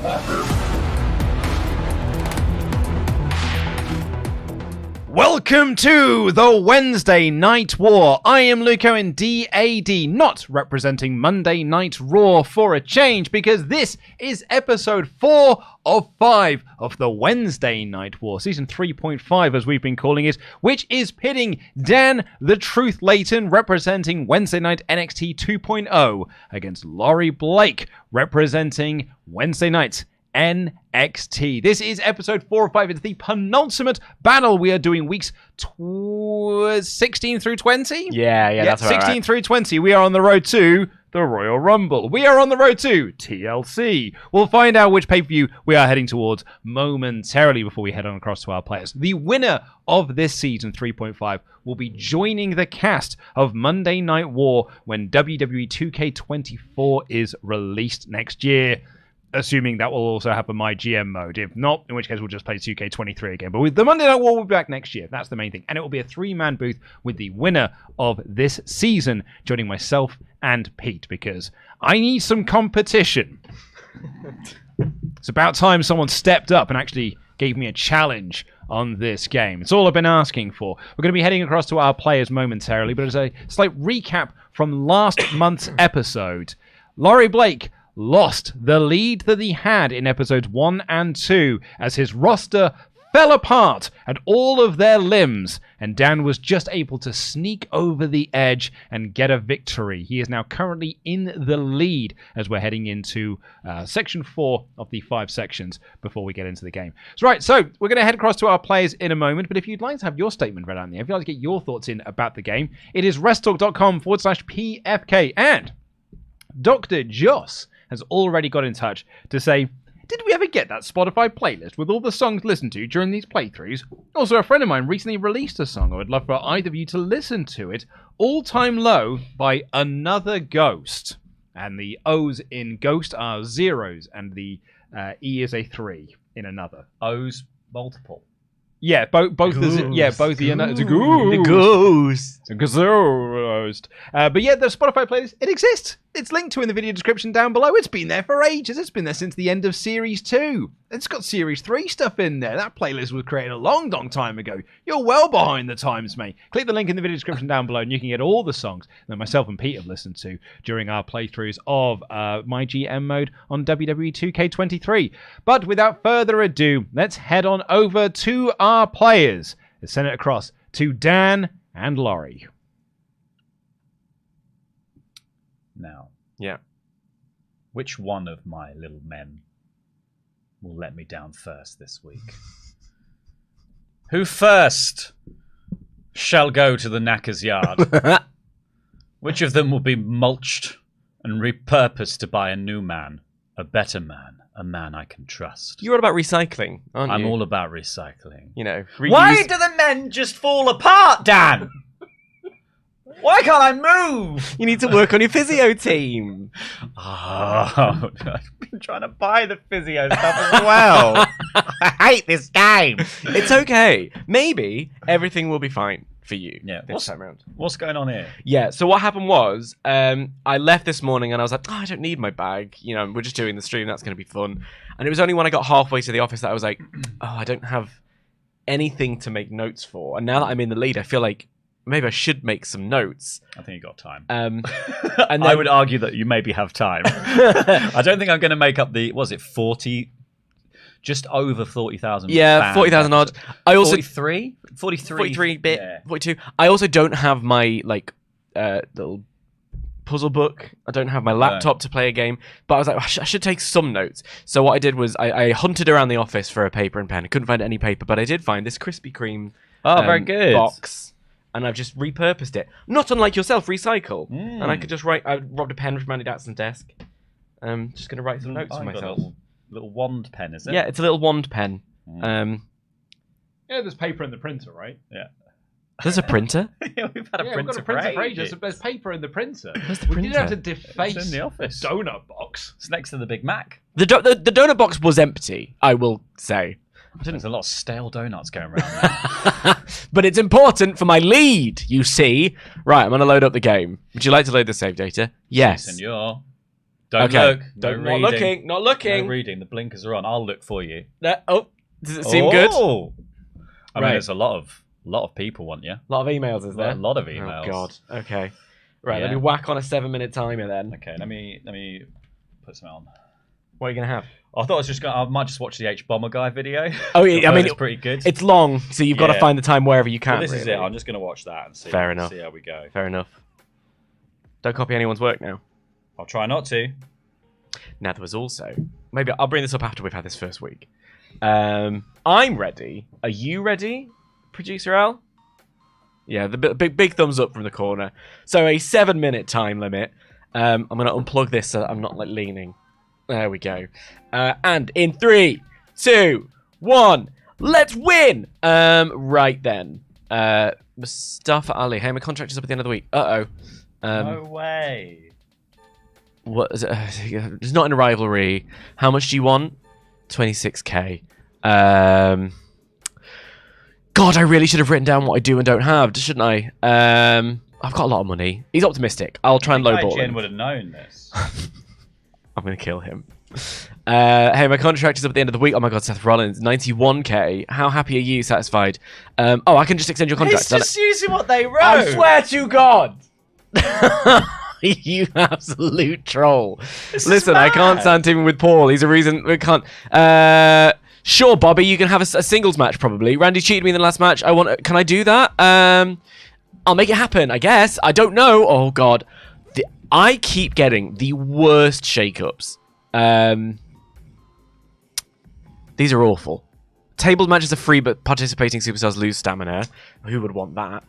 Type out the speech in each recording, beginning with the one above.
got that. Welcome to the Wednesday Night War. I am Luke Owen, DAD, not representing Monday Night Raw for a change, because this is episode 4 of 5 of the Wednesday Night War, season 3.5 as we've been calling it, which is pitting Dan the Truth Layton representing Wednesday Night NXT 2.0 against Laurie Blake representing Wednesday Night NXT. This is episode 4 of 5. It's the penultimate battle. We are doing weeks 16 through 20? Yeah, that's about 16 right. through 20. We are on the road to the Royal Rumble. We are on the road to TLC. We'll find out which pay-per-view we are heading towards momentarily before we head on across to our players. The winner of this season 3.5 will be joining the cast of Monday Night War when WWE 2K23 is released next year. Assuming that will also have a MyGM mode. If not, in which case we'll just play 2K23 again. But with the Monday Night War, we'll be back next year. That's the main thing. And it will be a 3-man booth with the winner of this season joining myself and Pete, because I need some competition. It's about time someone stepped up and actually gave me a challenge on this game. It's all I've been asking for. We're going to be heading across to our players momentarily, but as a slight recap from last month's episode, Laurie Blake lost the lead that he had in episodes 1 and 2 as his roster fell apart at all of their limbs, and Dan was just able to sneak over the edge and get a victory. He is now currently in the lead as we're heading into section 4 of the 5 sections before we get into the game. So we're going to head across to our players in a moment, but if you'd like to have your statement read out in the air, if you'd like to get your thoughts in about the game, it is wrestletalk.com/PFK, and Dr. Joss has already got in touch to say, did we ever get that Spotify playlist with all the songs listened to during these playthroughs? Also, a friend of mine recently released a song. I would love for either of you to listen to it. All Time Low by Another Ghost. And the O's in Ghost are zeros, and the E is a 3 in Another. O's multiple. Yeah, both the Ghost. the The ghost. Ghost. But yeah, the Spotify playlist, it exists. It's linked to in the video description down below. It's been there for ages. It's been there since the end of Series 2. It's got Series 3 stuff in there. That playlist was created a long, long time ago. You're well behind the times, mate. Click the link in the video description down below and you can get all the songs that myself and Pete have listened to during our playthroughs of MyGM mode on WWE 2K23. But without further ado, let's head on over to our players. Let's send it across to Dan and Laurie. Now, Yeah. which one of my little men will let me down first this week? Who first shall go to the knacker's yard? Which of them will be mulched and repurposed to buy a new man, a better man, a man I can trust? You're all about recycling, aren't you? I'm all about recycling. You know, Why do the men just fall apart, Dan? Why can't I move? You need to work on your physio team. Oh, I've been trying to buy the physio stuff as well. I hate this game. It's okay. Maybe everything will be fine for you this time around. What's going on here? Yeah, so what happened was, I left this morning and I was like, I don't need my bag. You know, we're just doing the stream. That's going to be fun. And it was only when I got halfway to the office that I was like, I don't have anything to make notes for. And now that I'm in the lead, I feel like maybe I should make some notes. I think you got time. And then, I would argue that you maybe have time. I don't think I'm going to make up the, was it 40? Just over 40,000. Yeah, 40,000 odd. I also 43 bit, yeah. 42. I also don't have my little puzzle book. I don't have my laptop to play a game. But I was like, I should take some notes. So what I did was I hunted around the office for a paper and pen. I couldn't find any paper, but I did find this Krispy Kreme very good box. And I've just repurposed it. Not unlike yourself, recycle. And I could just write. I robbed a pen from Andy Datson's desk. Just going to write some notes for myself. Little wand pen, is it? Yeah, it's a little wand pen. Yeah, there's paper in the printer, right? Yeah. There's a printer? Yeah, we've had a printer, we've got a printer for ages. There's paper in the printer. Where's the We printer? didn't have to deface It's in the office. the donut box. It's next to the Big Mac. The donut box was empty, I will say. There's a lot of stale donuts going around there. But it's important for my lead, you see. Right, I'm going to load up the game. Would you like to load the save data? Yes. Senor. Don't Okay. look. No Not reading. looking. Not looking. No reading. The blinkers are on. I'll look for you. Does it seem good? I mean, there's a lot of people want you. A lot of emails, is there? A lot of emails. Oh God. Okay. Right. Yeah. Let me whack on a 7-minute timer then. Okay. Let me put some on. What are you gonna have? I thought I might just watch the H Bomber guy video. Oh, I mean, it's pretty good. It's long, so you've got to find the time wherever you can. Well, this is really. it. I'm just gonna watch that and see. Fair enough. See how we go. Fair enough. Don't copy anyone's work now. I'll try not to. Now there was also maybe I'll bring this up after we've had this first week. I'm ready. Are you ready, producer Al? Yeah, the big thumbs up from the corner. So a 7-minute time limit. I'm gonna unplug this so that I'm not like leaning. There we go. And in 3, 2, 1, let's win. Right then. Mustafa Ali. Hey, my contract is up at the end of the week. No way. What is it? It's not in a rivalry. How much do you want? 26k. God, I really should have written down what I do and don't have, shouldn't I? I've got a lot of money. He's optimistic. I'll try and lowball him. would have known this. I'm going to kill him. Hey, my contract is up at the end of the week. Oh my God, Seth Rollins, 91k. How happy are you? Satisfied? I can just extend your contract. He's just using what they wrote. I swear to God. You absolute troll. Listen, I can't stand teaming with Paul. He's a reason we can't. Sure, Bobby, you can have a singles match probably. Randy cheated me in the last match. Can I do that? I'll make it happen, I guess. I don't know. Oh God, I keep getting the worst shakeups. These are awful. Tables matches are free, but participating superstars lose stamina. Who would want that?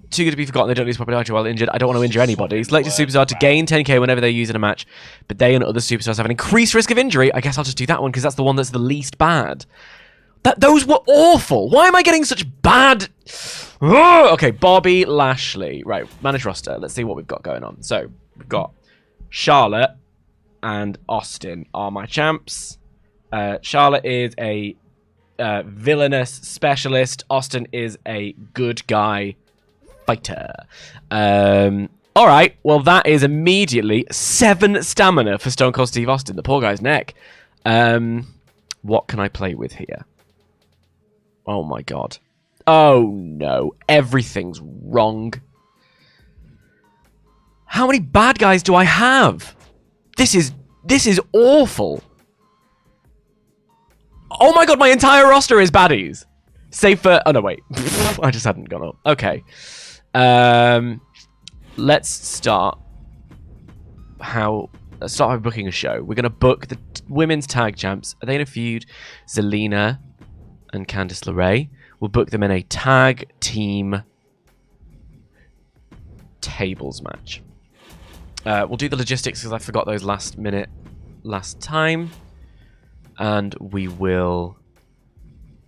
Too good to be forgotten. They don't lose popularity while injured. I don't want to injure anybody. Select a superstar to gain 10k whenever they use in a match, but they and other superstars have an increased risk of injury. I guess I'll just do that one because that's the one that's the least bad. Those were awful. Why am I getting such bad? Ugh! Okay, Bobby Lashley. Right, manage roster. Let's see what we've got going on. So we've got Charlotte and Austin are my champs. Charlotte is a villainous specialist. Austin is a good guy fighter. All right, well that is immediately 7 stamina for Stone Cold Steve Austin, the poor guy's neck. What can I play with here? Oh my God. Oh no, everything's wrong. How many bad guys do I have? This is awful. Oh my God, my entire roster is baddies. Save for... Oh, no, wait. I just hadn't gone up. Okay. Let's start... Let's start by booking a show. We're going to book the women's tag champs. Are they in a feud? Zelina and Candice LeRae. We'll book them in a tag team tables match. We'll do the logistics because I forgot those last time. And we will...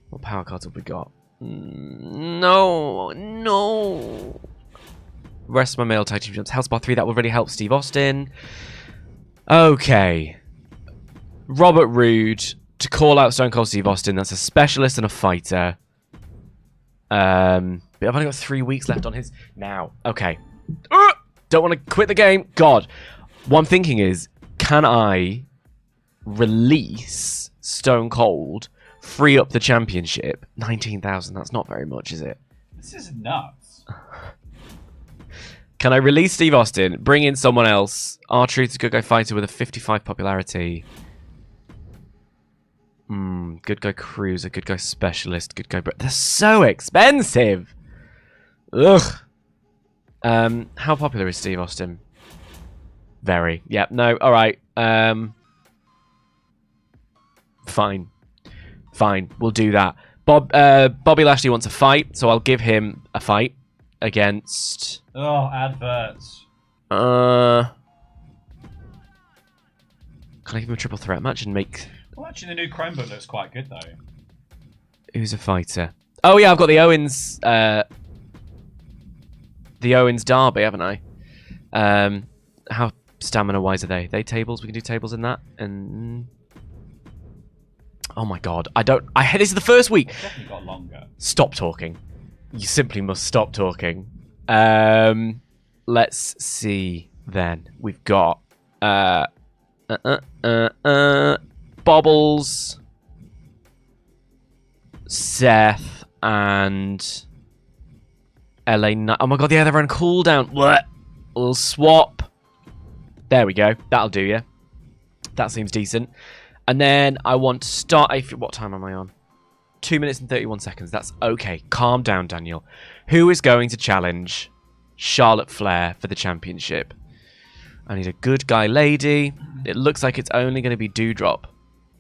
What power cards have we got? No. Rest of my male tag team jumps. Hellspar 3, that will really help Steve Austin. Okay. Robert Roode to call out Stone Cold Steve Austin. That's a specialist and a fighter. But I've only got 3 weeks left on his... Now. Okay. Don't want to quit the game. God. What I'm thinking is, can I release Stone Cold, free up the championship? 19,000, that's not very much, is it? This is nuts. Can I release Steve Austin, bring in someone else? R-Truth is a good guy fighter with a 55 popularity. Good guy cruiser, good guy specialist, good guy... They're so expensive! Ugh. How popular is Steve Austin? Very. Yep, no, alright. Fine, we'll do that. Bobby Lashley wants a fight, so I'll give him a fight against... Oh, adverts. Can I give him a triple threat match and make... Well, actually, the new Chromebook looks quite good, though. Who's a fighter? Oh, yeah, I've got the Owens... the Owens Derby, haven't I? How stamina-wise are they? They tables? We can do tables in that? And... Oh my God, this is the first week. It's definitely got longer. Stop talking. You simply must stop talking. Let's see then. We've got Bobbles, Seth, and LA. Oh my god, yeah, they're on cooldown. What? We'll swap. There we go. That'll do you. That seems decent. And then I want to start. What time am I on? 2 minutes and 31 seconds. That's okay. Calm down, Daniel. Who is going to challenge Charlotte Flair for the championship? I need a good guy lady. It looks like it's only going to be Doudrop.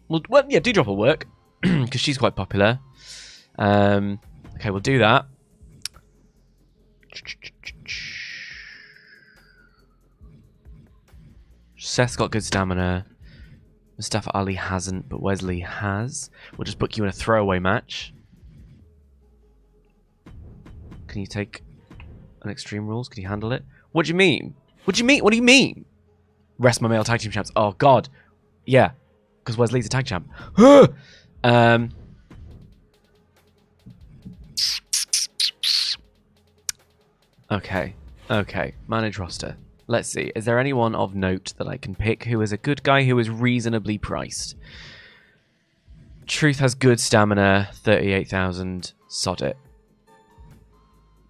Well, yeah, Doudrop will work because she's quite popular. Okay, we'll do that. Seth's got good stamina. Mustafa Ali hasn't, but Wesley has. We'll just book you in a throwaway match. Can you take an Extreme Rules? Can you handle it? What do you mean? What do you mean? What do you mean? Rest my male tag team champs. Oh, God. Yeah, because Wesley's a tag champ. Okay. Okay. Manage roster. Let's see. Is there anyone of note that I can pick who is a good guy who is reasonably priced? Truth has good stamina. 38,000. Sod it.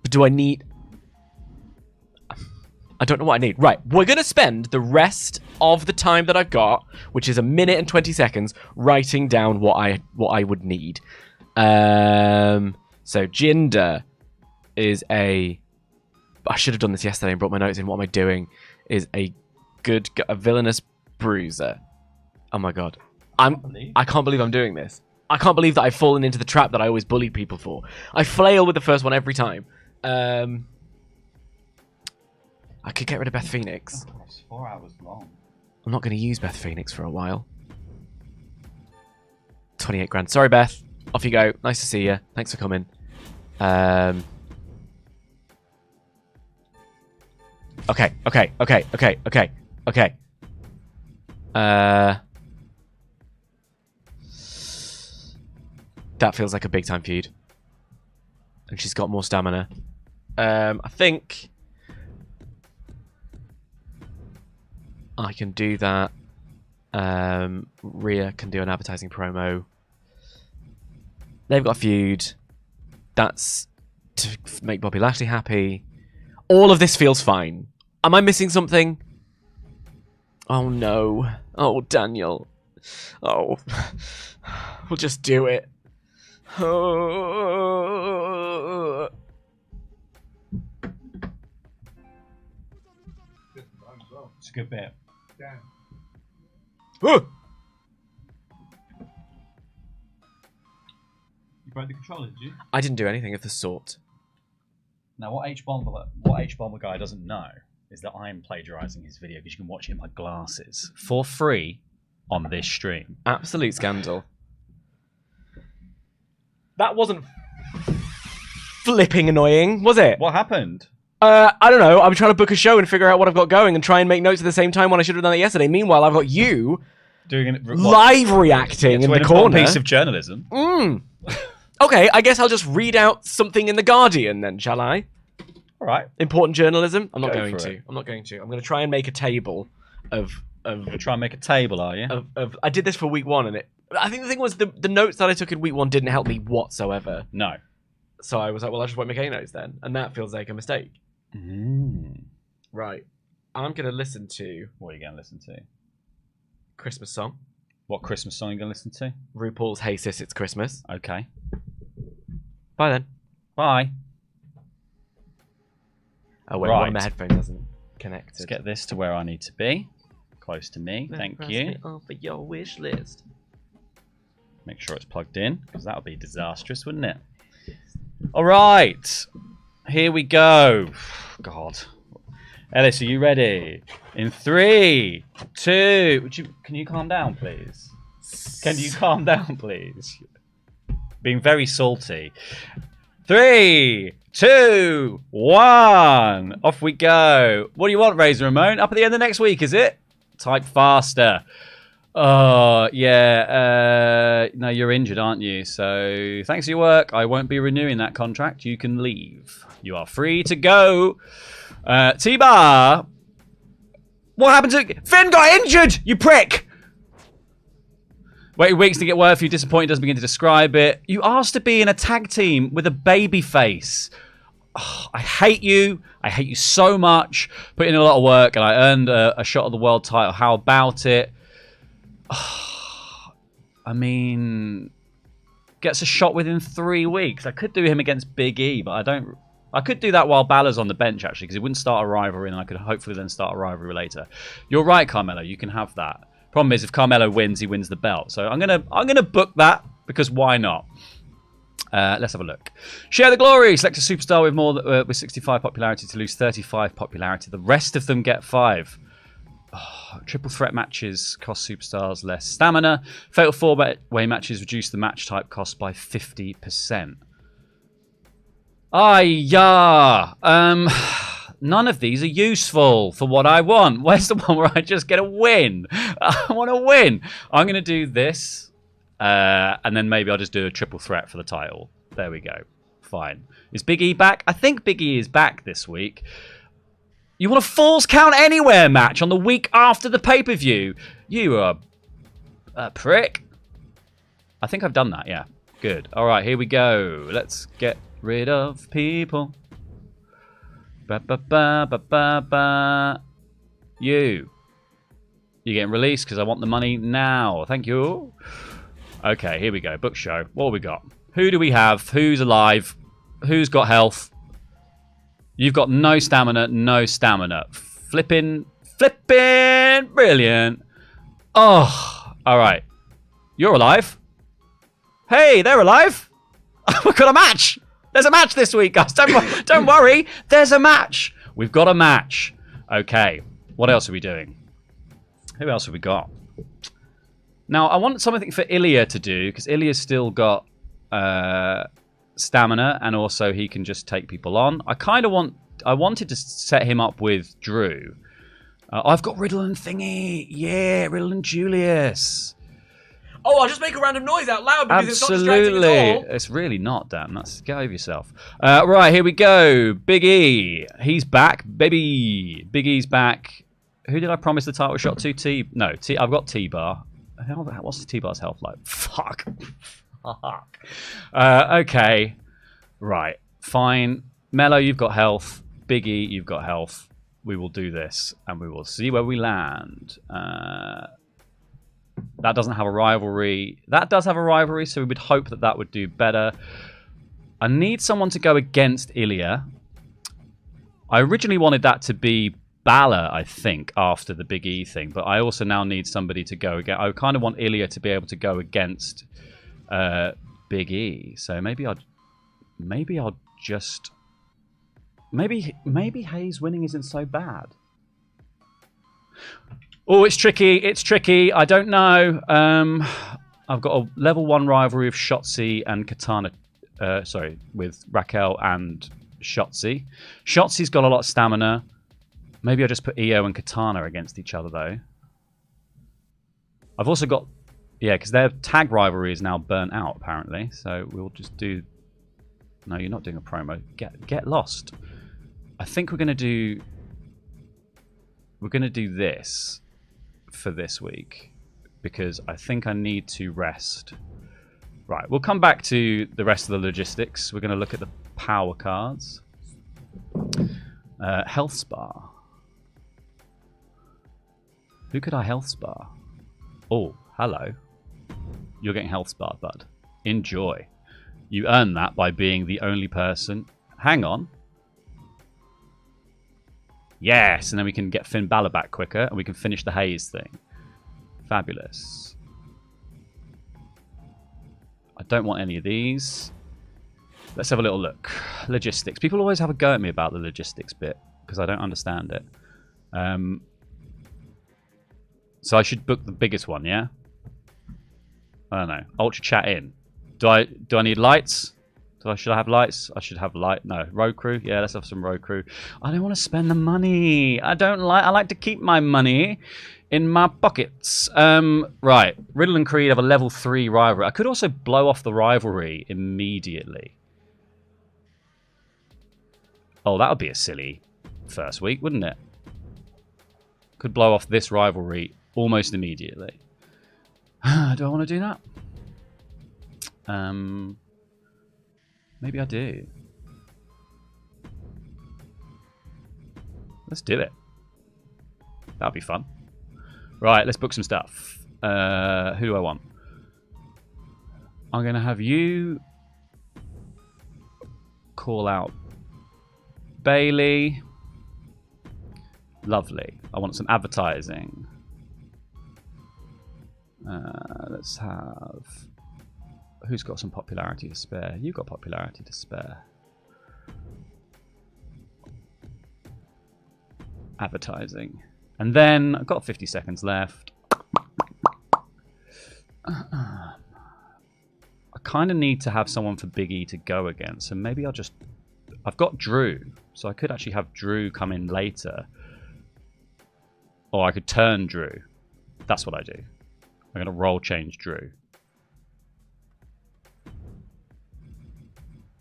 But do I need... I don't know what I need. Right. We're going to spend the rest of the time that I've got, which is 1 minute and 20 seconds, writing down what I would need. So Jinder is a... I should have done this yesterday and brought my notes in. What am I doing? Is a villainous bruiser. Oh my god. I can't believe I'm doing this. I can't believe that I've fallen into the trap that I always bully people for. I flail with the first one every time. I could get rid of Beth Phoenix. Oh, it's 4 hours long. I'm not going to use Beth Phoenix for a while. 28 grand. Sorry, Beth. Off you go. Nice to see you. Thanks for coming. Okay. That feels like a big time feud. And she's got more stamina. I think I can do that. Rhea can do an advertising promo. They've got a feud. That's to make Bobby Lashley happy. All of this feels fine. Am I missing something? Oh no. Oh, Daniel. Oh. We'll just do it. Oh. It's a good bit. Yeah. Oh. You broke the controller, did you? I didn't do anything of the sort. Now, what H-Bomber guy doesn't know is that I'm plagiarizing his video because you can watch it in my glasses for free on this stream. Absolute scandal. That wasn't flipping annoying, was it? What happened? I don't know. I'm trying to book a show and figure out what I've got going and try and make notes at the same time when I should have done it yesterday. Meanwhile, I've got you doing live reacting in the corner. Piece of journalism. Okay, I guess I'll just read out something in The Guardian then, shall I? All right. Important journalism? I'm not Go going for to. it. I'm not going to. I'm going to try and make a table of You're trying to make a table, are you? I did this for week one, and I think the thing was the notes that I took in week one didn't help me whatsoever. No. So I was like, well, I just won't make any notes then, and that feels like a mistake. Right. I'm going to listen to... What are you going to listen to? Christmas song. What Christmas song are you going to listen to? RuPaul's Hey Sis, It's Christmas. Okay. Bye then. Bye. Oh, wait, Right. one of my headphones hasn't connected. Let's get this to where I need to be. Close to me. Thank you. Off of your wish list. Make sure it's plugged in, because that would be disastrous, wouldn't it? All right. Here we go. God. Ellis, are you ready? In 3, 2... Can you calm down, please? Can you calm down, please? Being very salty. 3, 2, 1. Off we go. What do you want, Razor Ramon? Up at the end of next week, is it? Type faster. Oh, yeah. No, you're injured, aren't you? So thanks for your work. I won't be renewing that contract. You can leave. You are free to go. T-Bar. What happened to... Finn got injured, you prick! Waited weeks to get word for you. Disappointed doesn't begin to describe it. You asked to be in a tag team with a baby face. Oh, I hate you. I hate you so much. Put in a lot of work and I earned a shot at the world title. How about it? Oh, I mean... Gets a shot within 3 weeks. I could do him against Big E, but I don't... I could do that while Balor's on the bench, actually, because it wouldn't start a rivalry, and I could hopefully then start a rivalry later. You're right, Carmelo. You can have that. Problem is, if Carmelo wins, he wins the belt. So I'm gonna book that, because why not? Let's have a look. Share the glory. Select a superstar with more with 65 popularity to lose 35 popularity. The rest of them get 5. Oh, triple threat matches cost superstars less stamina. Fatal 4-way matches reduce the match type cost by 50%. Yeah. None of these are useful for what I want. Where's the one where I just get a win? I want to win. I'm going to do this. And then maybe I'll just do a triple threat for the title. There we go. Fine. Is Big E back? I think Big E is back this week. You want a Falls Count Anywhere match on the week after the pay-per-view? You are a prick. I think I've done that, yeah. Good. All right, here we go. Let's get rid of people. Ba ba ba ba ba ba. You're getting released because I want the money now. Thank you. Okay, here we go. Book show. What have we got? Who do we have? Who's alive? Who's got health? You've got no stamina, no stamina. Flipping, brilliant. Oh, all right. You're alive. Hey, they're alive. We've got a match. There's a match this week, guys. Don't worry. There's a match. We've got a match. Okay. What else are we doing? Who else have we got? Now, I want something for Ilya to do, because Ilya's still got stamina, and also he can just take people on. I wanted to set him up with Drew. I've got Riddle and Thingy. Yeah, Riddle and Julius. Oh, I'll just make a random noise out loud because Absolutely. it's not distracting at all. It's really not, Dan. Get over yourself. Right, here we go. Big E. He's back, baby. Big E's back. Who did I promise the title shot to? I've got T-Bar. What's the T-Bar's health like? Fuck. Okay. Right. Fine. Mello, you've got health. Big E, you've got health. We will do this, and we will see where we land. That doesn't have a rivalry. That does have a rivalry, so we would hope that that would do better. I need someone to go against Ilya. I originally wanted that to be Balor, I think, after the Big E thing, but I also now need somebody to go against. I kind of want Ilya to be able to go against Big E. So maybe I'll just... Maybe Hayes winning isn't so bad. Oh, it's tricky. It's tricky. I don't know. I've got a level 1 rivalry with Shotzi and Katana. With Raquel and Shotzi. Shotzi's got a lot of stamina. Maybe I'll just put Io and Katana against each other, though. I've also got... Yeah, because their tag rivalry is now burnt out, apparently. So we'll just do... No, you're not doing a promo. Get lost. I think we're going to do... We're going to do this for this week. Because I think I need to rest. Right, we'll come back to the rest of the logistics. We're going to look at the power cards. Health Spa. Who could I health spa? Oh, hello. You're getting health spa, bud. Enjoy. You earn that by being the only person. Hang on. Yes, and then we can get Finn Balor back quicker, and we can finish the Hayes thing. Fabulous. I don't want any of these. Let's have a little look. Logistics. People always have a go at me about the logistics bit, because I don't understand it. So I should book the biggest one, yeah? I don't know. Ultra chat in. Do I need lights? Should I have lights? I should have light. No, road crew. Yeah, let's have some road crew. I don't want to spend the money. I like to keep my money in my pockets. Right. Riddle and Creed have a level 3 rivalry. I could also blow off the rivalry immediately. Oh, that would be a silly first week, wouldn't it? could blow off this rivalry almost immediately. Do I want to do that? Maybe I do. Let's do it. That'll be fun. Right, let's book some stuff. Who do I want? I'm going to have you call out Bailey. Lovely. I want some advertising. Let's have... Who's got some popularity to spare? You've got popularity to spare. Advertising. And then I've got 50 seconds left. I kind of need to have someone for Big E to go against. So maybe I'll just... I've got Drew. So I could actually have Drew come in later. Or I could turn Drew. That's what I do. I'm going to roll change Drew.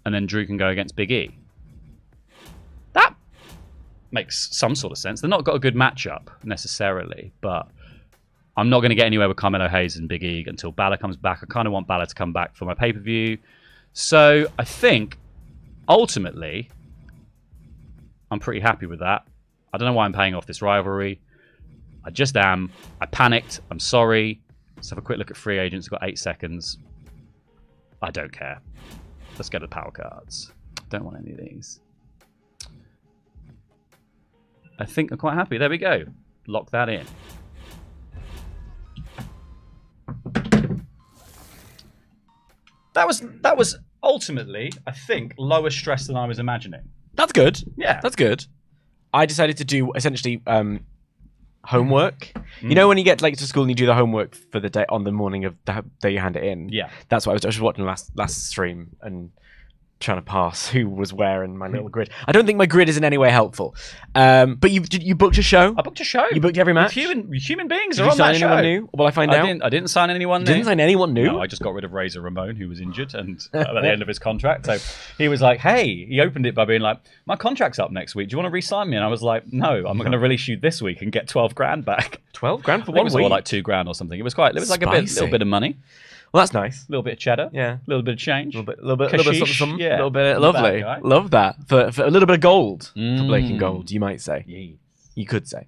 And then Drew can go against Big E. That makes some sort of sense. They've not got a good matchup necessarily, but I'm not going to get anywhere with Carmelo Hayes and Big E until Balor comes back. I kind of want Balor to come back for my pay-per-view. So I think, ultimately, I'm pretty happy with that. I don't know why I'm paying off this rivalry. I just am. I panicked. I'm sorry. Let's have a quick look at free agents. I've got 8 seconds. I don't care. Let's go to the power cards. Don't want any of these. I think I'm quite happy. There we go. Lock that in. That was ultimately, I think, lower stress than I was imagining. That's good. Yeah. That's good. I decided to do essentially homework. You know when you get to school and you do the homework for the day on the morning of the day you hand it in? Yeah. That's what I was watching last stream and trying to pass who was where in my little grid. I don't think my grid is in any way helpful. But you booked a show? I booked a show. You booked every match? Human beings Did are you on sign that show. anyone new? Will I find out? I didn't sign anyone new. Didn't sign anyone new? No, I just got rid of Razor Ramon, who was injured and at the end of his contract. So he was like, hey, he opened it by being like, my contract's up next week. Do you want to re-sign me? And I was like, no, I'm going to release you this week and get 12 grand back. 12 grand for one week? It was week? more like 2 grand or something. It was like a little bit of money. Well, that's nice. A little bit of cheddar. Yeah. A little bit of change. A little bit something. Yeah. A little bit lovely. Love that. For a little bit of gold for Blake and Gold, you might say. Yeah. You could say.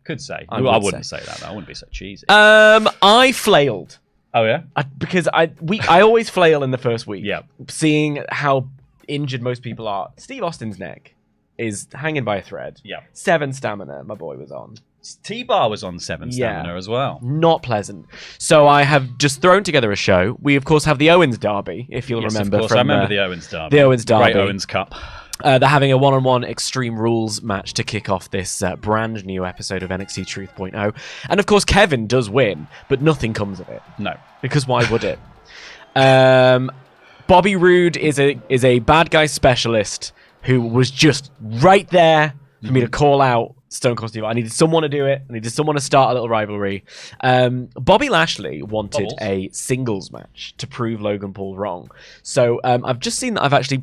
I wouldn't say that. I wouldn't be so cheesy. I flailed. Oh yeah? Because I always flail in the first week. Yeah. Seeing how injured most people are. Steve Austin's neck is hanging by a thread. Yeah. 7 stamina, my boy was on. T-Bar was on 7 stamina as well. Not pleasant. So I have just thrown together a show. We, of course, have the Owens Derby, if you'll remember. Of course, I remember the Owens Derby. The Owens Derby. Great Owens Cup. They're having a one-on-one Extreme Rules match to kick off this brand new episode of NXT 3.0. And, of course, Kevin does win, but nothing comes of it. No. Because why would it? Bobby Roode is a bad guy specialist who was just right there for me to call out Stone Cold Steve. I needed someone to do it. I needed someone to start a little rivalry. Bobby Lashley wanted a singles match to prove Logan Paul wrong. So I've just seen that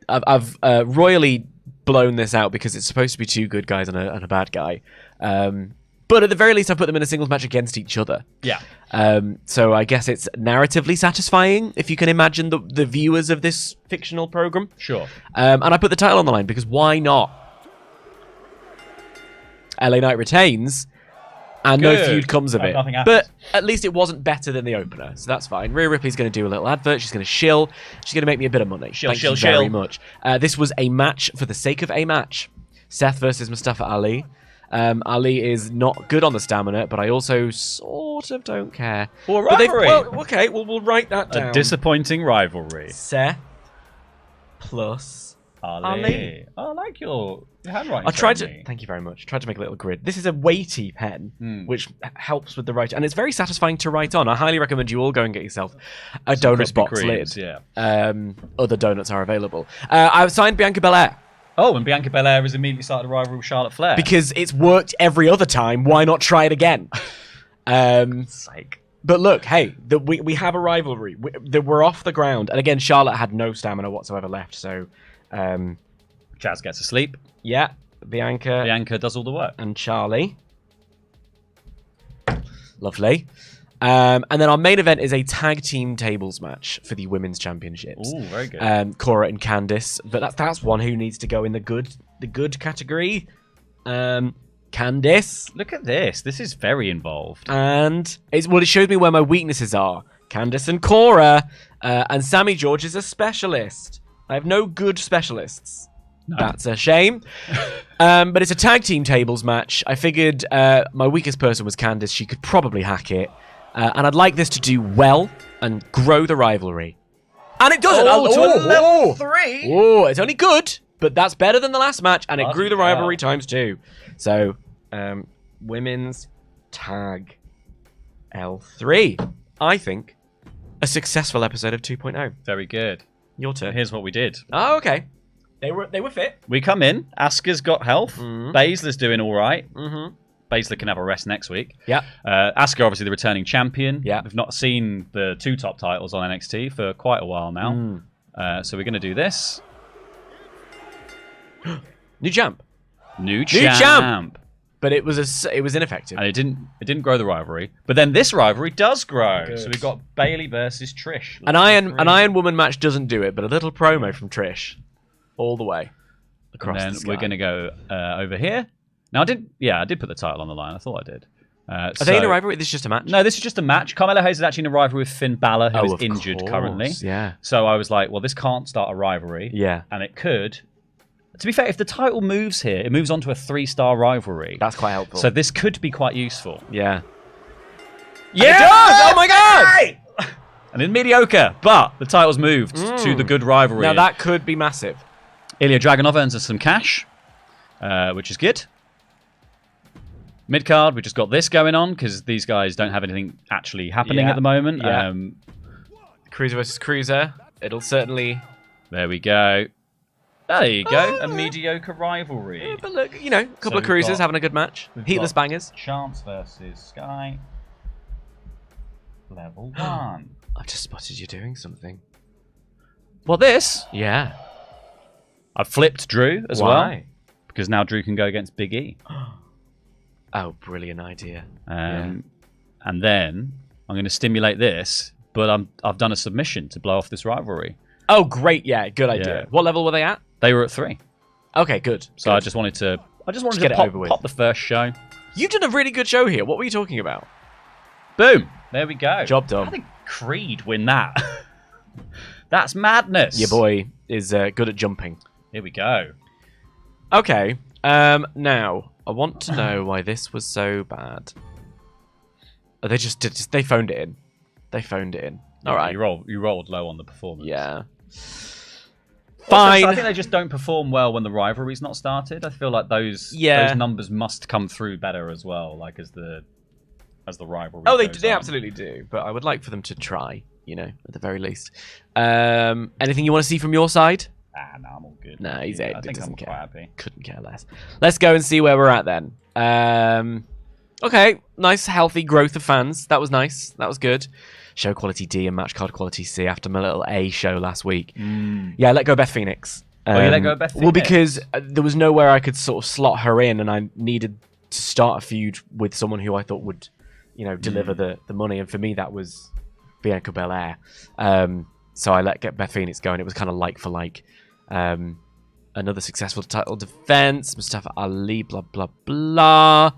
I've royally blown this out because it's supposed to be 2 good guys and a bad guy. But at the very least, I've put them in a singles match against each other. Yeah. So I guess it's narratively satisfying if you can imagine the viewers of this fictional program. Sure. And I put the title on the line because why not? LA Knight retains, and no feud comes of it. Nothing happens. But at least it wasn't better than the opener, so that's fine. Rhea Ripley's going to do a little advert. She's going to shill. She's going to make me a bit of money. Thank you very much. This was a match for the sake of a match. Seth versus Mustafa Ali. Ali is not good on the stamina, but I also sort of don't care. Well, rivalry. We'll write that down. A disappointing rivalry. Seth plus Ali. Oh, I like your handwriting. I tried to. Thank you very much. Tried to make a little grid. This is a weighty pen, which helps with the writing, and it's very satisfying to write on. I highly recommend you all go and get yourself a donut box lid. Yeah. Other donuts are available. I've signed Bianca Belair. Oh, and Bianca Belair has immediately started a rivalry with Charlotte Flair. Because it's worked every other time. Why not try it again? Sake. But look, hey, we have a rivalry. We're off the ground, and again, Charlotte had no stamina whatsoever left. So. Chaz gets asleep. Yeah, Bianca does all the work. and Charlie Lovely. And then our main event is a tag team tables match for the women's championships. Ooh, very good. Cora and Candice, but that's one who needs to go in the good category. Candice. Look at this. This is very involved. And it shows me where my weaknesses are. Candice and Cora. And Sammy George is a specialist. I have no good specialists. No. That's a shame. But it's a tag team tables match. I figured my weakest person was Candice. She could probably hack it. And I'd like this to do well and grow the rivalry. And it does it. To level 3. Oh, it's only good, but that's better than the last match, and it grew the rivalry times 2. So, women's tag L3. I think a successful episode of 2.0. Very good. Your turn. Here's what we did. Oh, okay. They were fit. We come in. Asuka's got health. Baszler's doing all right. Mm-hmm. Baszler can have a rest next week. Yeah. Asuka, obviously, the returning champion. Yeah. We've not seen the 2 top titles on NXT for quite a while now. So we're going to do this. New champ. New champ. But it was ineffective. And it didn't grow the rivalry. But then this rivalry does grow. Good. So we've got Bayley versus Trish. An Iron Woman match doesn't do it, but a little promo from Trish, all the way across. And then the sky. we're going to go over here. Now I did put the title on the line. I thought I did. Are they in a rivalry? This is just a match. No, this is just a match. Carmelo Hayes is actually in a rivalry with Finn Balor, who is injured currently. Yeah. So I was like, well, this can't start a rivalry. Yeah. And it could. To be fair, if the title moves here, it moves on to a 3-star rivalry. That's quite helpful. So this could be quite useful. Yeah. Yeah! It does! Oh my god! And it's mediocre, but the title's moved to the good rivalry. Now that could be massive. Ilya Dragunov earns us some cash, which is good. Mid-card, we just got this going on because these guys don't have anything actually happening at the moment. Yeah. Cruiser versus Cruiser. It'll certainly... There we go. There you go. A mediocre rivalry. Yeah, but look, a couple of cruisers having a good match. Heatless bangers. Chance versus Sky. Level 1. I've just spotted you doing something. Well, this? Yeah. I've flipped Drew as Why? well. Because now Drew can go against Big E. Oh, brilliant idea. And then I'm going to stimulate this, but I've done a submission to blow off this rivalry. Oh, great. Yeah, good idea. Yeah. What level were they at? They were at 3. Okay, good. So good. I just wanted to get it over with. pop the first show. You did a really good show here. What were you talking about? Boom. There we go. Job done. I think Creed win that. That's madness. Your boy is good at jumping. Here we go. Okay. Now, I want to know why this was so bad. Oh, they phoned it in. They phoned it in. All right. You rolled low on the performance. Yeah. Fine. Fine. I think they just don't perform well when the rivalry's not started. I feel like those numbers must come through better as well, like as the rivalry. Oh, they goes they on. absolutely do. But I would like for them to try, at the very least. Anything you want to see from your side? No, I'm all good. No, he's I think I'm quite happy. Couldn't care less. Let's go and see where we're at then. Okay, nice healthy growth of fans. That was nice. That was good. Show quality D and match card quality C after my little A show last week. Yeah, let go Beth Phoenix. You let go of Beth Phoenix? Well, because there was nowhere I could sort of slot her in, and I needed to start a feud with someone who I thought would, deliver the money. And for me, that was Bianca Belair. So I let Beth Phoenix go, and it was kind of like for like. Another successful title defense. Mustafa Ali, blah, blah, blah.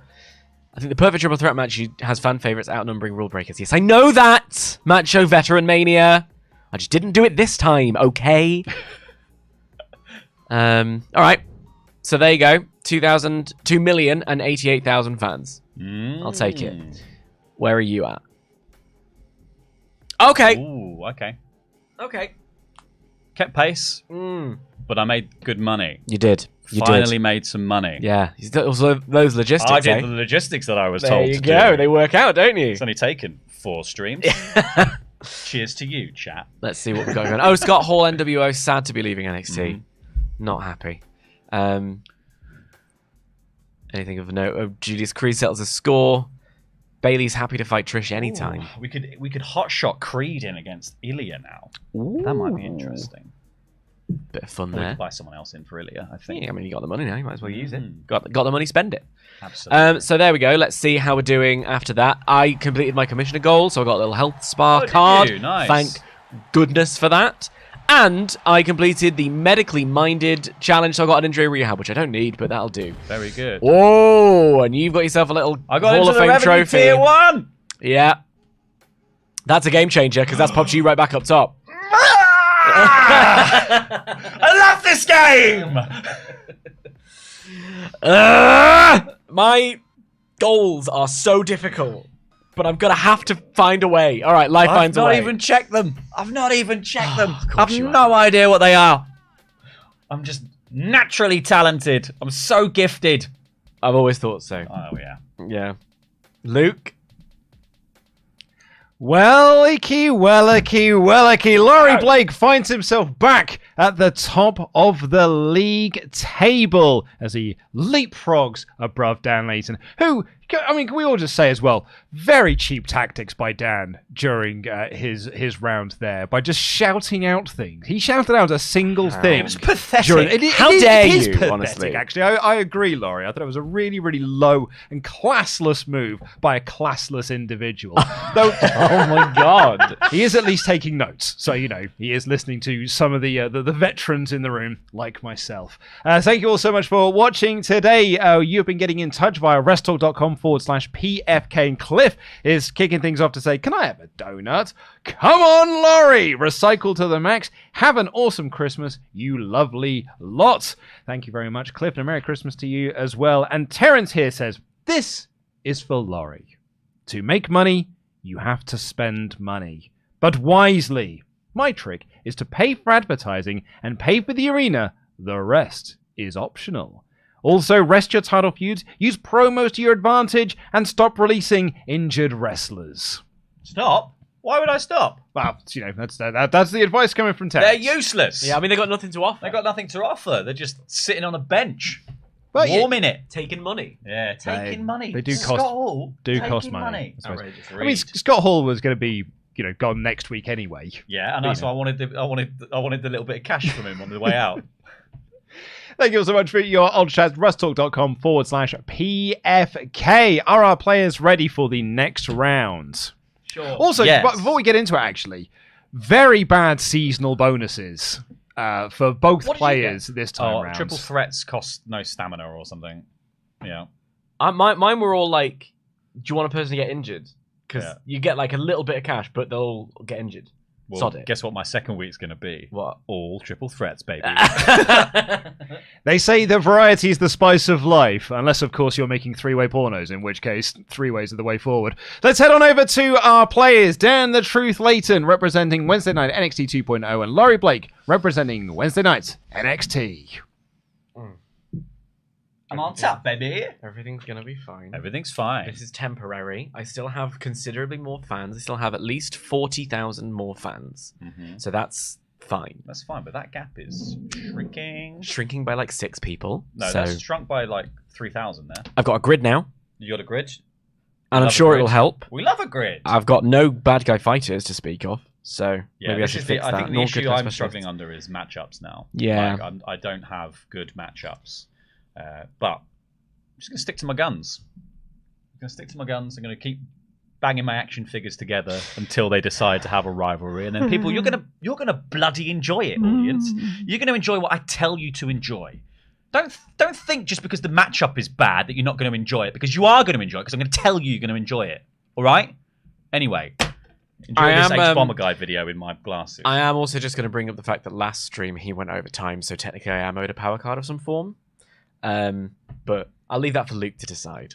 I think the perfect triple threat match has fan favorites outnumbering rule breakers. Yes, I know that. Macho Veteran Mania. I just didn't do it this time, okay? All right. So there you go. 2,088,000 fans. I'll take it. Where are you at? Okay. Ooh, okay. Okay. Kept pace, but I made good money. You did. You Finally made some money. Yeah. Also, those logistics, I did the logistics that I was told to do. There you go. They work out, don't you? It's only taken 4 streams. Cheers to you, chat. Let's see what we've got going on. Oh, Scott Hall, NWO, sad to be leaving NXT. Not happy. Anything of note? Oh, Julius Creed settles a score. Bailey's happy to fight Trish anytime. Ooh, we could hotshot Creed in against Ilya now. That might be interesting. Bit of fun Or we there. could buy someone else in for Ilya, I think. Yeah, I mean, you got the money now. You might as well use it. Got the money, spend it. Absolutely. So there we go. Let's see how we're doing after that. I completed my commissioner goal, so I got a little health spa did card. you? Nice. Thank goodness for that. And I completed the medically minded challenge, so I got an injury rehab, which I don't need, but that'll do. Very good. Oh, and you've got yourself a little I got Hall into of the Fame revenue trophy. tier 1! Yeah. That's a game changer, because that's popped you right back up top. I love this game! My goals are so difficult, but I'm going to have to find a way. All right, life finds a way. I've not even checked them. I've not even checked them. Of course I've you no idea what they are. I'm just naturally talented. I'm so gifted. I've always thought so. Oh, yeah. Yeah. Luke? Wellicky. Laurie Blake finds himself back at the top of the league table as he leapfrogs above Dan Layton, who, I mean, can we all just say as well, very cheap tactics by Dan during his round there by just shouting out things. He shouted out a single thing. It was pathetic. How dare it is you, pathetic, honestly. actually. I agree, Laurie. I thought it was a really, really low and classless move by a classless individual. Though, Oh my god. he is at least taking notes, so he is listening to some of the veterans in the room, like myself. Thank you all so much for watching today. You've been getting in touch via wrestletalk.com/PFK, and Cliff is kicking things off to say, "Can I have a donut? Come on, Laurie! Recycle to the max. Have an awesome Christmas, you lovely lot." Thank you very much, Cliff, and a Merry Christmas to you as well. And Terrence here says, "This is for Laurie. To make money, you have to spend money, but wisely. My trick is to pay for advertising and pay for the arena. The rest is optional. Also, rest your title feuds, use promos to your advantage, and stop releasing injured wrestlers." Stop? Why would I stop? Well, that's the advice coming from Terrence. They're useless. Yeah, I mean, they got nothing to offer. They got nothing to offer. They're just sitting on a bench, Well, warming it. taking money. Yeah, taking money. they do Scott cost- Hall, cost taking money, I suppose. Outrageous. I mean, Scott Hall was going to be, gone next week anyway. Yeah, and that's why I wanted the little bit of cash from him on the way out. Thank you all so much for your old chat. rusttalk.com/PFK. Are our players ready for the next round? Sure. Also, Yes. but before we get into it, actually, very bad seasonal bonuses for both What did you players this time round. triple threats cost no stamina or something. Yeah. Mine were all like, do you want a person to get injured? Because Yeah. you get like a little bit of cash, but they'll get injured. Well, Sod it. guess what my second week's going to be? What? All triple threats, baby. They say that variety is the spice of life, unless, of course, you're making three-way pornos, in which case, three ways are the way forward. Let's head on over to our players. Dan the Truth Layton, representing Wednesday Night NXT 2.0, and Laurie Blake, representing Wednesday Night NXT. I'm on top, baby. Everything's gonna be fine. Everything's fine. This is temporary. I still have considerably more fans. I still have at least 40,000 more fans. Mhm. So that's fine. That's fine, but that gap is shrinking. Shrinking by like 6 people. No, so that's shrunk by like 3,000 there. I've got a grid now, You got a grid? and I'm Love a sure grid. it'll help. We love a grid. I've got no bad guy fighters to speak of, so Yeah, maybe I this should is fix I that. think the Nor issue good guy I'm specialists. struggling under is matchups now. Yeah. Like, I don't have good matchups. But I'm just going to stick to my guns. I'm going to stick to my guns. I'm going to keep banging my action figures together until they decide to have a rivalry. And then people, you're gonna bloody enjoy it, audience. You're going to enjoy what I tell you to enjoy. Don't think just because the matchup is bad that you're not going to enjoy it, because you are going to enjoy it, because I'm going to tell you you're going to enjoy it. All right? Anyway, enjoy this H-Bomber Guy video in my glasses. I am also just going to bring up the fact that last stream he went over time, so technically I am owed a power card of some form. But I'll leave that for Luke to decide.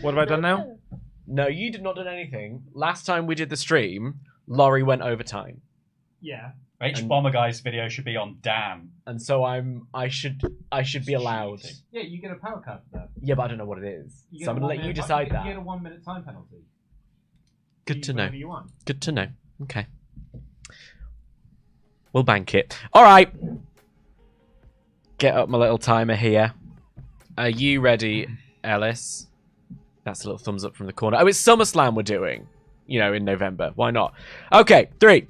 What have I done now? No, you did not do anything. Last time we did the stream, Laurie went over time. Yeah. H-Bomber Guy's video should be on Dan. And so I should be allowed. Cheating. Yeah, you get a power card for that. Yeah, but I don't know what it is. So I'm going to let you decide that. You get a 1 minute time penalty. Good to know. Whatever you want. Good to know. Okay. We'll bank it. All right. Get up my little timer here. Are you ready, Ellis? That's a little thumbs up from the corner. Oh, it's SummerSlam we're doing. In November. Why not? Okay, 3,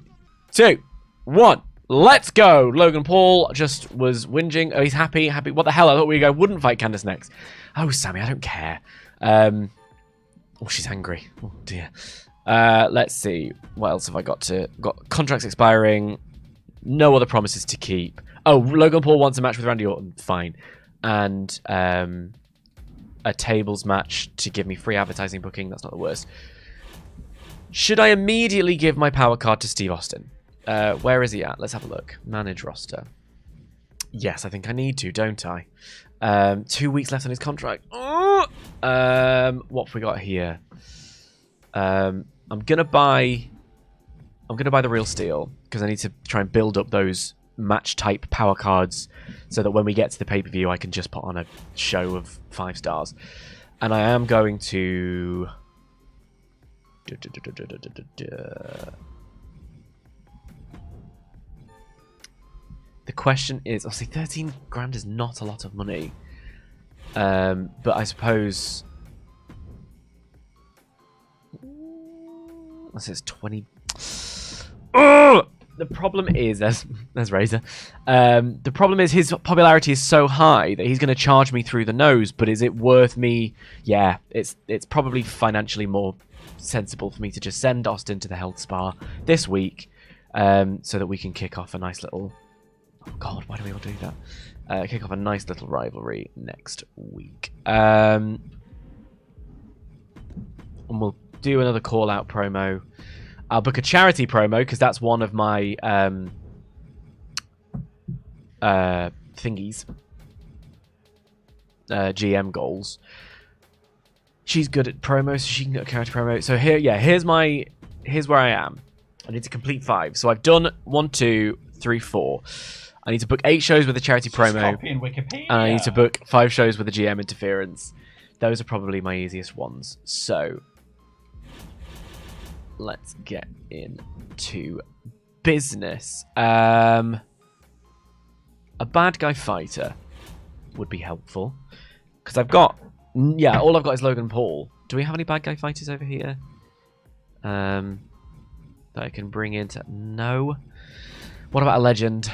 2, 1. Let's go. Logan Paul just was whinging. Oh, he's happy. What the hell? I thought we wouldn't fight Candice next. Oh, Sammy, I don't care. Oh, she's angry. Oh, dear. Let's see. What else have I got got contracts expiring. No other promises to keep. Oh, Logan Paul wants a match with Randy Orton. Fine. And a tables match to give me free advertising booking. That's not the worst. Should I immediately give my power card to Steve Austin? Where is he at? Let's have a look. Manage roster. Yes, I think I need to, don't I? 2 weeks left on his contract. What have we got here? I'm gonna buy the real steel because I need to try and build up those match type power cards so that when we get to the pay-per-view I can just put on a show of 5 stars. And I am going to the question is, obviously 13 grand is not a lot of money, but I suppose this is 20. The problem is there's Razor. The problem is his popularity is so high that he's going to charge me through the nose. But is it worth me? Yeah, it's probably financially more sensible for me to just send Austin to the health spa this week, so that we can kick off a nice little. Oh God, why do we all do that? Kick off a nice little rivalry next week. And we'll do another call out promo. I'll book a charity promo because that's one of my thingies. GM goals. She's good at promos, so she can get a character promo. So here's where I am. I need to complete 5. So I've done 1, 2, 3, 4. I need to book 8 shows with a charity promo. And I need to book 5 shows with a GM interference. Those are probably my easiest ones. So let's get into business. A bad guy fighter would be helpful. Because I've got... Yeah, all I've got is Logan Paul. Do we have any bad guy fighters over here? That I can bring into... No. What about a legend?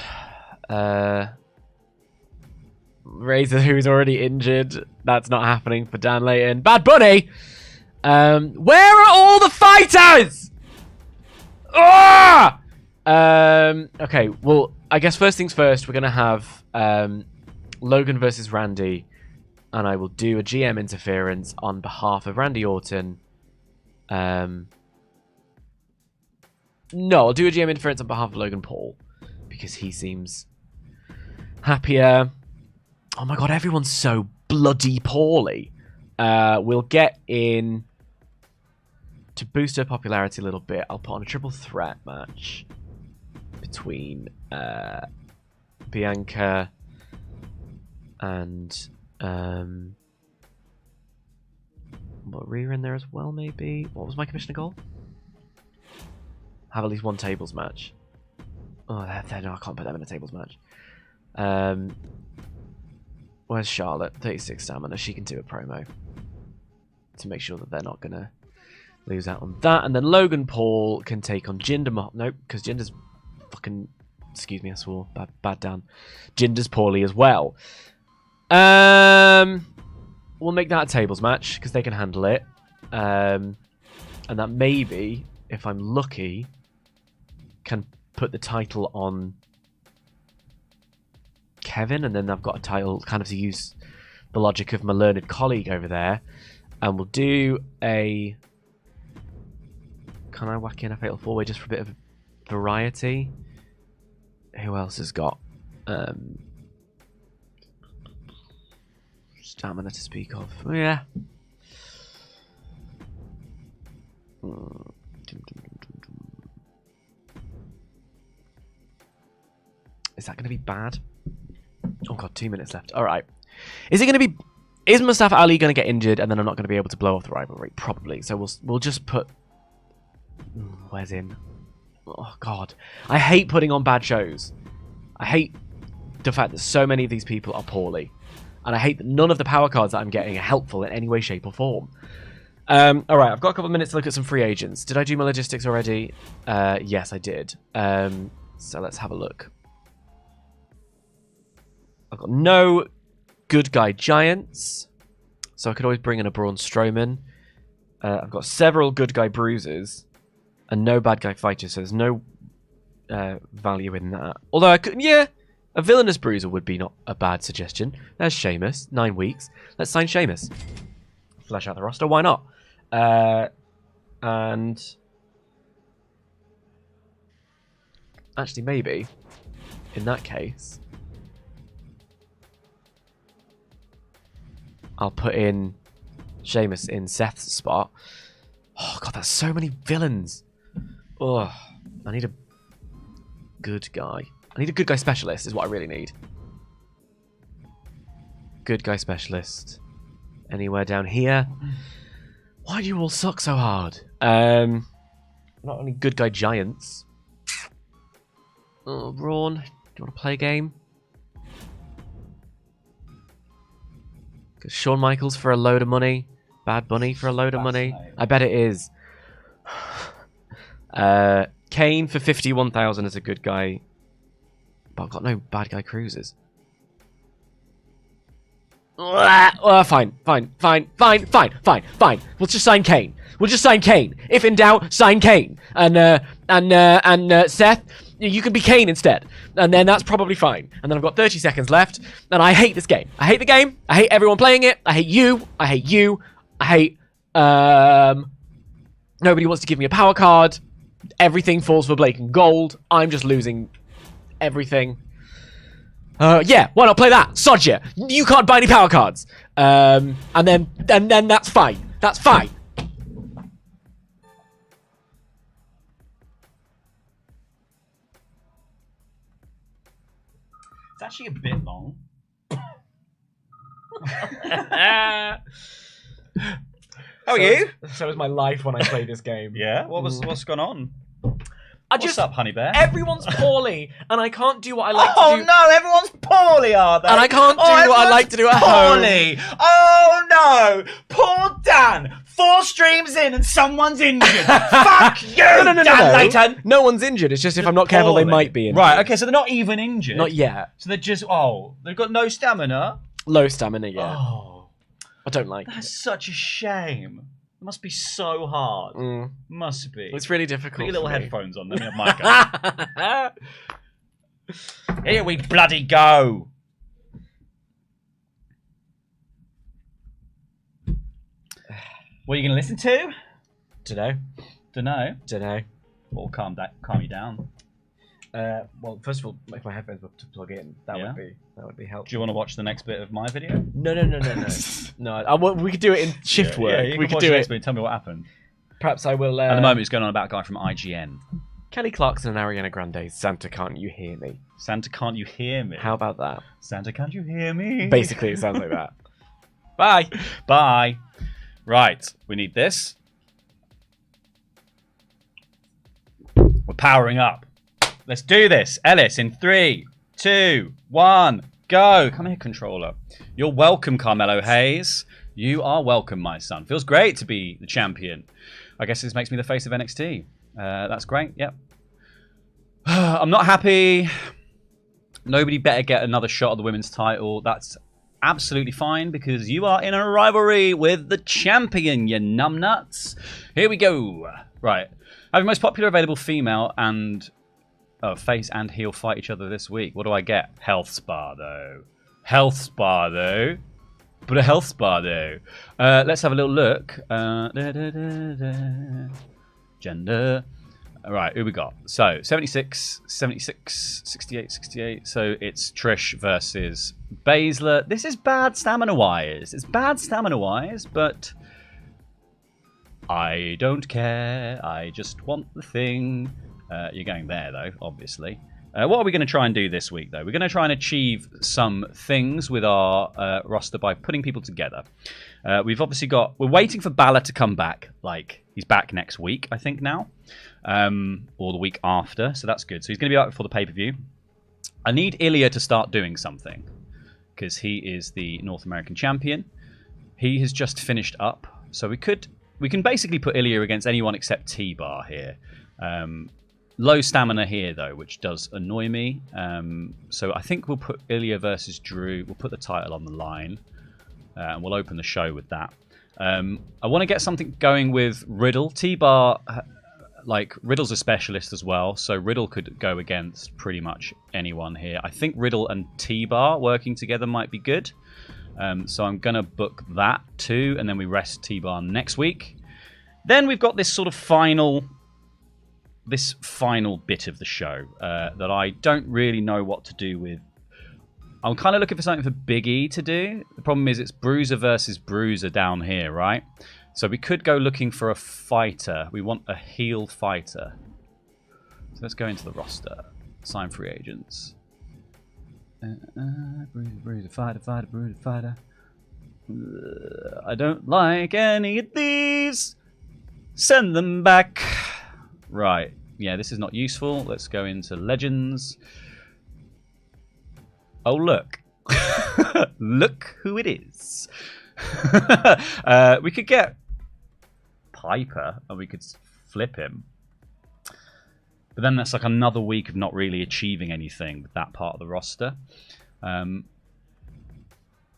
Razor, who's already injured. That's not happening for Dan Layton. Bad Bunny! Where are all the fighters? Ah! Okay, well, I guess first things first, we're going to have Logan versus Randy. And I will do a GM interference on behalf of Randy Orton. No, I'll do a GM interference on behalf of Logan Paul. Because he seems happier. Oh my God, everyone's so bloody poorly. We'll get in... To boost her popularity a little bit, I'll put on a triple threat match between Bianca and what, Rhea in there as well, maybe? What was my commissioner goal? Have at least one tables match. Oh, no, I can't put them in a tables match. Where's Charlotte? 36 stamina. She can do a promo to make sure that they're not gonna lose out on that. And then Logan Paul can take on Jinder. Nope, because Jinder's fucking... Excuse me, I swore. Bad down. Jinder's poorly as well. We'll make that a tables match, because they can handle it. And that maybe, if I'm lucky, can put the title on Kevin, and then I've got a title kind of to use the logic of my learned colleague over there. And we'll do a... Can I whack in a fatal 4-way just for a bit of variety? Who else has got stamina to speak of? Oh, yeah. Is that going to be bad? Oh God, 2 minutes left. All right. Is it going to be... Is Mustafa Ali going to get injured and then I'm not going to be able to blow off the rivalry? Probably. So we'll just put... Where's in? Oh God. I hate putting on bad shows. I hate the fact that so many of these people are poorly. And I hate that none of the power cards that I'm getting are helpful in any way, shape or form. Alright, I've got a couple of minutes to look at some free agents. Did I do my logistics already? Yes, I did. So let's have a look. I've got no good guy giants, so I could always bring in a Braun Strowman. I've got several good guy bruisers and no bad guy fighters, so there's no value in that. Although I could, yeah, a villainous bruiser would be not a bad suggestion. There's Sheamus, 9 weeks. Let's sign Sheamus. Flesh out the roster, why not? And actually, maybe in that case, I'll put in Sheamus in Seth's spot. Oh god, that's so many villains. Oh, I need a good guy. I need a good guy specialist is what I really need. Good guy specialist. Anywhere down here? Why do you all suck so hard? Not only good guy giants. Oh, Braun, do you want to play a game? Shawn Michaels for a load of money. Bad Bunny for a load of money. I bet it is. Kane for 51,000 is a good guy. But I've got no bad guy cruisers. Fine. We'll just sign Kane. If in doubt, sign Kane. And Seth, you can be Kane instead. And then that's probably fine. And then I've got 30 seconds left. And I hate this game. I hate the game. I hate everyone playing it. I hate you. I hate nobody wants to give me a power card. Everything falls for Blake and gold. I'm just losing everything. Yeah, why not play that? Sod ya. You can't buy any power cards. And then that's fine. That's fine. It's actually a bit long. How are you? So was my life when I played this game. Yeah? What's gone on? What's up, honey bear? Everyone's poorly, and I can't do what I like to do. Oh no, everyone's poorly, are they? And I can't do what I like to do at poorly. home. Oh no, poor Dan. 4 streams in and someone's injured. Fuck you, Dan Layton. No one's injured. It's just if I'm not careful, they might be injured. Right, okay, so they're not even injured. Not yet. So they're just, they've got no stamina. Low stamina, yeah. Oh, I don't like that's it. such a shame. It must be so hard. Must be. It's really difficult. Put your little headphones on. Let me have my go. Here we bloody go. What are you going to listen to? Dunno. Or calm you down. Well, first of all, if my headphones were to plug in, that would be helpful. Do you want to watch the next bit of my video? No. No, we could do it in shift work. Yeah, we could do it. Tell me what happened. Perhaps I will. At the moment, it's going on about a guy from IGN. Kelly Clarkson and Ariana Grande. Santa, can't you hear me? Santa, can't you hear me? How about that? Santa, can't you hear me? Basically, it sounds like that. Bye. Bye. Right, we need this. We're powering up. Let's do this. Ellis, in 3, 2, 1, go. Come here, controller. You're welcome, Carmelo Hayes. You are welcome, my son. Feels great to be the champion. I guess this makes me the face of NXT. That's great, yep. I'm not happy. Nobody better get another shot at the women's title. That's absolutely fine because you are in a rivalry with the champion, you numbnuts. Here we go. Right. Having most popular available female and face and heel fight each other this week. What do I get? Health spa, though. But a health spa, though. Let's have a little look. Gender. All right, who we got? So, 76, 66, 68, 68. So, it's Trish versus Baszler. This is bad stamina-wise. It's bad stamina-wise, but I don't care. I just want the thing. You're going there, though, obviously. What are we going to try and do this week, though? We're going to try and achieve some things with our roster by putting people together. We've obviously got... We're waiting for Balor to come back. Like, he's back next week, I think, now. Or the week after, so that's good. So he's going to be out before the pay-per-view. I need Ilya to start doing something, because he is the North American champion. He has just finished up, so we can basically put Ilya against anyone except T-Bar here. low stamina here, though, which does annoy me. So I think we'll put Ilya versus Drew. We'll put the title on the line. And we'll open the show with that. I want to get something going with Riddle. T-Bar, like, Riddle's a specialist as well. So Riddle could go against pretty much anyone here. I think Riddle and T-Bar working together might be good. So I'm going to book that too. And then we rest T-Bar next week. Then we've got this sort of final bit of the show that I don't really know what to do with. I'm kind of looking for something for Big E to do. The problem is it's Bruiser versus Bruiser down here, right? So we could go looking for a fighter. We want a heel fighter. So let's go into the roster. Sign free agents. Bruiser, fighter, Bruiser, fighter. I don't like any of these. Send them back. Right. Yeah, this is not useful. Let's go into Legends. Oh, look. Look who it is. We could get Piper and we could flip him. But then that's like another week of not really achieving anything with that part of the roster. I'll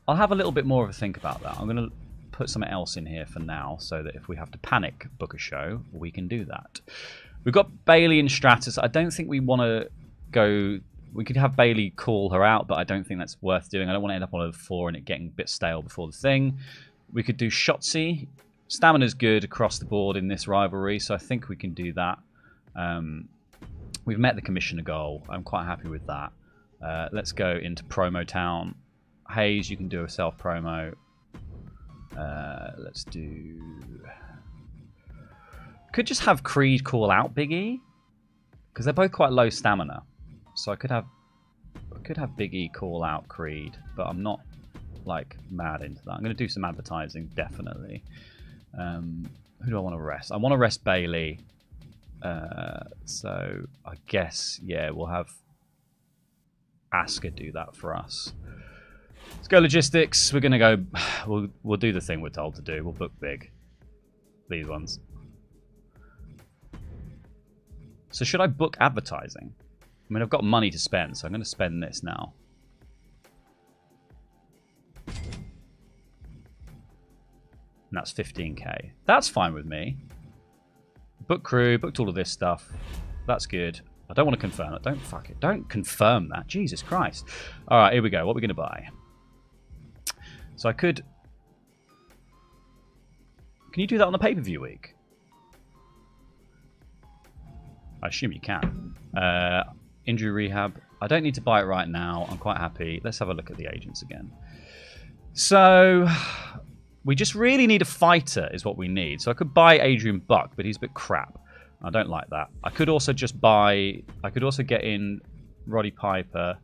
have a little bit more of a think about that. I'm going to put something else in here for now so that if we have to panic book a show, we can do that. We've got Bailey and Stratus. I don't think we want to go... We could have Bailey call her out, but I don't think that's worth doing. I don't want to end up on a 4 and it getting a bit stale before the thing. We could do Shotzi. Stamina's good across the board in this rivalry, so I think we can do that. We've met the commissioner goal. I'm quite happy with that. Let's go into Promo Town. Hayes, you can do a self-promo. Let's do... Could just have Creed call out Big E, because they're both quite low stamina. So I could have Big E call out Creed, but I'm not like mad into that. I'm going to do some advertising, definitely. Who do I want to rest? I want to rest Bailey. So I guess, yeah, we'll have Asuka do that for us. Let's go logistics. We're going to go... We'll do the thing we're told to do. We'll book big. These ones. So should I book advertising? I mean, I've got money to spend, so I'm going to spend this now. And that's 15k. That's fine with me. Book crew, booked all of this stuff. That's good. I don't want to confirm it. Don't fuck it. Don't confirm that. Jesus Christ. All right, here we go. What are we going to buy? So I could... Can you do that on the pay-per-view week? I assume you can. Injury rehab. I don't need to buy it right now. I'm quite happy. Let's have a look at the agents again. So we just really need a fighter is what we need. So I could buy Adrian Buck, but he's a bit crap. I don't like that. I could also just buy... I could also get in Roddy Piper.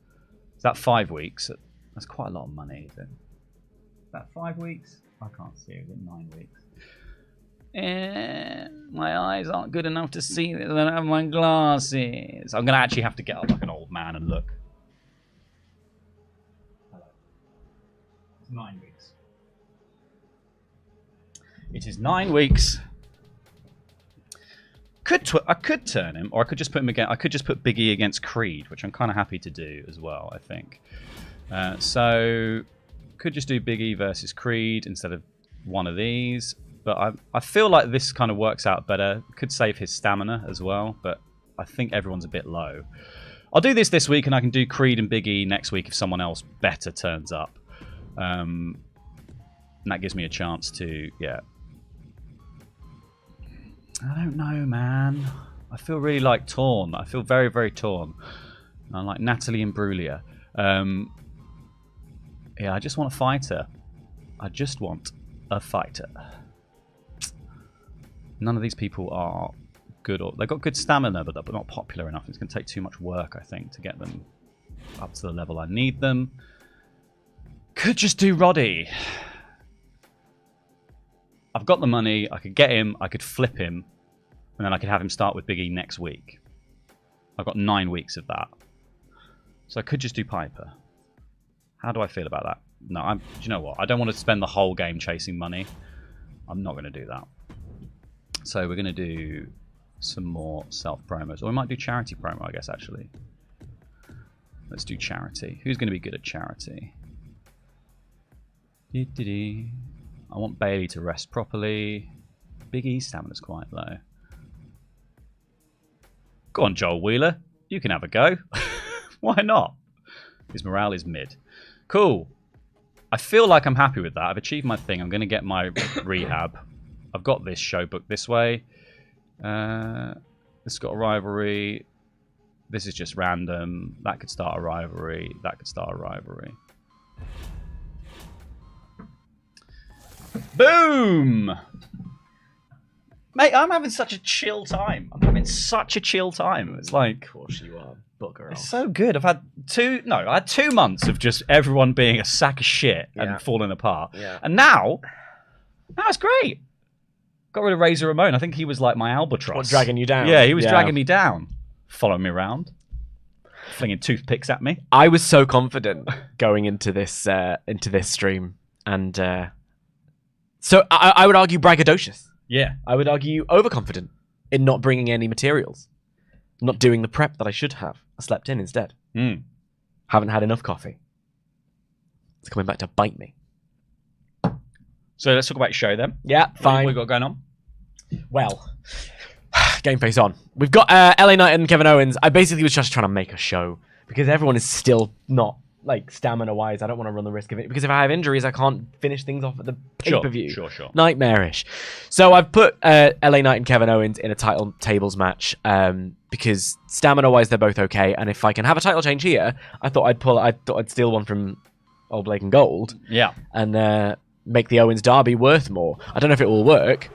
Is that 5 weeks? That's quite a lot of money, is it? Is that 5 weeks? I can't see it. Is it 9 weeks? My eyes aren't good enough to see this. I don't have my glasses. I'm going to actually have to get up like an old man and look. It's 9 weeks. It is 9 weeks. I could turn him, or I could just put him again. I could just put Big E against Creed, which I'm kind of happy to do as well, I think. So could just do Big E versus Creed instead of one of these. But I feel like this kind of works out better. Could save his stamina as well, but I think everyone's a bit low. I'll do this week, and I can do Creed and Big E next week if someone else better turns up. And that gives me a chance to, yeah. I don't know, man. I feel really like torn. I feel very, very torn. I'm like Natalie Imbruglia. Yeah, I just want a fighter. I just want a fighter. None of these people are good, or they've got good stamina, but they're not popular enough. It's going to take too much work, I think, to get them up to the level I need them. Could just do Roddy. I've got the money. I could get him. I could flip him, and then I could have him start with Big E next week. I've got 9 weeks of that, so I could just do Piper. How do I feel about that? No, do you know what? I don't want to spend the whole game chasing money. I'm not going to do that. So we're going to do some more self-promos. Or we might do charity promo, I guess, actually. Let's do charity. Who's going to be good at charity? I want Bailey to rest properly. Big E's stamina's quite low. Go on, Joel Wheeler. You can have a go. Why not? His morale is mid. Cool. I feel like I'm happy with that. I've achieved my thing. I'm going to get my rehab. I've got this show booked this way. This has got a rivalry. This is just random. That could start a rivalry. That could start a rivalry. Boom! Mate, I'm having such a chill time. I'm having such a chill time. It's like... Of course you are. Bugger It's off. so good. I had 2 months of just everyone being a sack of shit Yeah. and falling apart. Yeah. And now it's great. Got rid of Razor Ramon. I think he was like my albatross. What, dragging you down? Yeah, he was dragging me down. Following me around. Flinging toothpicks at me. I was so confident going into this stream, and so I would argue braggadocious. Yeah. I would argue overconfident in not bringing any materials, not doing the prep that I should have. I slept in instead. Haven't had enough coffee. It's coming back to bite me. So let's talk about your show then. Yeah, fine. What we got going on? Well, game face on. We've got LA Knight and Kevin Owens. I basically was just trying to make a show because everyone is still not like stamina-wise. I don't want to run the risk of it because if I have injuries, I can't finish things off at the pay-per-view. Sure. Nightmarish. So I've put LA Knight and Kevin Owens in a title tables match because stamina-wise they're both okay, and if I can have a title change here, I thought I'd steal one from Old Blake and Gold. Yeah. And make the Owens Derby worth more. I don't know if it will work.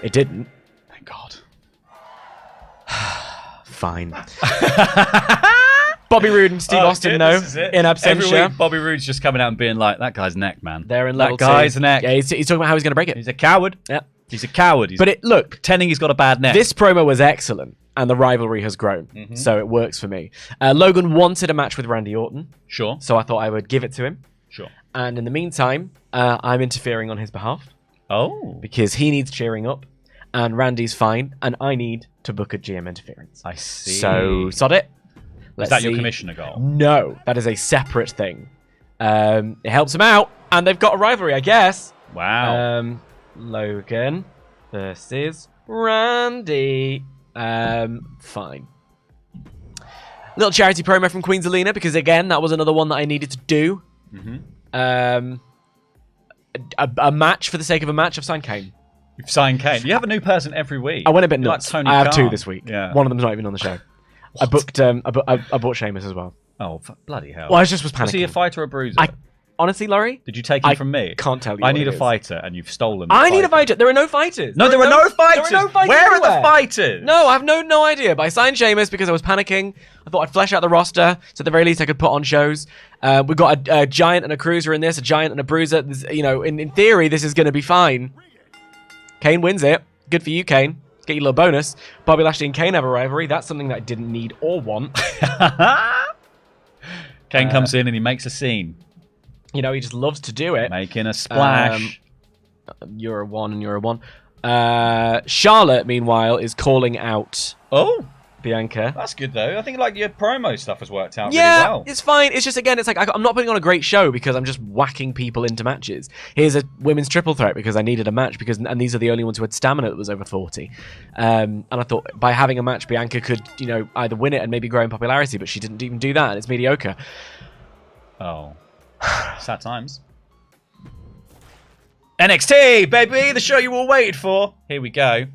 It didn't. Thank God. Fine. Bobby Roode and Steve Austin, though, in Every absentia. week, Bobby Roode's just coming out and being like, that guy's neck, man. They're in level That guy's 2. neck. Yeah, he's talking about how he's going to break it. He's a coward. Yeah. He's a coward. Look, pretending he's got a bad neck. this promo was excellent, and the rivalry has grown, so it works for me. Logan wanted a match with Randy Orton, Sure. so I thought I would give it to him. Sure. And in the meantime, I'm interfering on his behalf Oh. because he needs cheering up, and Randy's fine, and I need to book a GM interference. I see. So, sod it. Is that your commissioner goal? No, that is a separate thing. It helps him out, and they've got a rivalry, I guess. Wow. Logan versus Randy. Fine. Little charity promo from Queen Zelina, because again, that was another one that I needed to do. A match for the sake of a match. I've signed Kane. You've signed Kane. You have a new person every week. I went a bit You're nuts. Like Tony I have Khan. 2 this week. Yeah. One of them's not even on the show. I booked. I bought Sheamus as well. Oh, bloody hell. Well, I just was panicking. Was he a fighter or a bruiser? Honestly, Laurie, Did you take him from me? can't tell you. I what need it a is. fighter, and you've stolen. I need a fighter. There are no fighters. No, there are no fighters. There are no fighters Where are anywhere. the fighters? No, I have no idea. But I signed Sheamus because I was panicking. I thought I'd flesh out the roster, so at the very least I could put on shows. We've got a giant and a cruiser in this, a giant and a bruiser. In theory, this is going to be fine. Kane wins it. Good for you, Kane. Get your little bonus. Bobby Lashley and Kane have a rivalry. That's something that I didn't need or want. Kane comes in and he makes a scene. He just loves to do it. Making a splash. You're a 1 and you're a 1. Charlotte, meanwhile, is calling out Oh, Bianca. that's good though. I think your promo stuff has worked out Yeah, really well. it's fine. It's just, again, it's like I'm not putting on a great show because I'm just whacking people into matches. Here's a women's triple threat because I needed a match and these are the only ones who had stamina that was over 40. And I thought by having a match, Bianca could, either win it and maybe grow in popularity, but she didn't even do that, and it's mediocre. Oh, sad times. NXT, baby, the show you all waited for. Here we go.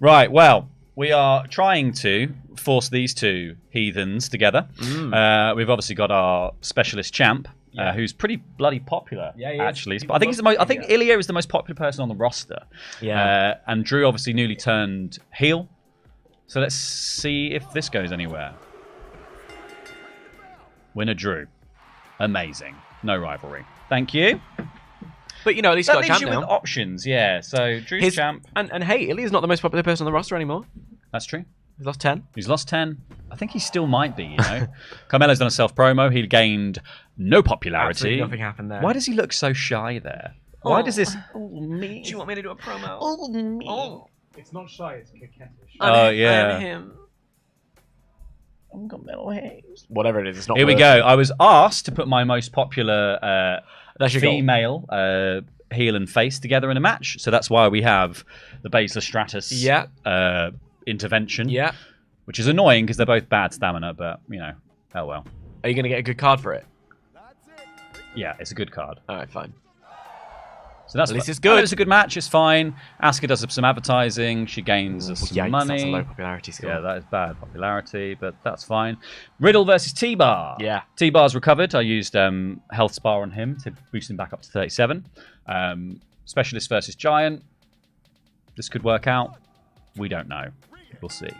Right, well, we are trying to force these 2 heathens together. We've obviously got our specialist champ, who's pretty bloody popular, actually. But I think I think Ilya is the most popular person on the roster. Yeah. And Drew obviously newly turned heel. So let's see if this goes anywhere. Winner Drew. Amazing. No rivalry. Thank you. But, at least That got a leaves champ you now. with options, yeah. So Drew's champ. And hey, Ilya's not the most popular person on the roster anymore. That's true. He's lost 10. He's lost 10. I think he still might be, Carmelo's done a self-promo. He gained no popularity. Absolutely nothing happened there. Why does he look so shy there? Why does this... Do you want me to do a promo? It's not shy, it's coquettish. Oh, yeah. And him. I've got metal hands. Whatever it is, it's not. Here we worth go. it. I was asked to put my most popular That's your goal. female heel and face together in a match. So that's why we have the Baszler Stratus intervention. Yeah. Which is annoying because they're both bad stamina, but, you know, oh well. Are you going to get a good card for it? Yeah, it's a good card. All right, fine. So that's At least it's good. It's a good match. It's fine. Asuka does some advertising. She gains some Yikes, money. That's a low popularity score. Yeah, that is bad popularity, but that's fine. Riddle versus T-Bar. Yeah. T-Bar's recovered. I used Health Spa on him to boost him back up to 37. Specialist versus Giant. This could work out. We don't know. We'll see.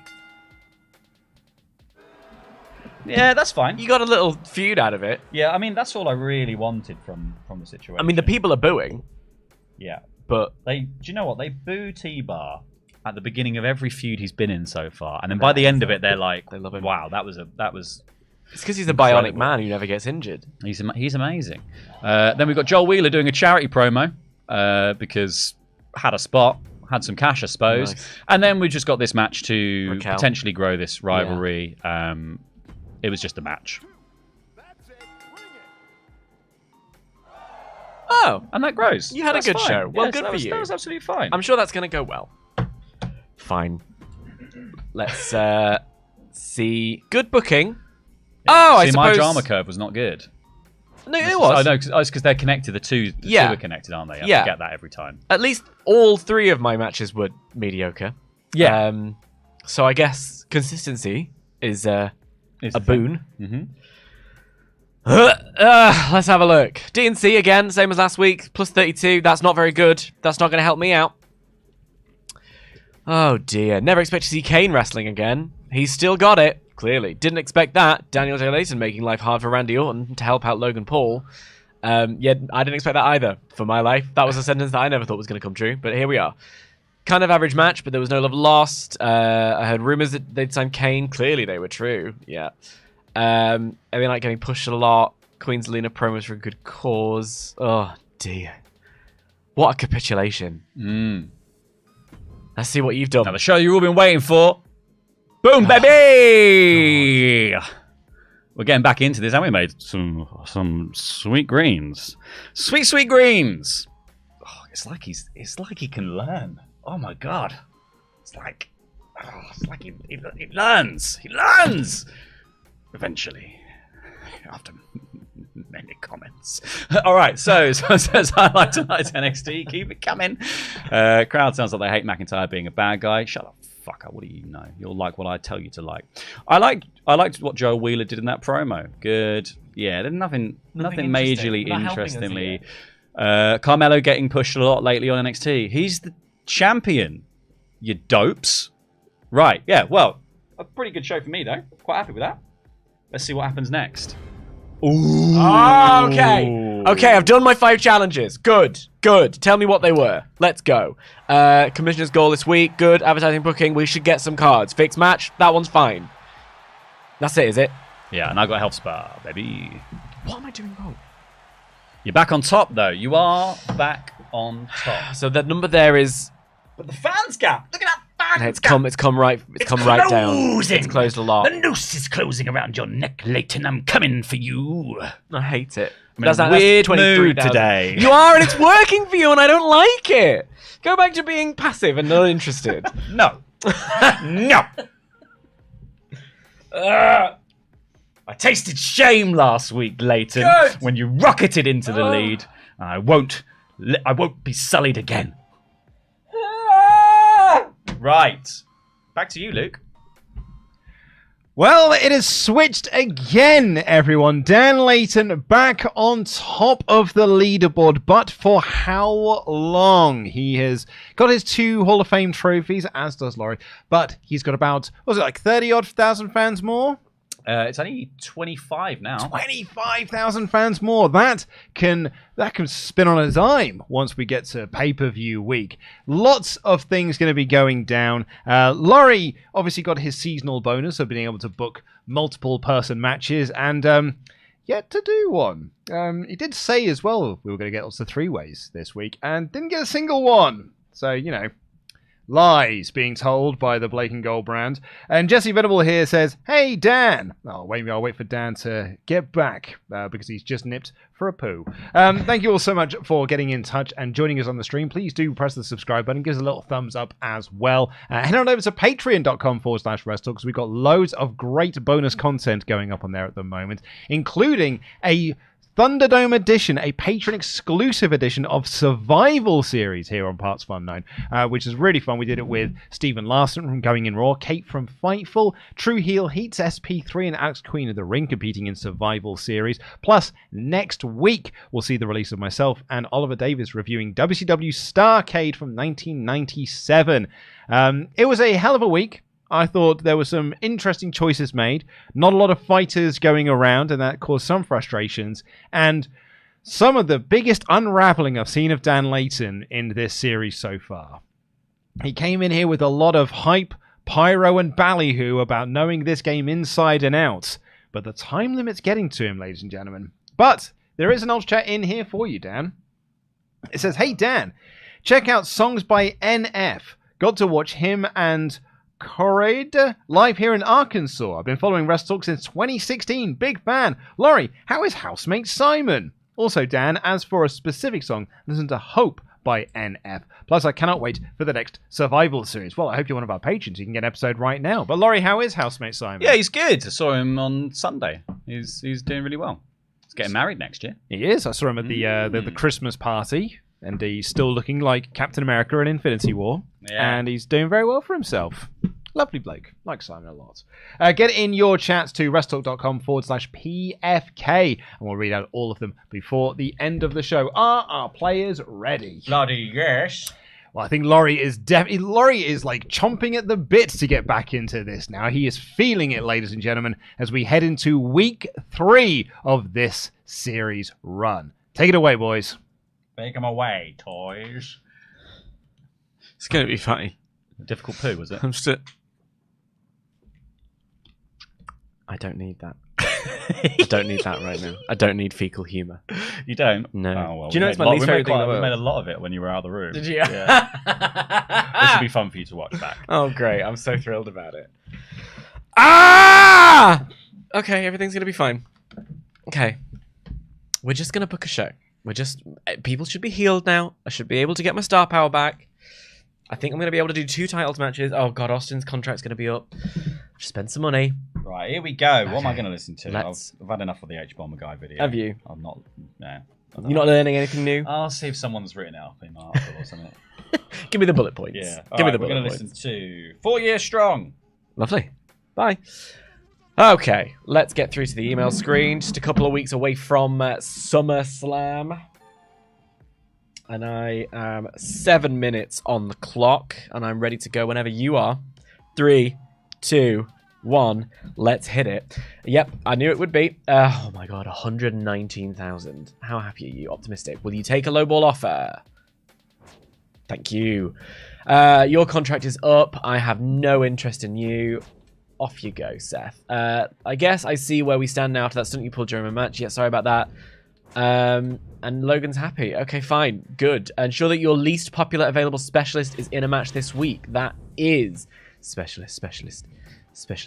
Yeah, that's fine. You got a little feud out of it. Yeah, I mean, that's all I really wanted from the situation. I mean, the people are booing, Yeah. but Do you know what? They boo T-Bar at the beginning of every feud he's been in so far. And then by the end of it, they're like, They love him. wow, that was it's because he's a Incredible. bionic man who never gets injured. he's amazing. Then we've got Joel Wheeler doing a charity promo because had a spot, had some cash, I suppose. Nice. And then we just got this match to Raquel. potentially grow this rivalry. It was just a match. Oh, And that grows. You had a That's good fine. show. Well, Yes, good that for was, you. That was absolutely fine. I'm sure that's going to go well. Fine. Let's see. Good booking. Oh, I See, suppose. my drama curve was not good. No, it was. I know, because they're connected. The two are connected, aren't they? I forget that every time. At least all three of my matches were mediocre. Yeah. So I guess consistency is a boon. Mm-hmm. Let's have a look. DNC again, same as last week. Plus 32. That's not very good. That's not going to help me out. Oh dear. Never expect to see Kane wrestling again. He's still got it. Clearly. Didn't expect that. Daniel J. Layton making life hard for Randy Orton to help out Logan Paul. Yeah, I didn't expect that either for my life. That was a sentence that I never thought was going to come true. But here we are. Kind of average match, but there was no love lost. I heard rumors that they'd signed Kane. Clearly they were true. Yeah. And they like getting pushed a lot. Queen Zelina promos for a good cause. Oh, dear. What a capitulation. Let's see what you've done. Now the show you've all been waiting for. Boom, baby! We're getting back into this, haven't we, mate? Some sweet greens. Sweet greens! Oh, it's like he can learn. Oh my god. It's like he learns. He learns! Eventually. After many comments. Alright, so says highlight tonight's NXT. Keep it coming. Crowd sounds like they hate McIntyre being a bad guy. Shut up, fucker. What do you know? You'll like what I tell you to like. I liked what Joel Wheeler did in that promo. Good. Yeah, there's nothing majorly interestingly. Carmelo getting pushed a lot lately on NXT. He's the champion. You dopes. Right, yeah, well, a pretty good show for me though. Quite happy with that. Let's see what happens next. Ooh. Okay, I've done my 5 challenges. Good. Tell me what they were. Let's go. Commissioner's goal this week. Good. Advertising booking. We should get some cards. Fixed match. That one's fine. That's it, is it? Yeah, and I got Health Spa, baby. What am I doing wrong? You're back on top, though. You are back on top. So the number there is... But the fans gap. Look at that fans It's come right down. It's closed a lot. The noose is closing around your neck, Layton. I'm coming for you. I hate it. I'm in a weird mood today. You are, and it's working for you, and I don't like it. Go back to being passive and not interested. No. No. I tasted shame last week, Layton, Good. when you rocketed into the lead. And I won't be sullied again. Right. Back to you, Luke. Well, it has switched again, everyone. Dan Layton back on top of the leaderboard, but for how long? He has got his 2 Hall of Fame trophies, as does Laurie, but he's got about, what was it, like 30-odd thousand fans more? It's only 25 now. 25,000 fans more. That can spin on a dime once we get to pay-per-view week. Lots of things going to be going down. Laurie obviously got his seasonal bonus of being able to book multiple person matches and yet to do one. He did say as well we were going to get lots of 3-ways this week and didn't get a single one. So, you know, Lies being told by the Blake and Gold brand. And Jesse Venable here says, "Hey, Dan." Oh, I'll wait for Dan to get back because he's just nipped for a poo. Thank you all so much for getting in touch and joining us on the stream. Please do press the subscribe button. Give us a little thumbs up as well. Head on over to patreon.com/WrestleTalk because we've got loads of great bonus content going up on there at the moment, including a Thunderdome edition, a patron-exclusive edition of Survival Series here on partsFUNknown, which is really fun. We did it with Stephen Larson from Going In Raw, Kate from Fightful, True Heel Heats, SP3, and Alex Queen of the Ring competing in Survival Series. Plus, next week, we'll see the release of myself and Oliver Davis reviewing WCW Starrcade from 1997. It was a hell of a week. I thought there were some interesting choices made. Not a lot of fighters going around, and that caused some frustrations. And some of the biggest unraveling I've seen of Dan Layton in this series so far. He came in here with a lot of hype, pyro, and ballyhoo about knowing this game inside and out. But the time limit's getting to him, ladies and gentlemen. But there is an old chat in here for you, Dan. It says, "Hey, Dan, check out Songs by NF. Got to watch him and Corrade live here in Arkansas. I've been following WrestleTalk since 2016. Big fan. Laurie, how is housemate Simon? Also, Dan, as for a specific song, listen to Hope by NF. Plus, I cannot wait for the next Survival Series." Well, I hope you're one of our patrons. You can get an episode right now. But Laurie, how is housemate Simon? Yeah, he's good. I saw him on Sunday. He's doing really well. He's getting married next year. He is. I saw him at the Christmas party, and he's still looking like Captain America in Infinity War. Yeah. And he's doing very well for himself. Lovely bloke. Like Simon a lot. Get in your chats to WrestleTalk.com/PFK, and we'll read out all of them before the end of the show. Are our players ready? Bloody yes. Well, I think Laurie is like chomping at the bit to get back into this now. He is feeling it, ladies and gentlemen, as we head into week 3 of this series run. Take it away, boys. Take them away, toys. It's going to be funny. A difficult poo, was it? I'm still... I don't need that. I don't need that right now. I don't need fecal humour. You don't? No. Oh, well, do you know it's my least favourite thing in the We world? made a lot of it when you were out of the room. Did you? Yeah. This will be fun for you to watch back. Oh, great. I'm so thrilled about it. Ah! Okay, everything's going to be fine. Okay. We're just going to book a show. People should be healed now. I should be able to get my star power back. I think I'm going to be able to do 2 titles matches. Oh, God, Austin's contract's going to be up. Spend some money. Right, here we go. What am I going to listen to? Let's- I've had enough of the H-Bomber Guy video. Have you? I'm not... No. You're not learning anything new? I'll see if someone's written it up in my article or something. Give me the bullet points. Yeah. Give me the We're bullet going to points. listen to 4 Years Strong. Lovely. Bye. Okay, let's get through to the email screen. Just a couple of weeks away from SummerSlam. And I am 7 minutes on the clock. And I'm ready to go whenever you are. 3, 2, 1. Let's hit it. Yep, I knew it would be. Oh my god, 119,000. How happy are you? Optimistic. Will you take a lowball offer? Thank you. Your contract is up. I have no interest in you. Off you go, Seth. I guess I see where we stand now after that stunt you pulled during my match. Yeah, sorry about that. And Logan's happy. Okay, fine. Good. Ensure that your least popular available specialist is in a match this week. That is Specialist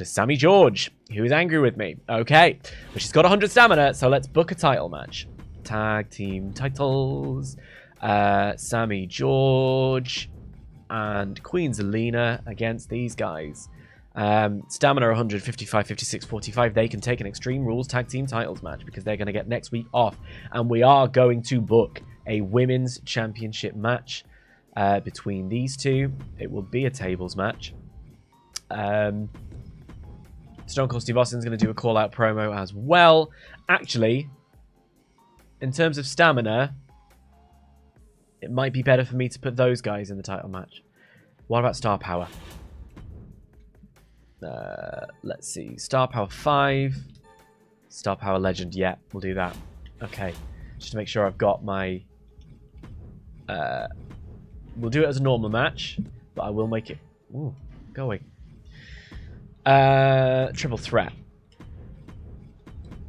Sammy George, who is angry with me. Okay. But she's got 100 stamina, so let's book a title match. Tag team titles. Sammy George and Queen Zelina against these guys. Stamina 100, 55, 56, 45. They can take an Extreme Rules Tag Team Titles match because they're going to get next week off. And we are going to book a Women's Championship match between these two. It will be a tables match. Stone Cold Steve Austin's going to do a call-out promo as well. Actually, in terms of stamina, it might be better for me to put those guys in the title match. What about Star Power? Let's see. Star Power 5. Star Power Legend. Yeah, we'll do that. Okay. Just to make sure I've got my... we'll do it as a normal match, but I will make it... Ooh, go away. Triple Threat.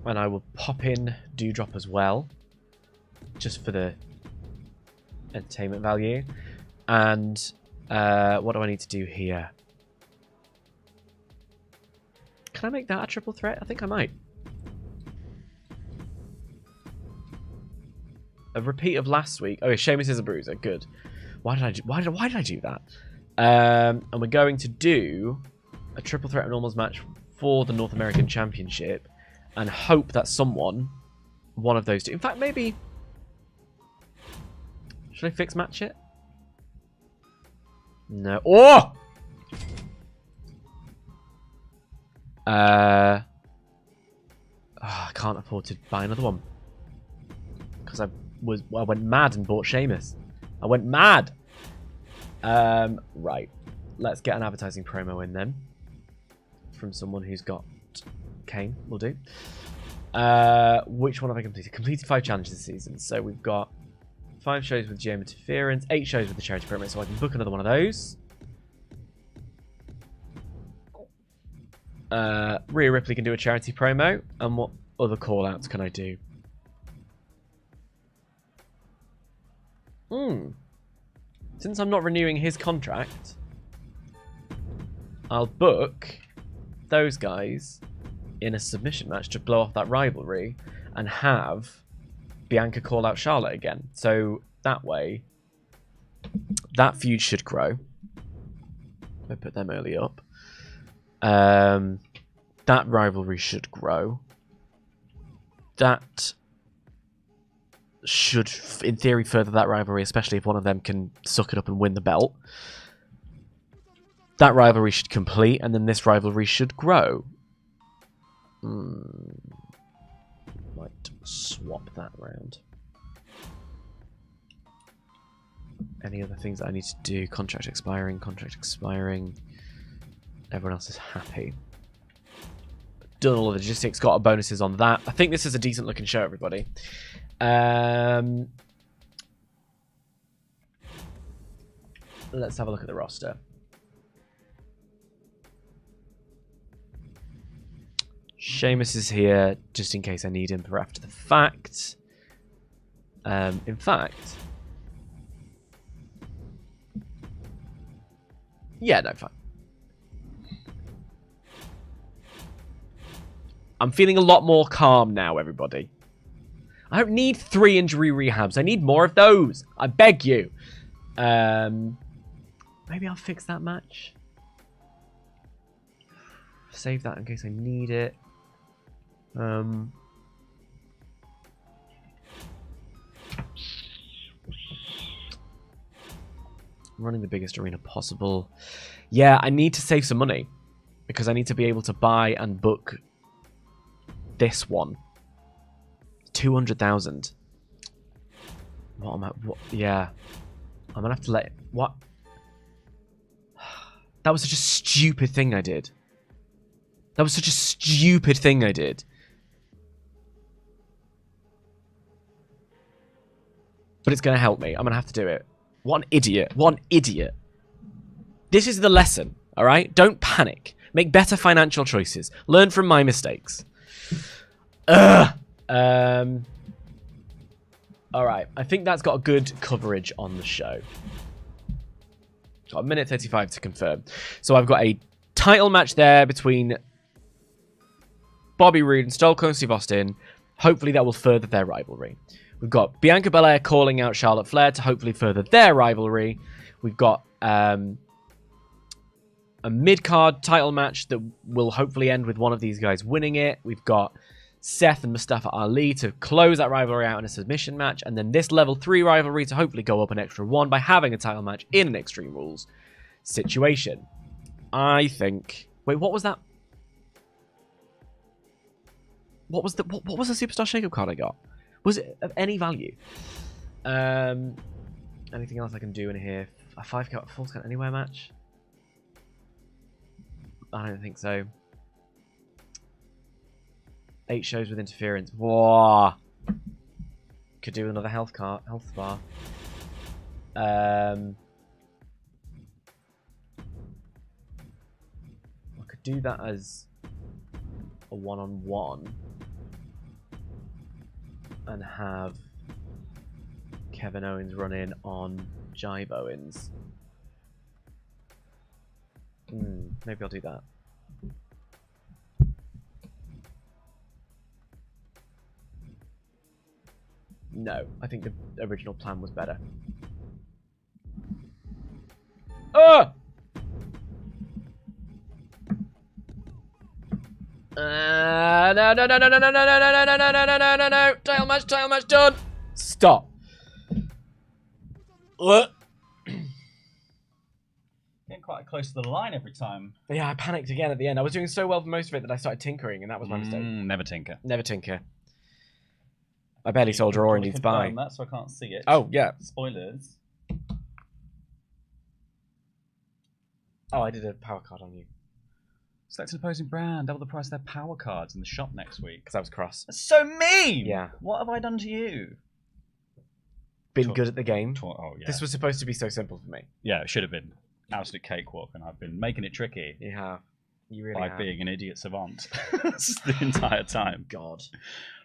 And I will pop in Dewdrop as well. Just for the entertainment value. And What do I need to do here? Can I make that a triple threat? I think I might. A repeat of last week. Oh, Sheamus is a bruiser. Good. Why did I do that? And we're going to do a triple threat normals match for the North American Championship, and hope that one of those two. In fact, maybe. Should I fix match it? No. Oh! I can't afford to buy another one because I went mad and bought Sheamus. I went mad. Right. Let's get an advertising promo in then from someone who's got Kane. We'll do. Which one have I completed? Completed 5 challenges this season. So we've got 5 shows with GM interference, 8 shows with the charity promo. So I can book another one of those. Rhea Ripley can do a charity promo. And what other call-outs can I do? Since I'm not renewing his contract, I'll book those guys in a submission match to blow off that rivalry and have Bianca call out Charlotte again. So that way, that feud should grow. I put them early up. That rivalry should grow. That should, in theory, further that rivalry, especially if one of them can suck it up and win the belt. That rivalry should complete, and then this rivalry should grow. Might swap that round. Any other things that I need to do? Contract expiring. Everyone else is happy. Done all of the logistics, got our bonuses on that. I think this is a decent looking show, everybody. Let's have a look at the roster. Sheamus is here just in case I need him for after the fact. In fact, yeah, no, fine. I'm feeling a lot more calm now, everybody. I don't need 3 injury rehabs. I need more of those. I beg you. Maybe I'll fix that match. Save that in case I need it. Running the biggest arena possible. Yeah, I need to save some money because I need to be able to buy and book this one. 200,000. What am I? What? Yeah, I'm gonna have to let. What? That was such a stupid thing I did. But it's gonna help me. I'm gonna have to do it. What an idiot. This is the lesson, all right? Don't panic. Make better financial choices. Learn from my mistakes. All right. I think that's got a good coverage on the show. Got a minute 35 to confirm. So I've got a title match there between Bobby Roode and Stone Cold Steve Austin. Hopefully that will further their rivalry. We've got Bianca Belair calling out Charlotte Flair to hopefully further their rivalry. We've got a mid-card title match that will hopefully end with one of these guys winning it. We've got Seth and Mustafa Ali to close that rivalry out in a submission match. And then this level 3 rivalry to hopefully go up an extra 1 by having a title match in an Extreme Rules situation. I think... Wait, what was that? What was the Superstar Shakeup card I got? Was it of any value? Anything else I can do in here? A 5-count, Falls Count Anywhere match? I don't think so. 8 shows with interference. Whoa! Could do another health bar. I could do that as a 1-on-1 and have Kevin Owens run in on Jive Owens. Maybe I'll do that. No, I think the original plan was better. Oh! No. Tail match done. Stop. Getting quite close to the line every time. Yeah, I panicked again at the end. I was doing so well for most of it that I started tinkering, and that was my mistake. Never tinker. Never tinker. I barely sold draw and needs buy. That so I can't see it. Oh, yeah. Spoilers. Oh, I did a power card on you. Select an opposing brand. Double the price of their power cards in the shop next week. Because I was cross. That's so mean! Yeah. What have I done to you? Been good at the game. Oh, yeah. This was supposed to be so simple for me. Yeah, it should have been. Absolute cakewalk, and I've been making it tricky. You have. You really by have. being an idiot savant the entire time. God.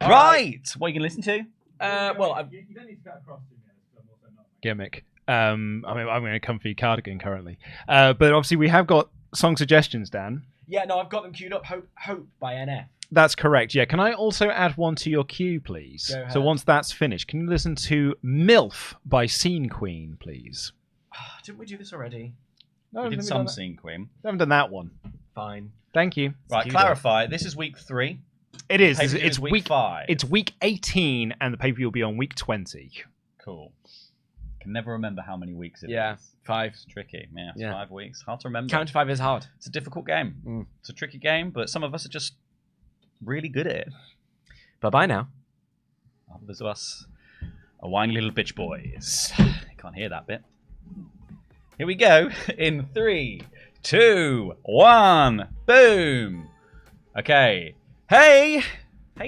Right! What are you going to listen to? Well, You don't need to go across to me, because I'm also not. Gimmick. I mean, I'm in a comfy cardigan currently. But obviously we have got song suggestions, Dan. yeah, no, I've got them queued up. Hope by NF. That's correct, yeah. Can I also add one to your queue, please? Go ahead. So once that's finished, can you listen to MILF by Scene Queen, please? Didn't we do this already? No, We did haven't some done that. Scene Queen. I haven't done that one. Fine. Thank you. Right, Queued clarify. This is week 3. It is. Pay-per-view It's is week 5. It's week 18, and the pay-per-view will be on week 20. Cool. Can never remember how many weeks it is. Yeah, 5. It's tricky. Yeah, it's Yeah. 5 weeks. Hard to remember. Count to 5 is hard. It's a difficult game. It's a tricky game, but some of us are just really good at it. Bye-bye now. Others of us are whiny little bitch boys. You can't hear that bit. Here we go. In 3, 2, 1. Boom. Okay. Hey,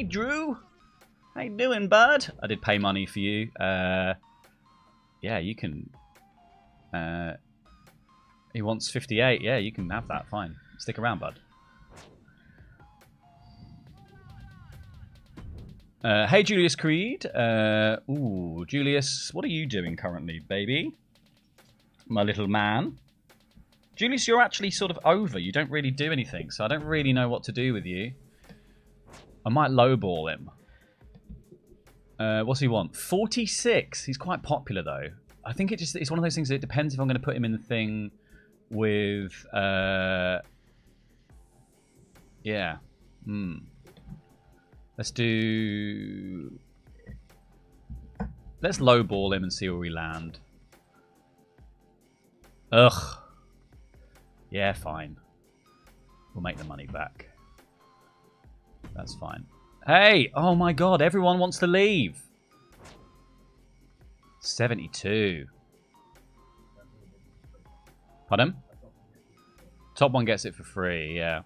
Drew. How you doing, bud? I did pay money for you. Yeah, you can. He wants 58. Yeah, you can have that. Fine. Stick around, bud. Hey, Julius Creed. Ooh, Julius, what are you doing currently, baby? My little man. Julius, you're actually sort of over. You don't really do anything, so I don't really know what to do with you. I might lowball him. What's he want? 46. He's quite popular, though. I think it's one of those things that it depends if I'm going to put him in the thing with... yeah. Let's lowball him and see where we land. Ugh. Yeah, fine. We'll make the money back. That's fine. Hey! Oh my god, everyone wants to leave. 72. Pardon? Top one gets it for free, yeah.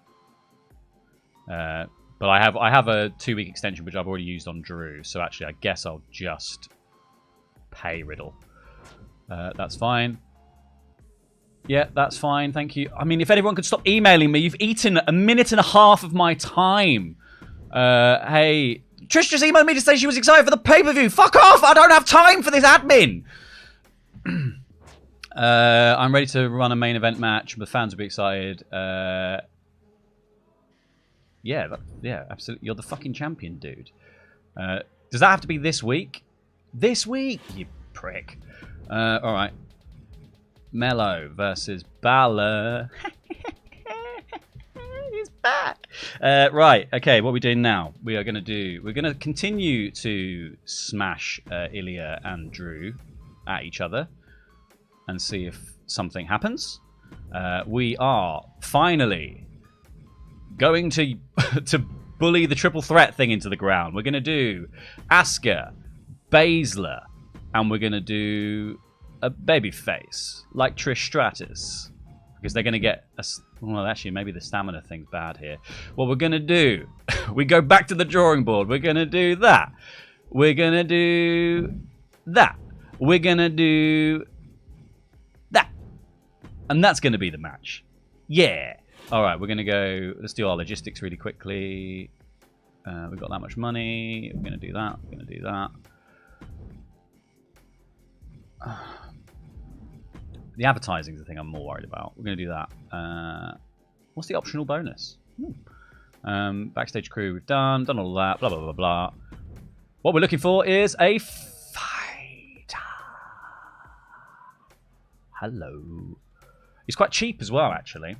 But I have a 2-week extension which I've already used on Drew, so actually I guess I'll just pay Riddle. That's fine. Yeah, that's fine, thank you. I mean, if anyone could stop emailing me, you've eaten a minute and a half of my time. Hey, Trish just emailed me to say she was excited for the pay-per-view. Fuck off! I don't have time for this admin! I'm ready to run a main event match. The fans will be excited. Yeah, absolutely. You're the fucking champion, dude. Does that have to be this week? This week, you prick. All right. Mello versus Balor. He's back. Right. Okay. What are we doing now? We're going to continue to smash Ilya and Drew at each other and see if something happens. We are finally going to bully the triple threat thing into the ground. We're going to do Asuka, Baszler, and we're going to do a babyface like Trish Stratus, because they're going to get a... Well, actually, maybe the stamina thing's bad here. What we're going to do, we go back to the drawing board. We're going to do that. We're going to do that. We're going to do that. And that's going to be the match. Yeah. All right, we're going to go... Let's do our logistics really quickly. We've got that much money. We're going to do that. We're going to do that. The advertising is the thing I'm more worried about. We're going to do that. What's the optional bonus? Backstage crew, we've done all that, blah, blah, blah, blah. What we're looking for is a fighter. Hello. He's quite cheap as well, actually.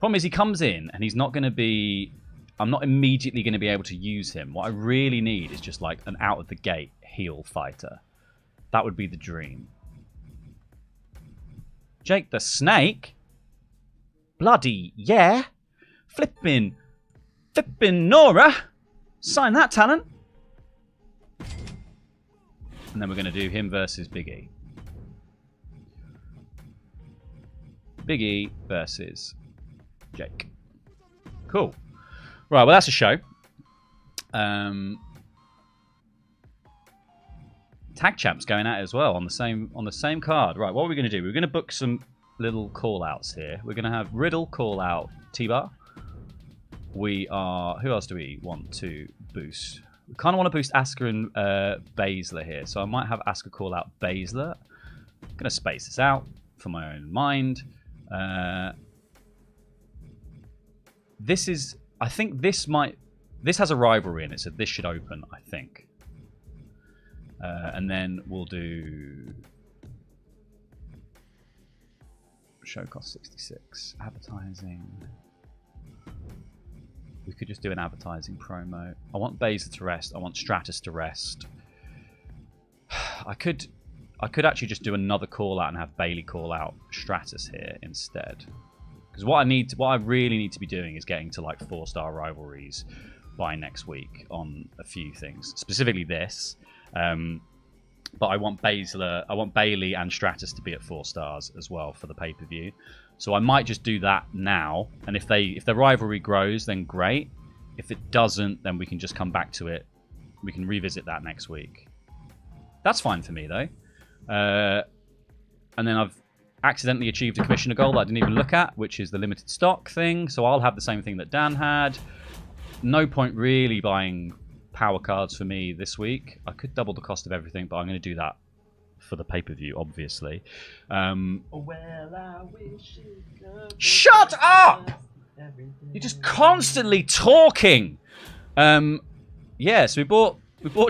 Problem is he comes in and he's not going to be... I'm not immediately going to be able to use him. What I really need is just like an out-of-the-gate heel fighter. That would be the dream. Jake the Snake? Bloody yeah. Flippin' Nora. Sign that talent. And then we're going to do him versus Big E. Big E versus Jake. Cool. Right, well that's a show. Tag champs going at it as well on the same card. Right, what are we going to do? We're going to book some little call-outs here. We're going to have Riddle call out T-Bar. We are... Who else do we want to boost? We kind of want to boost Asuka and Baszler here. So I might have Asuka call out Baszler. I'm going to space this out for my own mind. This is... I think this might... This has a rivalry in it, so this should open, I think. And then we'll do... Show cost 66. Advertising. We could just do an advertising promo. I want Baszler to rest. I want Stratus to rest. I could actually just do another call out and have Bailey call out Stratus here instead. Because what I really need to be doing is getting to like 4-star rivalries by next week on a few things. Specifically this. But I want Bailey and Stratus to be at 4 stars as well for the pay-per-view. So I might just do that now. And if the rivalry grows, then great. If it doesn't, then we can just come back to it. We can revisit that next week. That's fine for me, though. And then I've accidentally achieved a commissioner goal that I didn't even look at, which is the limited stock thing. So I'll have the same thing that Dan had. No point really buying power cards for me this week. I could double the cost of everything, but I'm going to do that for the pay-per-view, obviously. Shut up! You're just constantly talking. Yeah, so we bought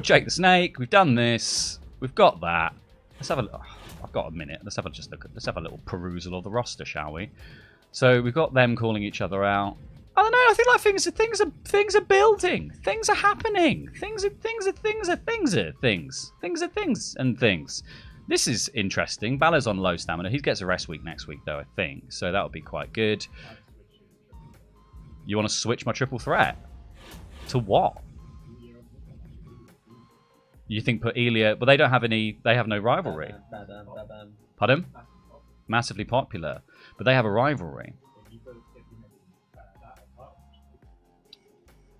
Jake the Snake. We've done this. We've got that. Let's have a. I've got a minute. Let's have a little perusal of the roster, shall we? So we've got them calling each other out. I don't know. I think like things are building. Things are happening. Things are things. This is interesting. Balor's on low stamina. He gets a rest week next week, though, I think. So that would be quite good. You want to switch my triple threat? To what? You think put Elia... But they don't have any... They have no rivalry. Pardon? Massively popular. But they have a rivalry.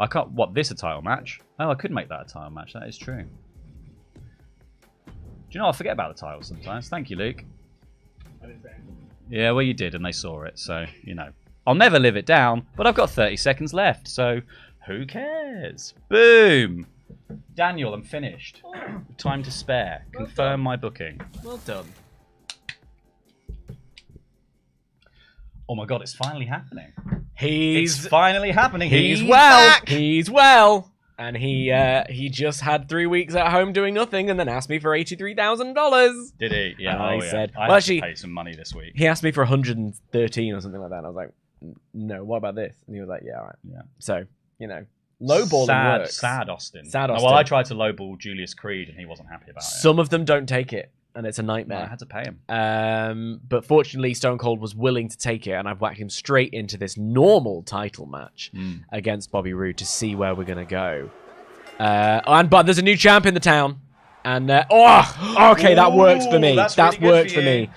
I can't... What, this a title match? Oh, I could make that a title match. That is true. Do you know, I forget about the titles sometimes. Thank you, Luke. Yeah, well, you did, and they saw it. So, you know. I'll never live it down, but I've got 30 seconds left. So, who cares? Boom! Daniel, I'm finished. Time to spare. Confirm my booking. Well done. Oh my god, it's finally happening. It's finally happening. He's back. He's well. And he just had 3 weeks at home doing nothing and then asked me for $83,000. Did he? Yeah. And I said, I well, had to actually, pay some money this week. he asked me for 113 or something like that. And I was like, no, what about this? And he was like, yeah, all right. Yeah. So, you know, lowballing works. Sad Austin. Sad Oh, Austin. well, I tried to lowball Julius Creed and he wasn't happy about it. Some of them don't take it, and it's a No, I nightmare. had to pay him. But fortunately, Stone Cold was willing to take it, and I've whacked him straight into this normal title match against Bobby Roode to see where we're going to go. But there's a new champ in the town. And, okay, that worked for me. That's That really good worked for for you. me.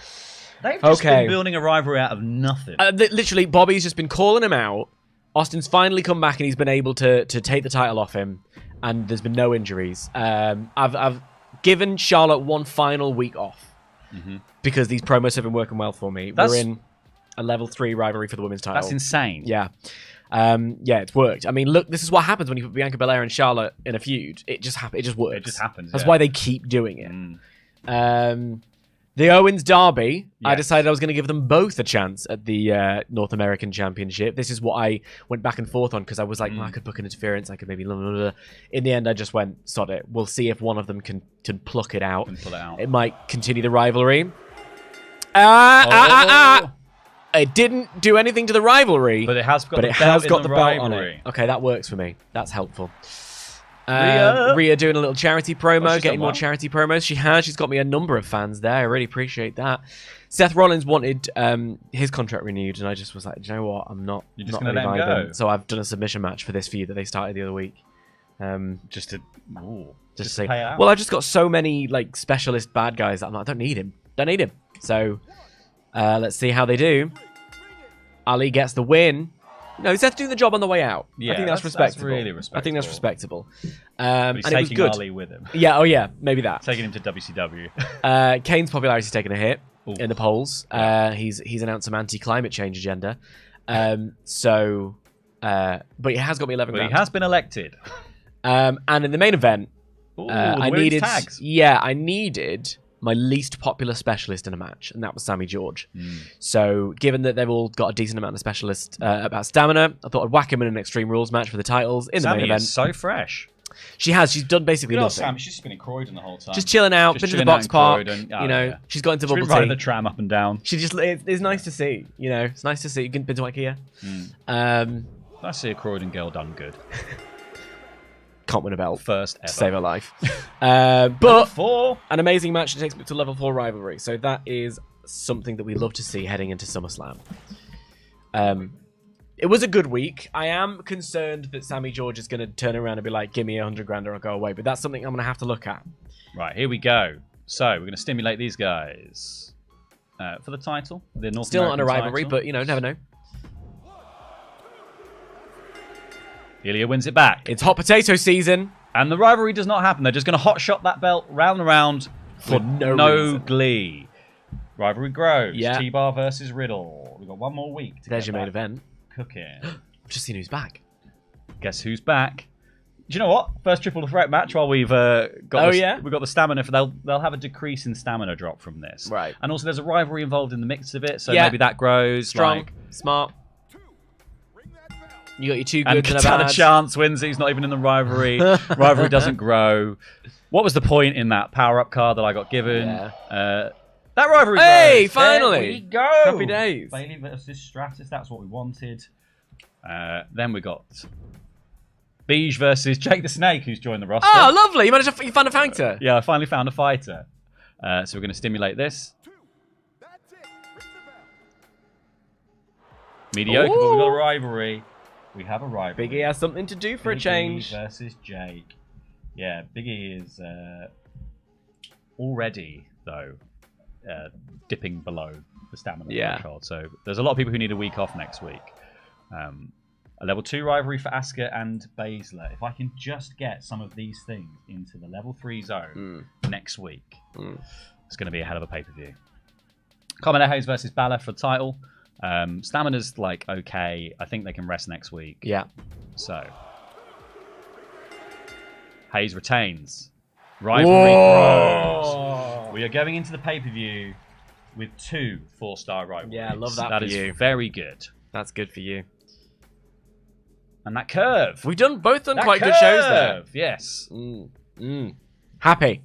They've just been building a rivalry out of nothing. Literally, Bobby's just been calling him out. Austin's finally come back, and he's been able to take the title off him. And there's been no injuries. I've given Charlotte one final week off because these promos have been working well for me. We're in a level 3 rivalry for the women's title. That's insane. Yeah. Yeah, it's worked. I mean, look, this is what happens when you put Bianca Belair and Charlotte in a feud. It just works. It just happens. That's why they keep doing it. The Owens Derby, I Yes. decided I was going to give them both a chance at the North American Championship. This is what I went back and forth on because I was like, well, I could book an interference. I could maybe... Blah, blah, blah. In the end, I just went, sod it. We'll see if one of them can pluck it out. It might continue the rivalry. It didn't do anything to the rivalry. But it has got, the belt on it. Okay, that works for me. That's helpful. Rhea doing a little charity promo, getting more charity promos. She's got me a number of fans there. I really appreciate that. Seth Rollins wanted his contract renewed, and I just was like, do you know what? I'm not You're just really going to let him vibing. go. So I've done a submission match for this feud that they started the other week. Just to say, pay out. well, I've just got so many like specialist bad guys that I'm like, I don't need him. So let's see how they do. Ali gets the win. No, Seth's doing the job on the way out. Yeah, I think that's respectable. That's really respectable. I think that's respectable. But he's and it was taking good. Ali with him. Yeah, maybe that. Taking him to WCW. Kane's popularity's taken a hit in the polls. He's announced some anti-climate change agenda. But he has got me 11 But grand. he has been elected. And in the main event, Ooh, I women's needed tags. I needed my least popular specialist in a match, and that was Sammy George. So, given that they've all got a decent amount of specialists about stamina, I thought I'd whack him in an Extreme Rules match for the titles in the main event. Is so fresh. She's done basically nothing. Sam, she's just been in Croydon the whole time. Just chilling out, been to the box park. She's got into She's bubble been riding tea. the tram up and down. It's nice to see. It's nice to see. You've been to IKEA. I see a Croydon girl done good. Can't win a belt. First ever. To save her life. But 4. an amazing match that takes me to level 4 rivalry. So that is something that we love to see heading into SummerSlam. It was a good week. I am concerned that Sammy George is going to turn around and be like, give me 100 grand or I'll go away. But that's something I'm going to have to look at. Right, here we go. So we're going to stimulate these guys for the title. The North Still American not a rivalry, title. but never know. Ilya wins it back. It's hot potato season. And the rivalry does not happen. They're just going to hot shot that belt round and round For with no reason. glee. Rivalry grows. Yeah. T-Bar versus Riddle. We've got one more week to There's get your main that event. cooking. I've just seen who's back. Guess who's back? Do you know what? First triple threat match while we've got we've got the stamina. They'll have a decrease in stamina drop from this. Right. And also there's a rivalry involved in the mix of it, so Yeah. maybe that grows. Strong, like- smart. You got your 2 and goods and a Katana bad. Chance wins it. He's not even in the rivalry. Rivalry doesn't grow. What was the point in that power-up card that I got given? Yeah. That rivalry Hey, grows. finally. There we go. Happy days. Bailey versus Stratus. That's what we wanted. Then we got Beige versus Jake the Snake, who's joined the roster. Oh, lovely. You found a fighter. Yeah, I finally found a fighter. So we're going to stimulate this. Mediocre, but we've got a rivalry. We have a rivalry. Big E has something to do for a Big change. E versus Jake. Yeah, Big E is already, though, dipping below the stamina threshold. So there's a lot of people who need a week off next week. A level 2 rivalry for Asuka and Baszler. If I can just get some of these things into the level 3 zone next week, it's going to be a hell of a pay-per-view. Carmelo Hayes versus Balor for title. Stamina's like okay. I think they can rest next week. Yeah. So Hayes retains. Rivalry grows. We are going into the pay-per-view with 2 4-star rivalries. Yeah, I love that That for is you. very good. That's good for you. And that curve. We've both done That quite good shows there. curve, yes. Happy.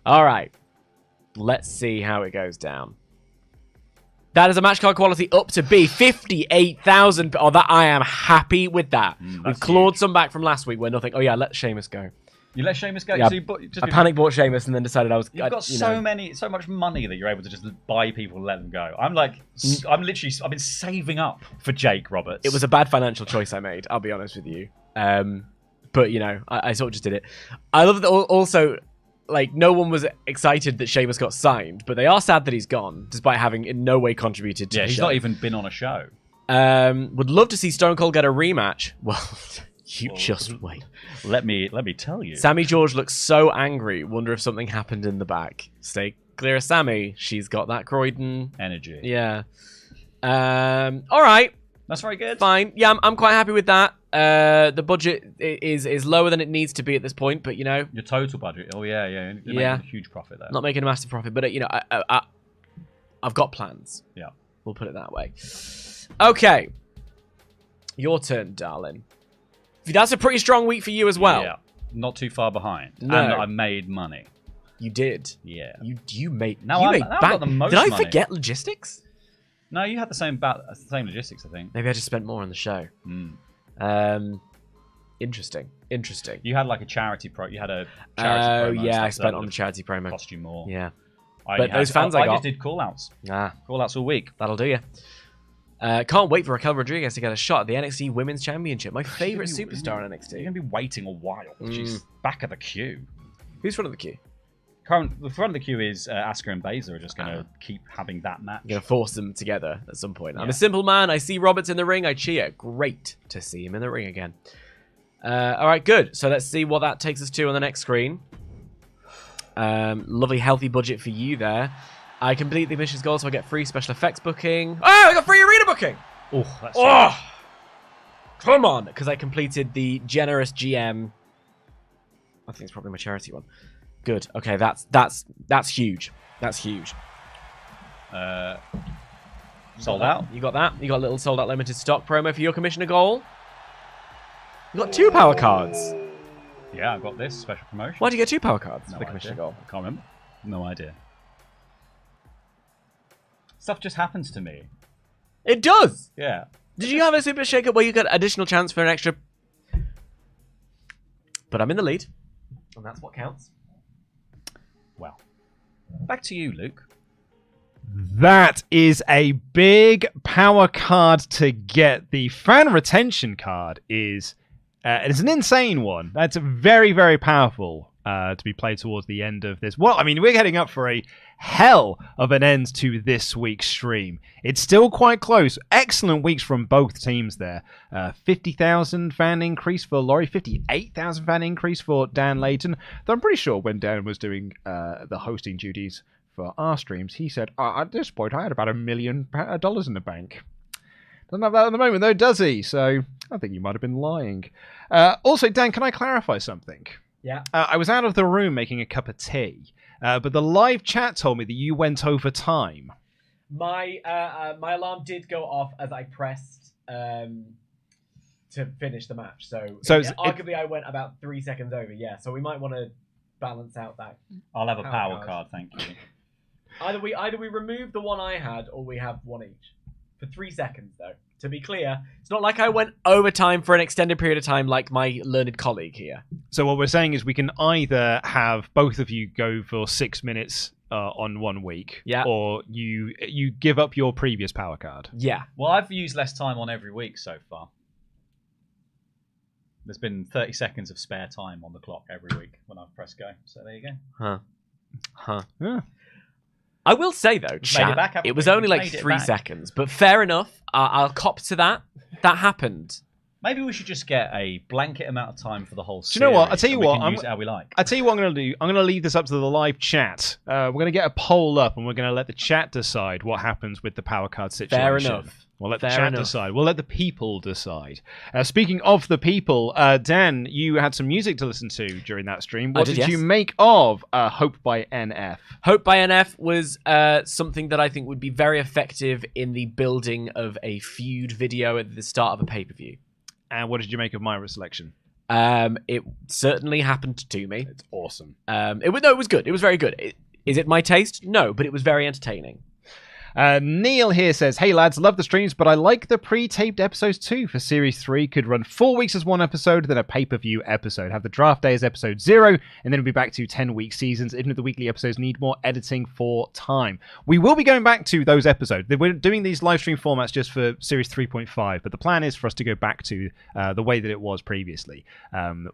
All right. Let's see how it goes down. That is a match card quality up to B. 58,000. Oh, that I am happy with that. We've clawed some back from last week where nothing. Oh, yeah, let Sheamus go. You let Sheamus go? Yeah, So I panic bought Sheamus and then decided I was... You've got so much money that you're able to just buy people and let them go. I've been saving up for Jake Roberts. It was a bad financial choice I made, I'll be honest with you. But, I sort of just did it. I love that also... Like, no one was excited that Sheamus got signed, but they are sad that he's gone, despite having in no way contributed to the show. he's not even been on a show. Would love to see Stone Cold get a rematch. Well, just wait. Let me tell you. Sammy George looks so angry. Wonder if something happened in the back. Stay clear of Sammy. She's got that Croydon energy. Yeah. All right. That's very good. Fine. Yeah, I'm quite happy with that. The budget is lower than it needs to be at this point, but Your total budget. Oh, yeah. You're making a huge profit there. not making a massive profit. But, I've got plans. Yeah. We'll put it that way. Okay. Your turn, darling. That's a pretty strong week for you as well. Yeah. Not too far behind. No. And I made money. You did. Yeah. You made. Now you I've made got back. the most Did I money. forget logistics? No, you had the same logistics, I think. Maybe I just spent more on the show. Interesting. You had like a charity You had a charity promo. Yeah, I spent on the charity promo. Cost you more. Yeah. I But those fans I got- just did call-outs. Ah, Call-outs all week. that'll do you. Can't wait for Raquel Rodriguez to get a shot at the NXT Women's Championship. My favorite superstar in You're NXT. going to be waiting a while. She's back of the queue. Who's front of the queue? The front of the queue is Asuka and Baszler are just going to keep having that match. I'm going to force them together at some point. I'm a simple man. I see Roberts in the ring. I cheer. Great to see him in the ring again. All right, good. So let's see what that takes us to on the next screen. Lovely, healthy budget for you there. I complete the missions goal, so I get free special effects booking. Oh, I got free arena booking! Oh, that's Come on! Because I completed the generous GM. I think it's probably my charity one. Good. Okay, that's huge. That's huge. sold out. You got that? You got a little sold out limited stock promo for your commissioner goal. You got 2 power cards. Yeah, I got this special promotion. Why'd you get 2 power cards No for the commissioner idea. goal? I can't remember. No idea. Stuff just happens to me. It does! Yeah. Did you have a super shake-up where you got additional chance for an extra... But I'm in the lead. And that's what counts. Well, back to you, Luke. That is a big power card to get. The fan retention card is it's an insane one. That's very, very powerful to be played towards the end of this. Well, I mean, we're heading up for a hell of an end to this week's stream. It's still quite close. Excellent weeks from both teams there. 50,000 fan increase for Laurie, 58,000 fan increase for Dan Layton. Though I'm pretty sure when Dan was doing the hosting duties for our streams, he said, at this point, I had about $1 million in the bank. Doesn't have that at the moment, though, does he? So I think you might have been lying. Also, Dan, can I clarify something? Yeah. I was out of the room making a cup of tea, but the live chat told me that you went over time. My alarm did go off as I pressed to finish the match. So arguably I went about 3 seconds over. Yeah. So we might want to balance out that. I'll have a power card. card, thank you. Either we remove the one I had, or we have one each. For 3 seconds, though. To be clear, it's not like I went overtime for an extended period of time like my learned colleague here. So what we're saying is we can either have both of you go for 6 minutes on 1 week, yeah, or you give up your previous power card. Yeah. Well, I've used less time on every week so far. There's been 30 seconds of spare time on the clock every week when I've pressed go. So there you go. Huh. Yeah. I will say, though, chat, it was only like 3 seconds, but fair enough. I'll cop to that. That happened. Maybe we should just get a blanket amount of time for the whole series. Do you know what? I'll tell you and we what. can use it how we like. I'll tell you what I'm going to do. I'm going to leave this up to the live chat. We're going to get a poll up, and we're going to let the chat decide what happens with the power card situation. Fair enough. We'll let the chat decide. We'll let the people decide. Speaking of the people, Dan, you had some music to listen to during that stream. What did you make of Hope by NF? Hope by NF was something that I think would be very effective in the building of a feud video at the start of a pay-per-view. And what did you make of my selection? It certainly happened to me. It's awesome. It was good. It was very good. Is it my taste? No, but it was very entertaining. Neil here says, hey lads, love the streams, but I like the pre-taped episodes too for Series 3. Could run 4 weeks as one episode, then a pay-per-view episode. Have the draft day as episode 0, and then we'll be back to 10-week seasons, even if the weekly episodes need more editing for time. We will be going back to those episodes. We're doing these live stream formats just for Series 3.5, but the plan is for us to go back to the way that it was previously.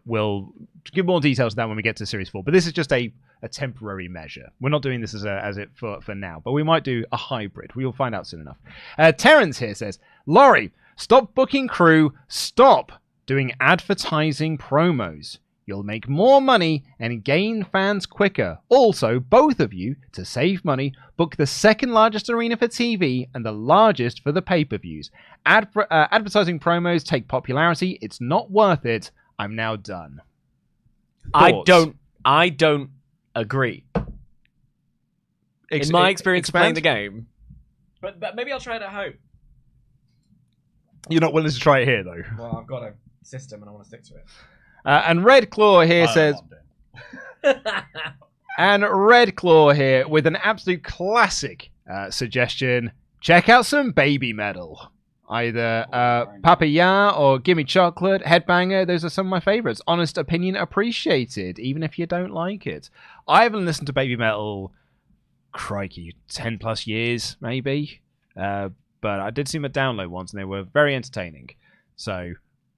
We'll give more details to that when we get to Series 4, but this is just a temporary measure. We're not doing this as it for now, but we might do a hybrid. We will find out soon enough. Terrence here says, Laurie, stop booking crew, stop doing advertising promos. You'll make more money and gain fans quicker. Also, both of you, to save money, book the second largest arena for TV and the largest for the pay-per-views. Advertising promos take popularity. It's not worth it. I'm now done. Thoughts? I don't agree. In my experience of playing the game. But maybe I'll try it at home. You're not willing to try it here, though. Well, I've got a system and I want to stick to it. And Red Claw here says... And Red Claw here with an absolute classic suggestion. Check out some Baby Metal. Either Papaya or Gimme Chocolate, Headbanger. Those are some of my favorites. Honest opinion appreciated, even if you don't like it. I haven't listened to Baby Metal, crikey, 10 plus years, maybe. But I did see them at download once, and they were very entertaining. So,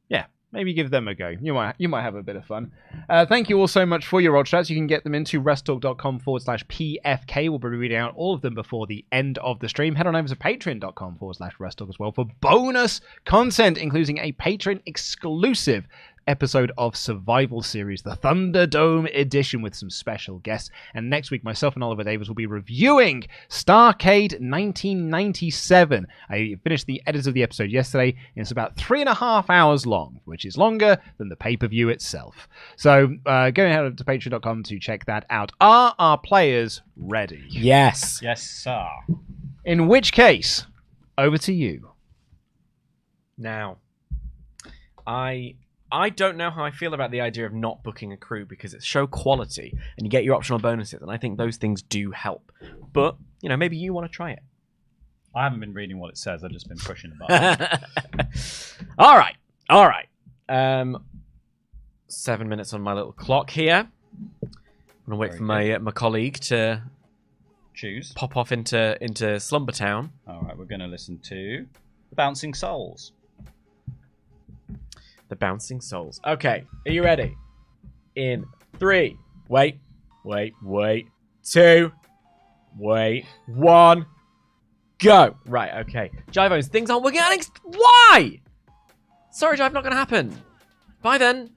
yeah, maybe give them a go. You might have a bit of fun. Thank you all so much for your old chats. You can get them into wrestletalk.com/PFK. We'll be reading out all of them before the end of the stream. Head on over to patreon.com/wrestletalk as well for bonus content, including a Patreon exclusive episode of Survival Series, the Thunderdome edition, with some special guests. And next week, myself and Oliver Davis will be reviewing Starrcade 1997. I finished the edit of the episode yesterday, and it's about 3.5 hours long, which is longer than the pay-per-view itself. So go ahead to patreon.com to check that out. Are our players ready? Yes. Yes, sir. In which case, over to you. Now, I don't know how I feel about the idea of not booking a crew because it's show quality and you get your optional bonuses, and I think those things do help. But, maybe you want to try it. I haven't been reading what it says. I've just been pushing the button. All right. 7 minutes on my little clock here. I'm going to wait for my colleague to choose. Pop off into Slumber Town. All right, we're going to listen to The Bouncing Souls. The Bouncing Souls. Okay, are you ready? In 3, wait, 2, 1, go. Right, okay. Jivones, things aren't working out. Why? Sorry, Jive, not going to happen. Bye then.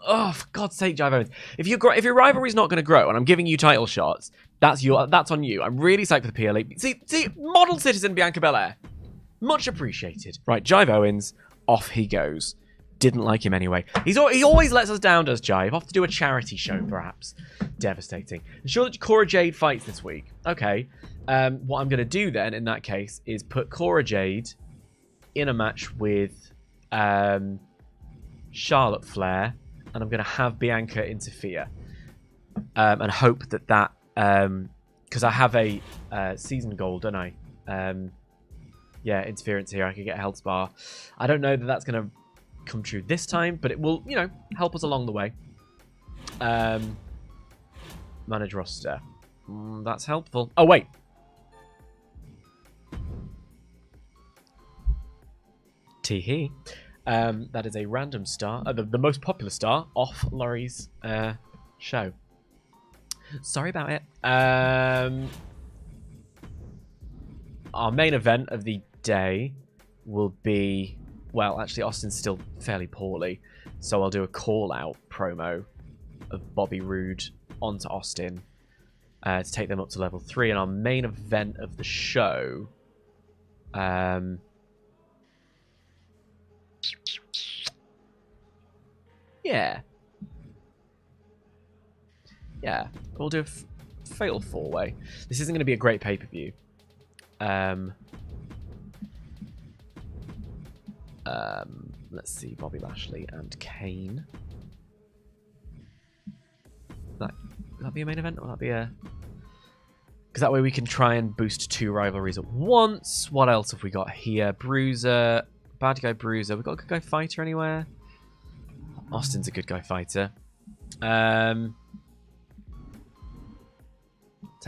Oh, for God's sake, Jivones. If your rivalry's not going to grow and I'm giving you title shots, that's on you. I'm really psyched for the PLE. See, model citizen Bianca Belair. Much appreciated. Right, Jive Owens. Off he goes. Didn't like him anyway. He always lets us down, does Jive. Off to do a charity show, perhaps. Devastating. Ensure that Cora Jade fights this week. Okay. What I'm going to do then, in that case, is put Cora Jade in a match with Charlotte Flair, and I'm going to have Bianca interfere. And hope that because I have a season goal, don't I? Yeah, interference here. I could get a health bar. I don't know that that's going to come true this time, but it will, help us along the way. Manage roster. That's helpful. Oh, wait. Tee-hee. That is a random star. The most popular star off Laurie's show. Sorry about it. Our main event of the day will be... Well, actually, Austin's still fairly poorly, so I'll do a call-out promo of Bobby Roode onto Austin to take them up to level 3. And our main event of the show... Yeah. Yeah, we'll do a fatal 4-way. This isn't going to be a great pay-per-view. Let's see, Bobby Lashley and Kane. Will that be a main event, or will that be a... Because that way we can try and boost 2 rivalries at once. What else have we got here? Bruiser. Bad guy Bruiser. We got a good guy fighter anywhere? Austin's a good guy fighter. Tell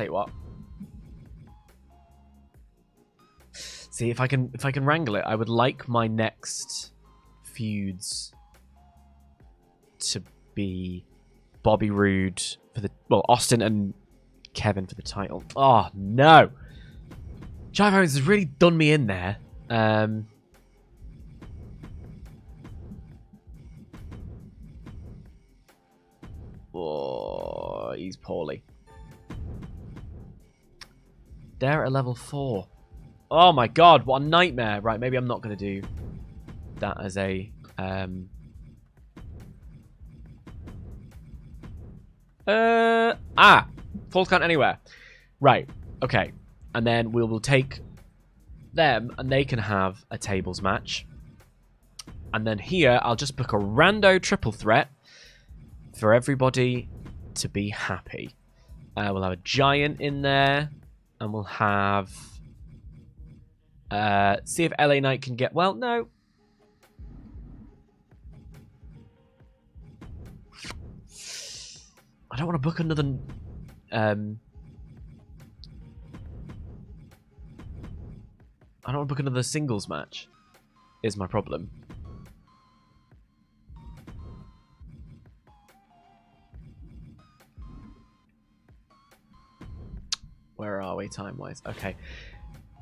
you what. See, if I can wrangle it, I would like my next feuds to be Bobby Roode for the... Well, Austin and Kevin for the title. Oh, no. Jive Owens has really done me in there. abilities poorly. They're at level 4. Oh my god, what a nightmare. Right, maybe I'm not going to do that as a... Falls count anywhere. Right, okay. And then we will take them and they can have a tables match. And then here, I'll just book a rando triple threat for everybody to be happy. We'll have a giant in there. And we'll have... see if LA Knight can get... Well, no. I don't want to book another... I don't want to book another singles match. Is my problem. Where are we time-wise? Okay.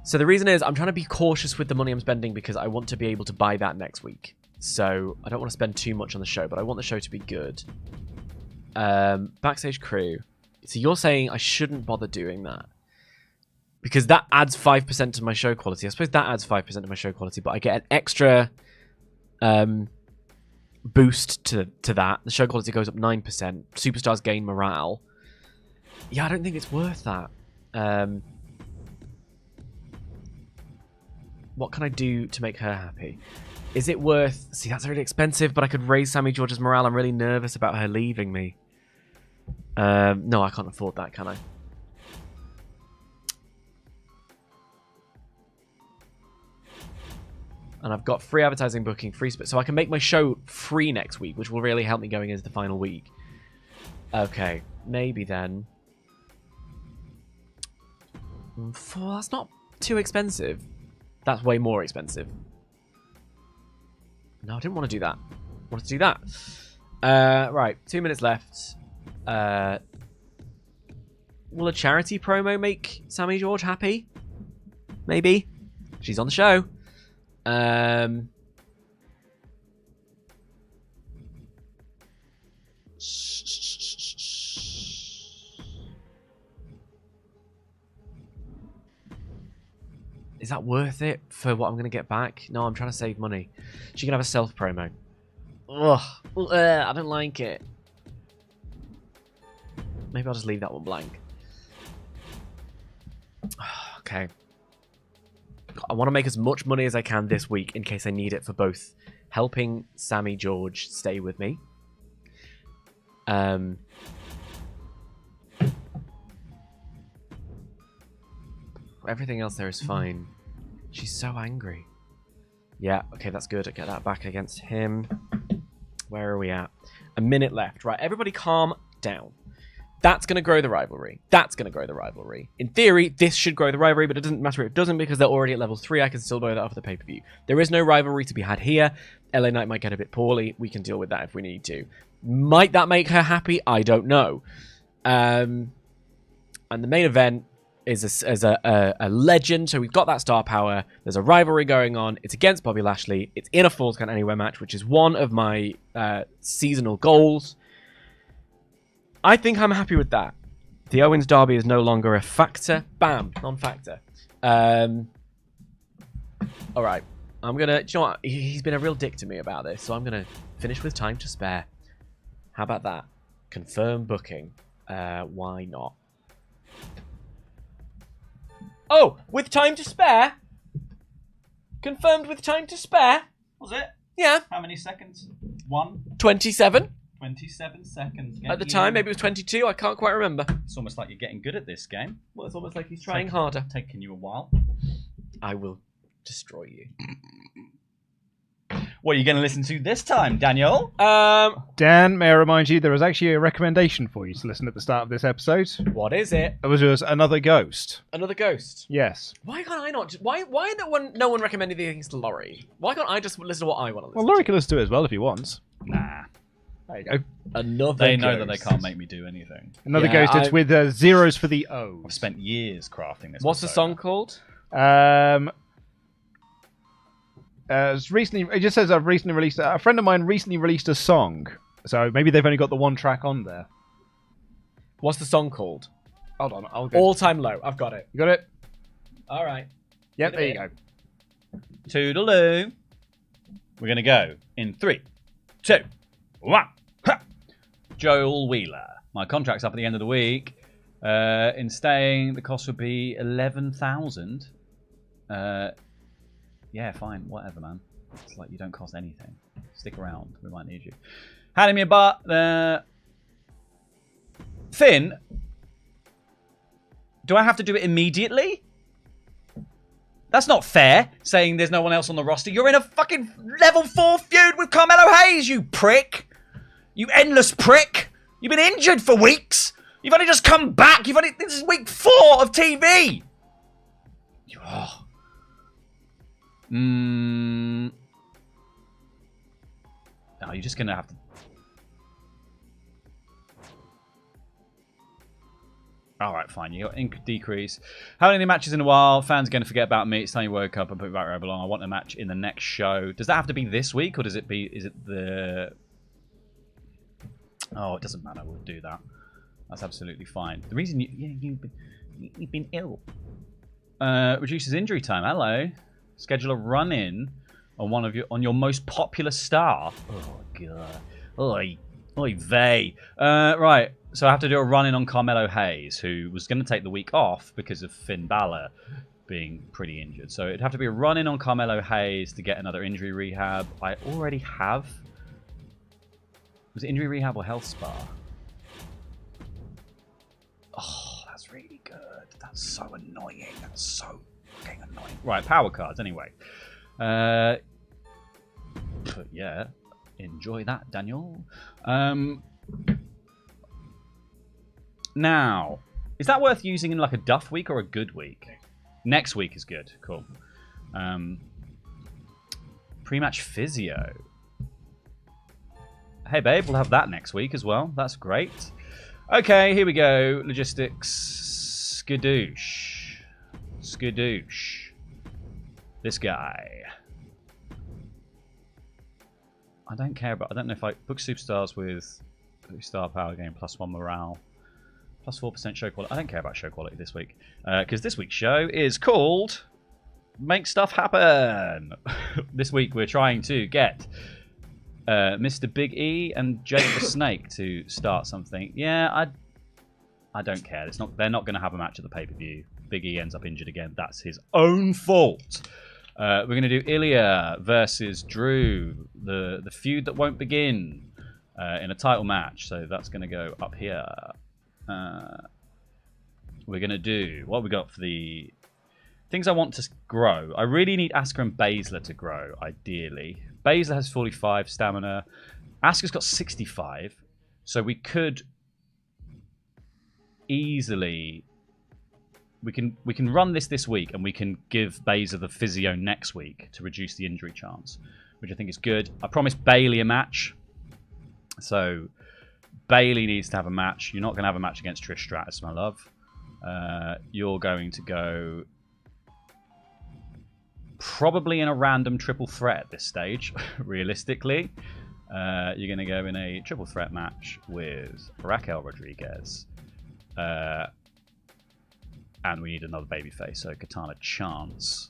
So the reason is I'm trying to be cautious with the money I'm spending because I want to be able to buy that next week. So I don't want to spend too much on the show, but I want the show to be good. Backstage crew. So you're saying I shouldn't bother doing that. Because that adds 5% to my show quality. I suppose that adds 5% to my show quality, but I get an extra boost to that. The show quality goes up 9%. Superstars gain morale. Yeah, I don't think it's worth that. What can I do to make her happy? Is it worth... See, that's really expensive, but I could raise Sammy George's morale. I'm really nervous about her leaving me. No, I can't afford that, can I? And I've got free advertising booking, free... So I can make my show free next week, which will really help me going into the final week. Okay, maybe then... That's not too expensive. That's way more expensive. No, I didn't want to do that. I wanted to do that. Right, 2 minutes left. Will a charity promo make Sammy George happy? Maybe. She's on the show. Is that worth it for what I'm going to get back? No, I'm trying to save money. She can have a self promo. Ugh. I don't like it. Maybe I'll just leave that one blank. Okay. I want to make as much money as I can this week in case I need it for both helping Sammy George stay with me. Everything else there is fine. She's so angry. Yeah, okay, that's good. I get that back against him. Where are we at? A minute left. Right, everybody calm down. That's going to grow the rivalry. That's going to grow the rivalry. In theory, this should grow the rivalry, but it doesn't matter if it doesn't because they're already at level 3. I can still blow that off the pay-per-view. There is no rivalry to be had here. LA Knight might get a bit poorly. We can deal with that if we need to. Might that make her happy? I don't know. And the main event is a legend, so we've got that star power. There's a rivalry going on. It's against Bobby Lashley. It's in a Falls Count Anywhere match, which is one of my seasonal goals. I think I'm happy with that. The Owens Derby is no longer a factor. Bam, non-factor. All right, I'm gonna. Do you know what? He's been a real dick to me about this, so I'm gonna finish with time to spare. How about that? Confirm booking. Why not? Oh, with time to spare? Confirmed with time to spare? Was it? Yeah. How many seconds? 27. 27 seconds. At the time, maybe it was 22. I can't quite remember. It's almost like you're getting good at this game. Well, it's almost like he's trying harder. Taking you a while. I will destroy you. What are you going to listen to this time, Daniel? Dan, may I remind you, there was actually a recommendation for you to listen at the start of this episode. What is it? It was just Another Ghost. Another Ghost? Yes. Why can't I not? Why no one recommended these things to Laurie? Why can't I just listen to what I want to listen Well, Laurie can listen to it as well if he wants. Nah. There you go. Another They Ghost. know that they can't make me do anything. Another Yeah, Ghost, it's with zeros for the O. I've spent years crafting this. What's the song called? It just says I've recently released. A friend of mine recently released a song, so maybe they've only got the one track on there. What's the song called? Hold on, I'll go. All Time Low. I've got it. You got it? All right. Yep, there you go. Toodaloo. We're going to go in 3, 2, 1. Ha! Joel Wheeler. My contract's up at the end of the week. In staying, the cost would be 11,000. Yeah, fine. Whatever, man. It's like you don't cost anything. Stick around. We might need you. Handing me a butt. Finn, do I have to do it immediately? That's not fair, saying there's no one else on the roster. You're in a fucking level 4 feud with Carmelo Hayes, you prick. You endless prick. You've been injured for weeks. You've only just come back. This is week 4 of TV. Oh. No, you're just going to have to... Alright, fine. You got ink decrease. Haven't any matches in a while. Fans are going to forget about me. It's time you woke up and put me back where I belong. I want a match in the next show. Does that have to be this week, or is it the... Oh, it doesn't matter. We'll do that. That's absolutely fine. The reason you've been ill. Reduces injury time. Hello. Schedule a run-in on your most popular star. Oh, God. Oy vey. Right. So I have to do a run-in on Carmelo Hayes, who was going to take the week off because of Finn Balor being pretty injured. So it'd have to be a run-in on Carmelo Hayes to get another injury rehab. I already have. Was it injury rehab or health spa? Oh, that's really good. That's so annoying. That's so fucking annoying. Right, power cards anyway. But yeah, enjoy that, Daniel. Now, is that worth using in like a duff week or a good week? Next week is good. Cool. Pre-match physio. Hey, babe, we'll have that next week as well. That's great. Okay, here we go. Logistics. Skadoosh. Skadoosh. This guy. I don't care about... I don't know if I book superstars with star power game +1 morale. +4% show quality. I don't care about show quality this week. Because this week's show is called Make Stuff Happen. This week we're trying to get Mr. Big E and Jake the Snake to start something. Yeah, I don't care. They're not going to have a match at the pay-per-view. Big E ends up injured again. That's his own fault. We're going to do Ilya versus Drew. The feud that won't begin in a title match. So that's going to go up here. We're going to do... What have we got for the... Things I want to grow. I really need Asuka and Baszler to grow, ideally. Baszler has 45 stamina. Asuka's got 65. So we could easily... We can run this week, and we can give Baszler the physio next week to reduce the injury chance, which I think is good. I promised Bayley a match. So Bayley needs to have a match. You're not going to have a match against Trish Stratus, my love. You're going to go probably in a random triple threat at this stage, realistically. You're going to go in a triple threat match with Raquel Rodriguez. And we need another babyface, so Katana Chance.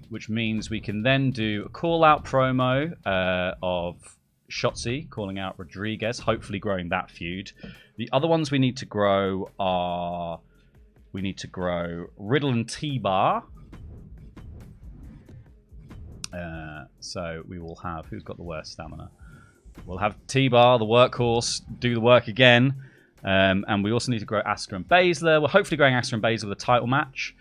Which means we can then do a call-out promo of Shotzi calling out Rodriguez, hopefully growing that feud. The other ones we need to grow are... We need to grow Riddle and T-Bar. So we will have... Who's got the worst stamina? We'll have T-Bar, the workhorse, do the work again. And we also need to grow Asuka and Baszler. We're hopefully growing Asuka and Baszler with a title match.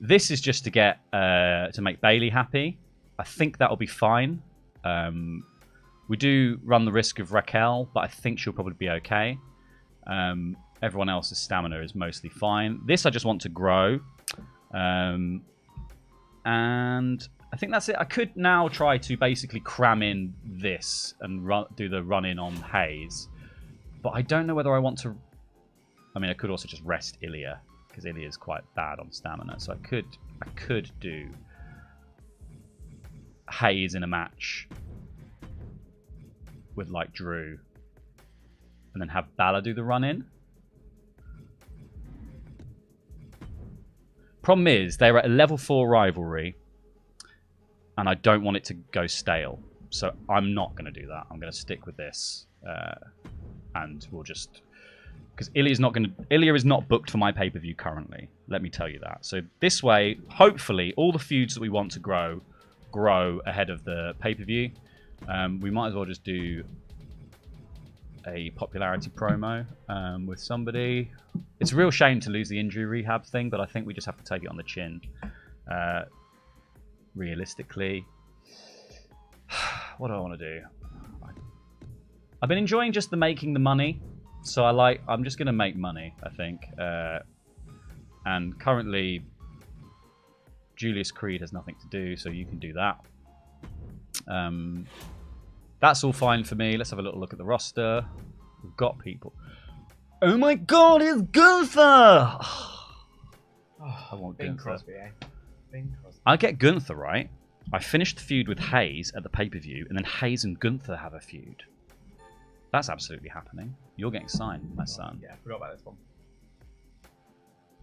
This is just to get to make Bayley happy. I think that'll be fine. We do run the risk of Raquel, but I think she'll probably be okay. Everyone else's stamina is mostly fine. This I just want to grow. And I think that's it. I could now try to basically cram in this and do the run-in on Hayes. But I don't know whether I want to... I mean, I could also just rest Ilya, because Ilya is quite bad on stamina. So I could do Hayes in a match with, like, Drew. And then have Balor do the run-in. Problem is, they're at a level 4 rivalry, and I don't want it to go stale. So I'm not going to do that. I'm going to stick with this, and we'll just because Ilya is not booked for my pay-per-view currently. Let me tell you that. So this way, hopefully, all the feuds that we want to grow ahead of the pay-per-view. We might as well just do a popularity promo with somebody. It's a real shame to lose the injury rehab thing, but I think we just have to take it on the chin. Realistically, what do I want to do? I've been enjoying just making the money, so I'm just gonna make money, I think. And currently, Julius Creed has nothing to do, so you can do that. That's all fine for me. Let's have a little look at the roster. We've got people. Oh my God, it's Gunther! I want Bing Gunther. Crosby, eh? Bing Crosby. I get Gunther, right? I finished the feud with Hayes at the pay-per-view, and then Hayes and Gunther have a feud. That's absolutely happening. You're getting signed, my son. Yeah, I forgot about this one.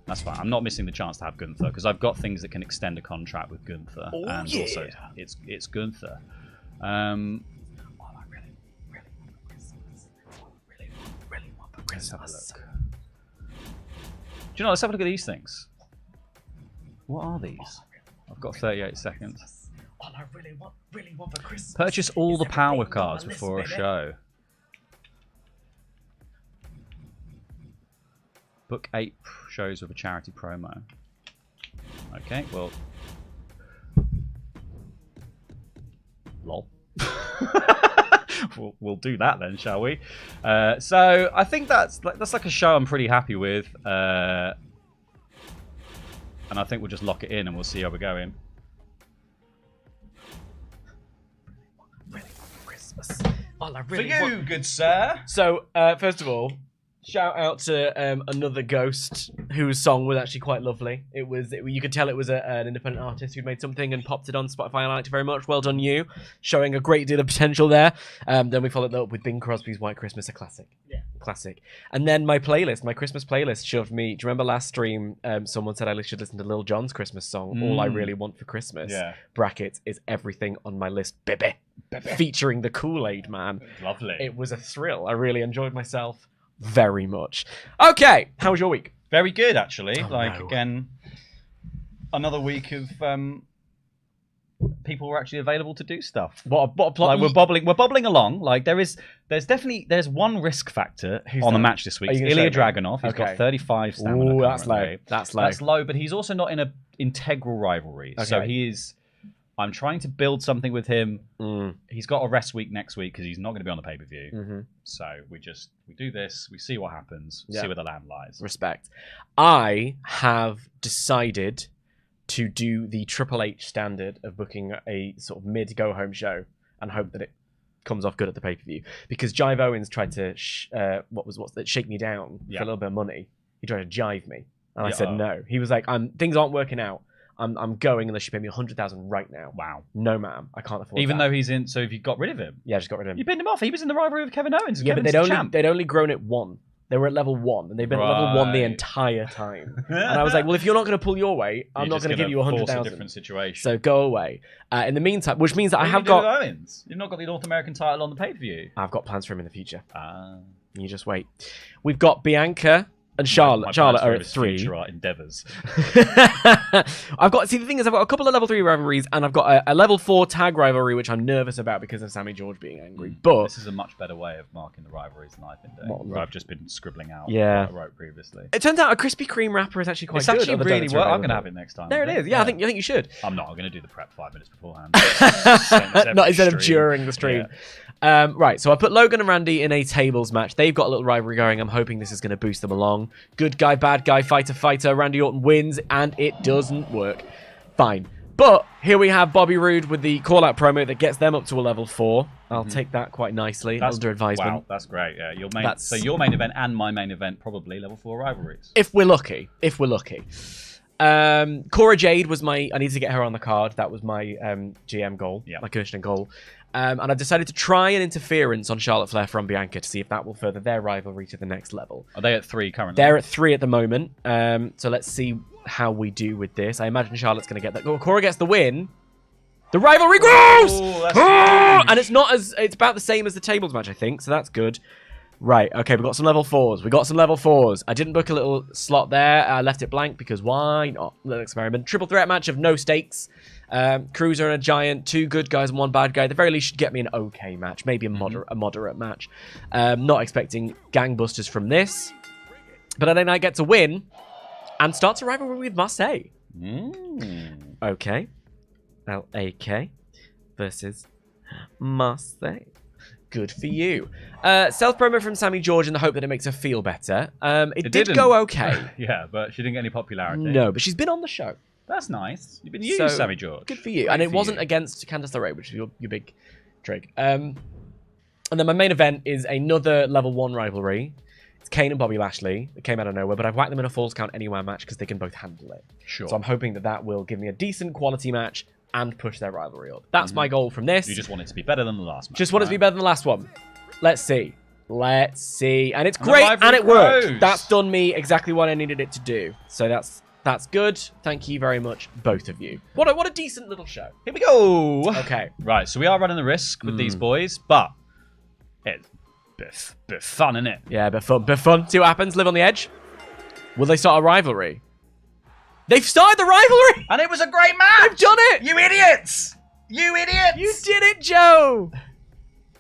That's fine. I'm not missing the chance to have Gunther, because I've got things that can extend a contract with Gunther. Oh, and yeah. also, it's Gunther. Oh, I really want Christmas. Really want the Let's have a Christmas. look. Do you know, let's have a look at these things. What are these? I've got 38 seconds. All I really want for Christmas. Purchase all is the power everything on cards my list, before a baby. show. Book 8 shows with a charity promo. Okay, well. Lol. we'll do that then, shall we? So I think that's like a show I'm pretty happy with. And I think we'll just lock it in and we'll see how we're going. Really want Christmas. All I For really you, want. good sir. So, first of all, shout out to another ghost whose song was actually quite lovely. You could tell it was an independent artist who'd made something and popped it on Spotify. I liked it very much. Well done, you. Showing a great deal of potential there. Then we followed that up with Bing Crosby's White Christmas, a classic. Yeah. Classic. And then my Christmas playlist shoved me. Do you remember last stream, someone said I should listen to Lil Jon's Christmas song, All I Really Want for Christmas? Yeah. Brackets is everything on my list, baby. Featuring the Kool-Aid Man. Lovely. It was a thrill. I really enjoyed myself very much. Okay, how was your week? Very good, actually. Oh, no. Again, another week of people were actually available to do stuff. What a plot! Like we're bubbling along. Like there's one risk factor Who's on the that? match this week. Are you It's gonna Ilya show me? Dragunov. He's Okay. got 35 stamina. Ooh, that's low. currently. That's low. That's low, but he's also not in an integral rivalry. So Okay. he is. I'm trying to build something with him. Mm. He's got a rest week next week because he's not going to be on the pay-per-view. Mm-hmm. So we do this. We see what happens. Yeah. See where the land lies. Respect. I have decided to do the Triple H standard of booking a sort of mid go home show and hope that it comes off good at the pay per view. Because Jive Owens tried to shake me down for a little bit of money. He tried to jive me, and I said no. He was like, "Things aren't working out. I'm going unless you pay me 100,000 right now." Wow. No, ma'am, I can't afford. Even that. though he's in, so if you got rid of him, yeah, I just got rid of him. you pinned him off. He was in the rivalry with Kevin Owens. Yeah, but Kevin's they'd only grown it one. They were at level 1, and they've been at level 1 the Right. entire time. And I was like, well, if you're not going to pull your weight, I'm not going to give you force a 100,000. different situation. So go away. In the meantime, which means that What I are you have gonna got. do with Owens. You've not got the North American title on the pay per view. I've got plans for him in the future. Ah. You just wait. We've got Bianca and Charlotte. My Charlotte plans are for at his 3. future are endeavors. The thing is, I've got a couple of level 3 rivalries, and I've got a level 4 tag rivalry, which I'm nervous about because of Sammy George being angry. But This is a much better way of marking the rivalries than I've been doing. What, Where I've just been scribbling out Yeah. what I wrote previously. it turns out a Krispy Kreme wrapper is actually quite It's good. actually on the really donuts well. I'm available. going to have it next time. There it is. Yeah, I think you should. I'm not. I'm going to do the prep 5 minutes beforehand. Not instead of during the stream. Right, so I put Logan and Randy in a tables match. They've got a little rivalry going. I'm hoping this is going to boost them along. Good guy, bad guy, fighter. Randy Orton wins, and it doesn't work. Fine. But here we have Bobby Roode with the call-out promo that gets them up to a level 4. I'll take that quite nicely under advisement. Wow, that's great. Yeah, so your main event and my main event probably level 4 rivalries. If we're lucky. Cora Jade was I needed to get her on the card. That was my GM goal, my commissioning goal. And I decided to try an interference on Charlotte Flair from Bianca to see if that will further their rivalry to the next level. Are they at 3 currently? They're at 3 at the moment. So let's see how we do with this. I imagine Charlotte's going to get that. Oh, Cora gets the win. The rivalry grows! And it's about the same as the tables match, I think. So that's good. Right, okay, we've got some level 4s. I didn't book a little slot there. I left it blank because why not? Little experiment. Triple threat match of no stakes. Cruiser and a Giant, 2 good guys and 1 bad guy. At the very least, should get me an okay match. Maybe a moderate match. Not expecting gangbusters from this. But then I get to win and starts a rivalry with Marseille. Okay. LAK versus Marseille. Good for you. Self-promo from Sammy George in the hope that it makes her feel better. It did go okay. Yeah, but she didn't get any popularity. No, but she's been on the show. That's nice. You've been used, Sammy George. Good for you. And it wasn't against Candice LeRae, which is your big trig. And then my main event is another level 1 rivalry. It's Kane and Bobby Lashley. It came out of nowhere, but I've whacked them in a Falls Count Anywhere match because they can both handle it. Sure. So I'm hoping that will give me a decent quality match and push their rivalry up. That's my goal from this. You just want it to be better than the last match. Just want it to be better than the last one. Let's see. And it's great, and it worked. That's done me exactly what I needed it to do. So that's good. Thank you very much, both of you. What a decent little show. Here we go. Okay. Right, so we are running the risk with these boys, but it's a bit fun, isn't it? Yeah, bit fun. See what happens. Live on the edge. Will they start a rivalry? They've started the rivalry! And it was a great match! They've done it! You idiots! You idiots! You did it, Joe!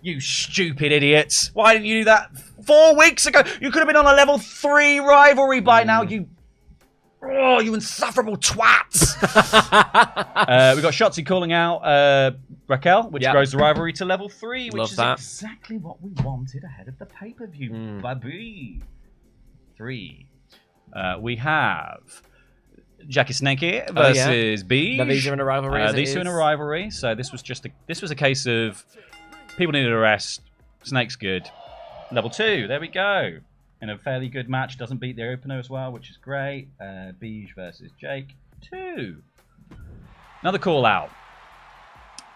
You stupid idiots. Why didn't you do that 4 weeks ago? You could have been on a level 3 rivalry by now, you insufferable twats. We got Shotzi calling out Raquel, which grows the rivalry to level 3, which is exactly what we wanted ahead of the pay-per-view, baby. 3. We have Jackie Snakey versus Beige. Now these are in a rivalry. These two in a rivalry. So this was a case of people needed a rest. Snake's good. Level 2. There we go. In a fairly good match, doesn't beat the opener as well, which is great. Beige versus Jake 2. Another call out.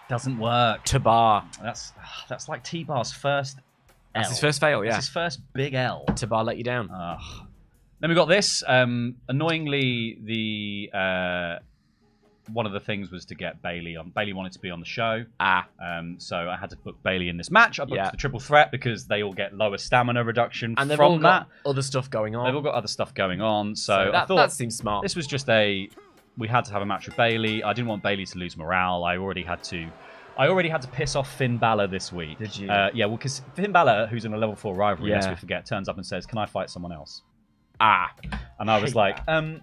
Doesn't work. Tabar. That's like T-Bar's first L. That's his first fail. Yeah. That's his first big L. Tabar let you down. Then we got this. Annoyingly, one of the things was to get Bailey on. Bailey wanted to be on the show. So I had to book Bailey in this match. I booked the triple threat because they all get lower stamina reduction and they've from all got other stuff going on. They've all got other stuff going on. So I thought that seems smart. This was just we had to have a match with Bailey. I didn't want Bailey to lose morale. I already had to piss off Finn Balor this week. Did you? Yeah, well, because Finn Balor, who's in a level 4 rivalry, lest we forget, turns up and says, "Can I fight someone else?" And I was like, kind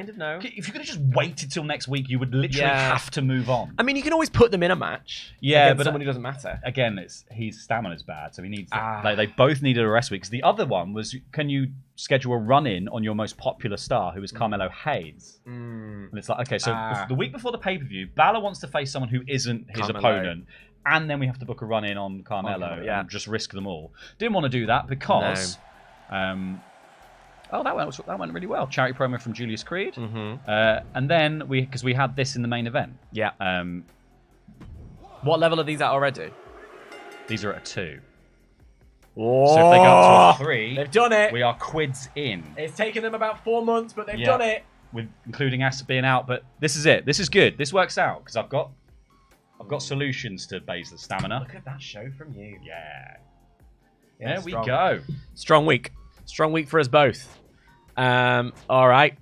of no. If you could have just waited till next week, you would literally have to move on. I mean, you can always put them in a match. Yeah, but someone who doesn't matter. Again, his stamina's bad, so he needs. They both needed a rest week. Because the other one was, can you schedule a run-in on your most popular star, who is Carmelo Hayes? And it's like, okay, so the week before the pay-per-view, Balor wants to face someone who isn't his opponent. And then we have to book a run-in on Carmelo and just risk them all. Didn't want to do that because... that went really well. Charity promo from Julius Creed. And then because we had this in the main event. Yeah. What level are these at already? These are at a 2. Oh, so if they go up to a 3, they've done it. We are quids in. It's taken them about 4 months, but they've done it. With including Asa being out, but this is it. This is good. This works out because I've got solutions to Baszler's stamina. Look at that show from you. Yeah. There we go. Strong week. Strong week for us both. All right.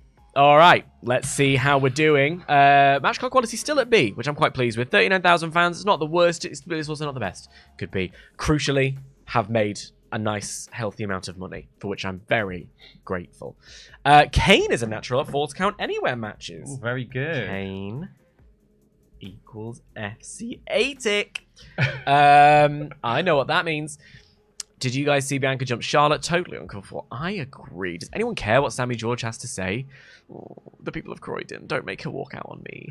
Let's see how we're doing. Match card quality still at B, which I'm quite pleased with. 39,000 fans. It's not the worst. But it's also not the best. Could be. Crucially, have made a nice, healthy amount of money, for which I'm very grateful. Kane is a natural at Falls Count Anywhere matches. Ooh, very good. Kane equals FC ATIC. I know what that means. Did you guys see Bianca jump Charlotte? Totally uncalled for. I agree. Does anyone care what Sammy George has to say? Oh, the people of Croydon, don't make her walk out on me.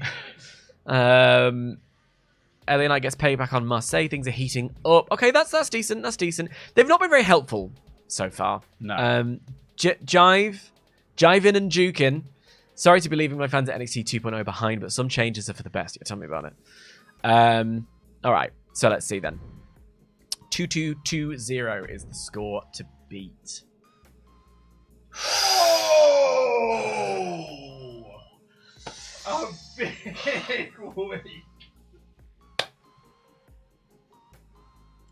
LA Knight gets payback on Marseille. Things are heating up. Okay, that's decent. That's decent. They've not been very helpful so far. No. Jiving and juking Sorry to be leaving my fans at NXT 2.0 behind, but some changes are for the best. Yeah, tell me about it. All right, so let's see then. 2220 is the score to beat. A big week.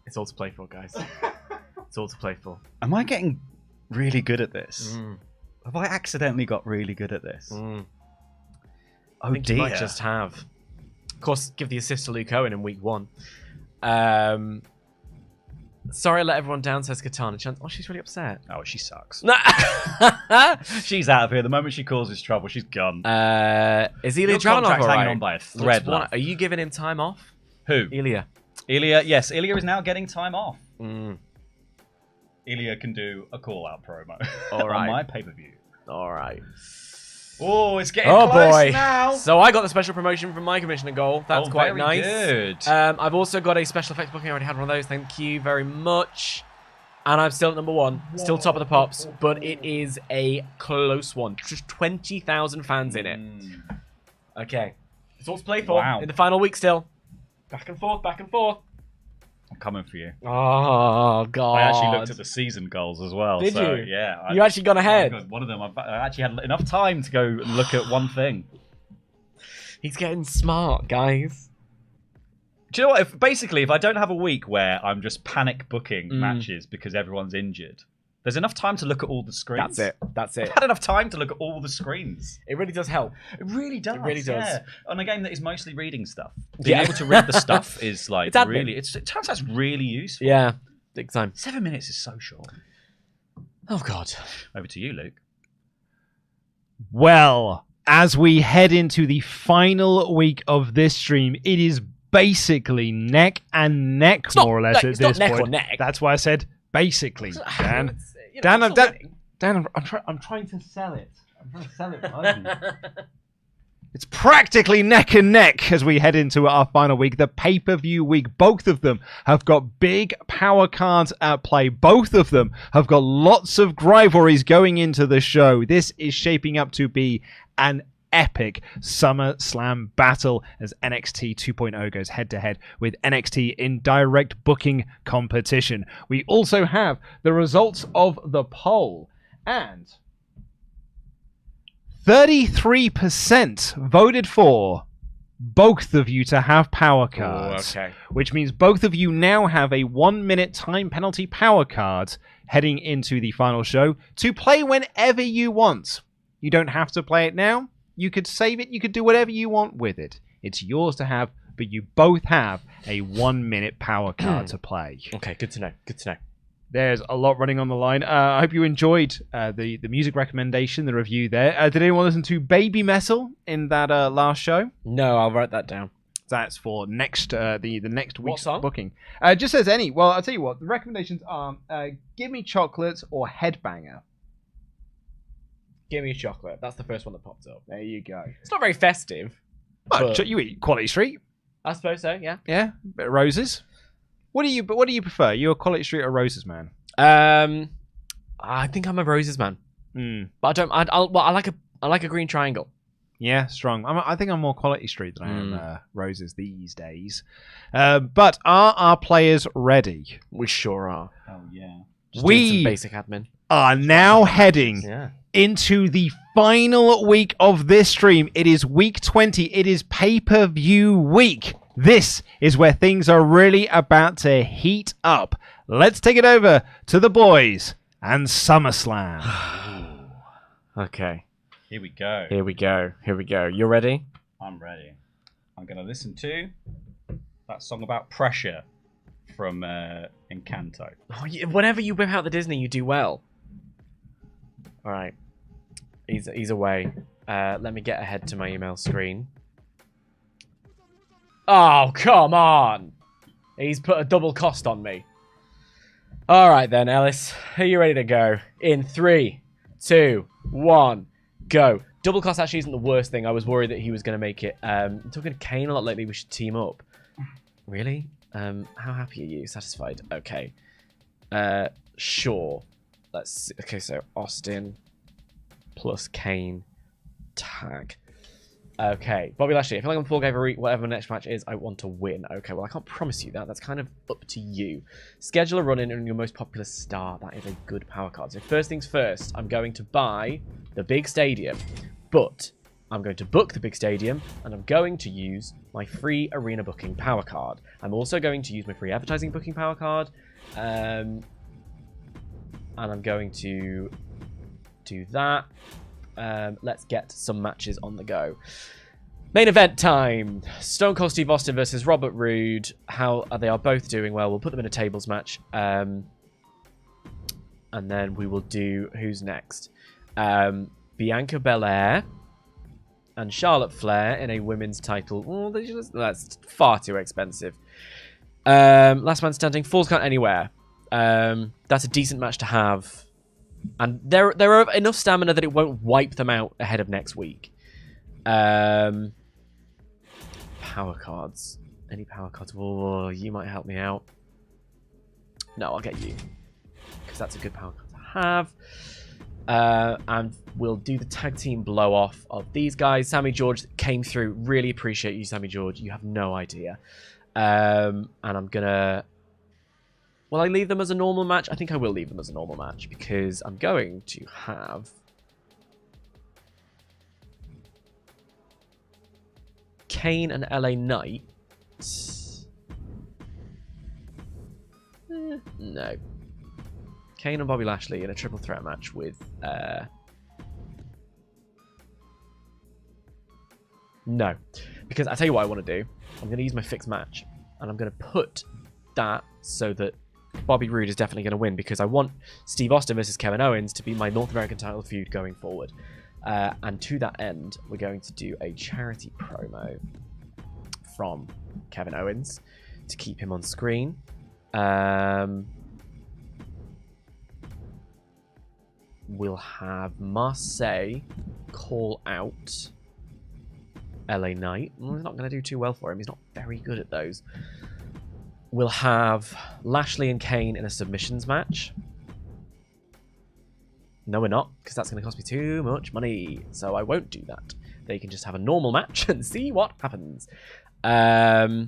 It's all to play for, guys. It's all to play for. Am I getting really good at this? Have I accidentally got really good at this? I Oh think dear. you might just have. Of course, give the assist to Luke Owen in week 1. Sorry I let everyone down, says Katana. Oh, she's really upset. Oh, she sucks. Is She's out of here. The moment she causes trouble, she's gone. Ilya Your Dragunov contract's all right? hanging on by a thread, love. Are you giving him time off? Who? Ilya. Ilya, yes. Ilya is now getting time off. Mm. Ilya can do a call-out promo All right. on my pay-per-view. All right. Oh, it's getting Oh close boy! now. So I got the special promotion from my commissioner goal. That's quite very nice. Good. I've also got a special effects booking. I already had one of those. Thank you very much. And I'm still at number 1, still top of the pops, but it is a close one. Just 20,000 fans in it. Okay, it's all to play for Wow. in the final week. Still, back and forth, back and forth. I'm coming for you. Oh god! I actually looked at the season goals as well. Did so, you? Yeah. You actually gone ahead. Oh God, one of them. I actually had enough time to go and look at one thing. He's getting smart, guys. Do you know what? If I don't have a week where I'm just panic booking matches because everyone's injured, there's enough time to look at all the screens. That's it. I've had enough time to look at all the screens. It really does help. It really does. It really does. Yeah. On a game that is mostly reading stuff, being able to read the stuff is like It's admin. really. It turns out it's really useful. Yeah, big time. 7 minutes is so short. Oh god. Over to you, Luke. Well, as we head into the final week of this stream, it is basically neck and neck, more or less, at it's not this neck point. or neck. That's why I said basically, Dan. It's, you know, it's not winning. Dan, I'm trying to sell it. I'm trying to sell it, right? It's practically neck and neck as we head into our final week, the pay-per-view week. Both of them have got big power cards at play. Both of them have got lots of rivalries going into the show. This is shaping up to be an epic SummerSlam battle as NXT 2.0 goes head-to-head with NXT in direct booking competition. We also have the results of the poll, and 33% voted for both of you to have power cards. okay. Which means both of you now have a 1-minute time penalty power card heading into the final show to play whenever you want. You don't have to play it now. You could save it. You could do whatever you want with it. It's yours to have, but you both have a 1-minute power card to play. Okay, good to know. Good to know. There's a lot running on the line. I hope you enjoyed the music recommendation, the review there. Did anyone listen to Baby Metal in that last show? No, I'll write that down. That's for next the next week's song? booking. Just says any. Well, I'll tell you what. The recommendations are Give Me Chocolates or Headbanger. Give me a chocolate. That's the first one that popped up. There you go. It's not very festive. Oh, But- you eat Quality Street. I suppose so, yeah. Yeah, bit of roses. What do you prefer? You're a Quality Street or Roses man? I think I'm a roses man. Mm. But I don't. I like a green triangle. Yeah, strong. I think I'm more Quality Street than I am Roses these days. But are our players ready? We sure are. Oh yeah. Just doing We some basic admin. are now heading Yeah. into the final week of this stream. It is week 20. It is pay-per-view week. This is where things are really about to heat up. Let's take it over to the boys and SummerSlam. Okay. Here we go. Here we go. Here we go. You ready? I'm ready. I'm gonna listen to that song about pressure from Encanto. Oh, whenever you whip out the Disney, you do well. All right. He's away. Let me get ahead to my email screen. Oh, come on. He's put a double cost on me. All right then, Ellis. Are you ready to go? In 3, 2, 1, go. Double cost actually isn't the worst thing. I was worried that he was going to make it. I'm talking to Kane a lot lately. We should team up. Really? How happy are you? Satisfied? Okay. Sure. Let's see. Okay, so Austin plus Kane tag. Okay, Bobby Lashley. I feel like I'm full game every week. Whatever the next match is, I want to win. Okay, well, I can't promise you that. That's kind of up to you. Schedule a run-in on your most popular star. That is a good power card. So first things first, I'm going to buy the big stadium. But I'm going to book the big stadium, and I'm going to use my free arena booking power card. I'm also going to use my free advertising booking power card. And I'm going to do that. Let's get some matches on the go. Main event time. Stone Cold Steve Austin versus Robert Roode. How are they are both doing well. We'll put them in a tables match. And then we will do who's next. Bianca Belair and Charlotte Flair in a women's title. Oh, that's far too expensive. Last man standing. Falls Count Anywhere. That's a decent match to have. And there are enough stamina that it won't wipe them out ahead of next week. Power cards. Any power cards? Oh, you might help me out. No, I'll get you. Because that's a good power card to have. And we'll do the tag team blow off of these guys. Sammy George came through. Really appreciate you, Sammy George. You have no idea. And I'm going to... Will I leave them as a normal match? I think I will leave them as a normal match because I'm going to have Kane and LA Knight. No. Kane and Bobby Lashley in a triple threat match with... No. Because I tell you what I want to do. I'm going to use my fixed match. And I'm going to put that so that Bobby Roode is definitely going to win because I want Steve Austin versus Kevin Owens to be my North American title feud going forward. And to that end, we're going to do a charity promo from Kevin Owens to keep him on screen. We'll have Marseille call out LA Knight. Well, he's not going to do too well for him. He's not very good at those. We'll have Lashley and Kane in a submissions match. No, we're not, because that's going to cost me too much money. So I won't do that. They can just have a normal match and see what happens. What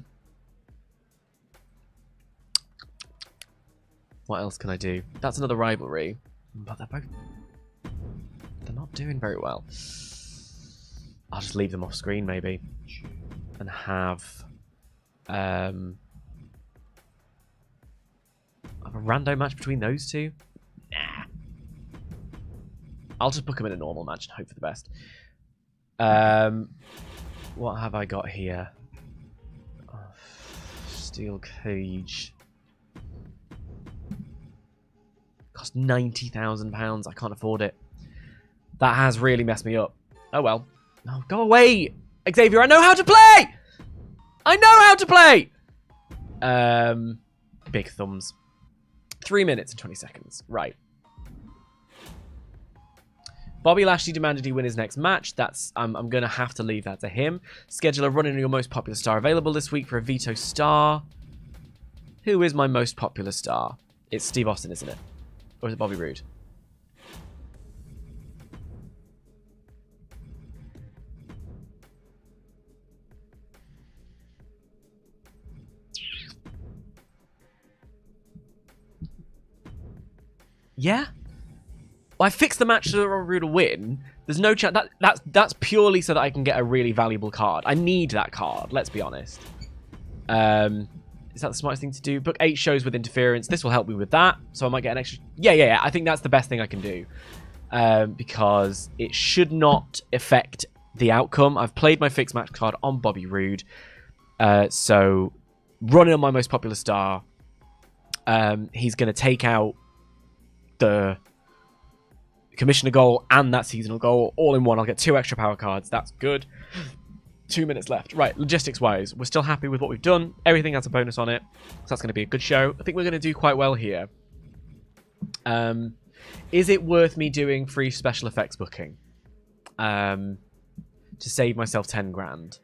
else can I do? That's another rivalry. But they're not doing very well. I'll just leave them off screen, maybe. And have... a rando match between those two? Nah. I'll just book them in a normal match and hope for the best. What have I got here? Oh, steel cage. Cost £90,000. I can't afford it. That has really messed me up. Oh well. No, go away, Xavier. I know how to play. I know how to play. Big thumbs. 3 minutes and 20 seconds. Right. Bobby Lashley demanded he win his next match. That's I'm going to have to leave that to him. Schedule a run-in on your most popular star available this week for a veto star. Who is my most popular star? It's Steve Austin, isn't it? Or is it Bobby Roode? Yeah? Well, I fixed the match so that Roode will win. There's no chance. That's purely so that I can get a really valuable card. I need that card, let's be honest. Is that the smartest thing to do? Book 8 shows with interference. This will help me with that. So I might get an extra... Yeah. I think that's the best thing I can do. Because it should not affect the outcome. I've played my fixed match card on Bobby Roode. So running on my most popular star. He's going to take out the commissioner goal and that seasonal goal all in one. I'll get 2 extra power cards. That's good. 2 minutes left. Right, logistics-wise, we're still happy with what we've done. Everything has a bonus on it. So that's going to be a good show. I think we're going to do quite well here. Is it worth me doing free special effects booking? To save myself 10 grand?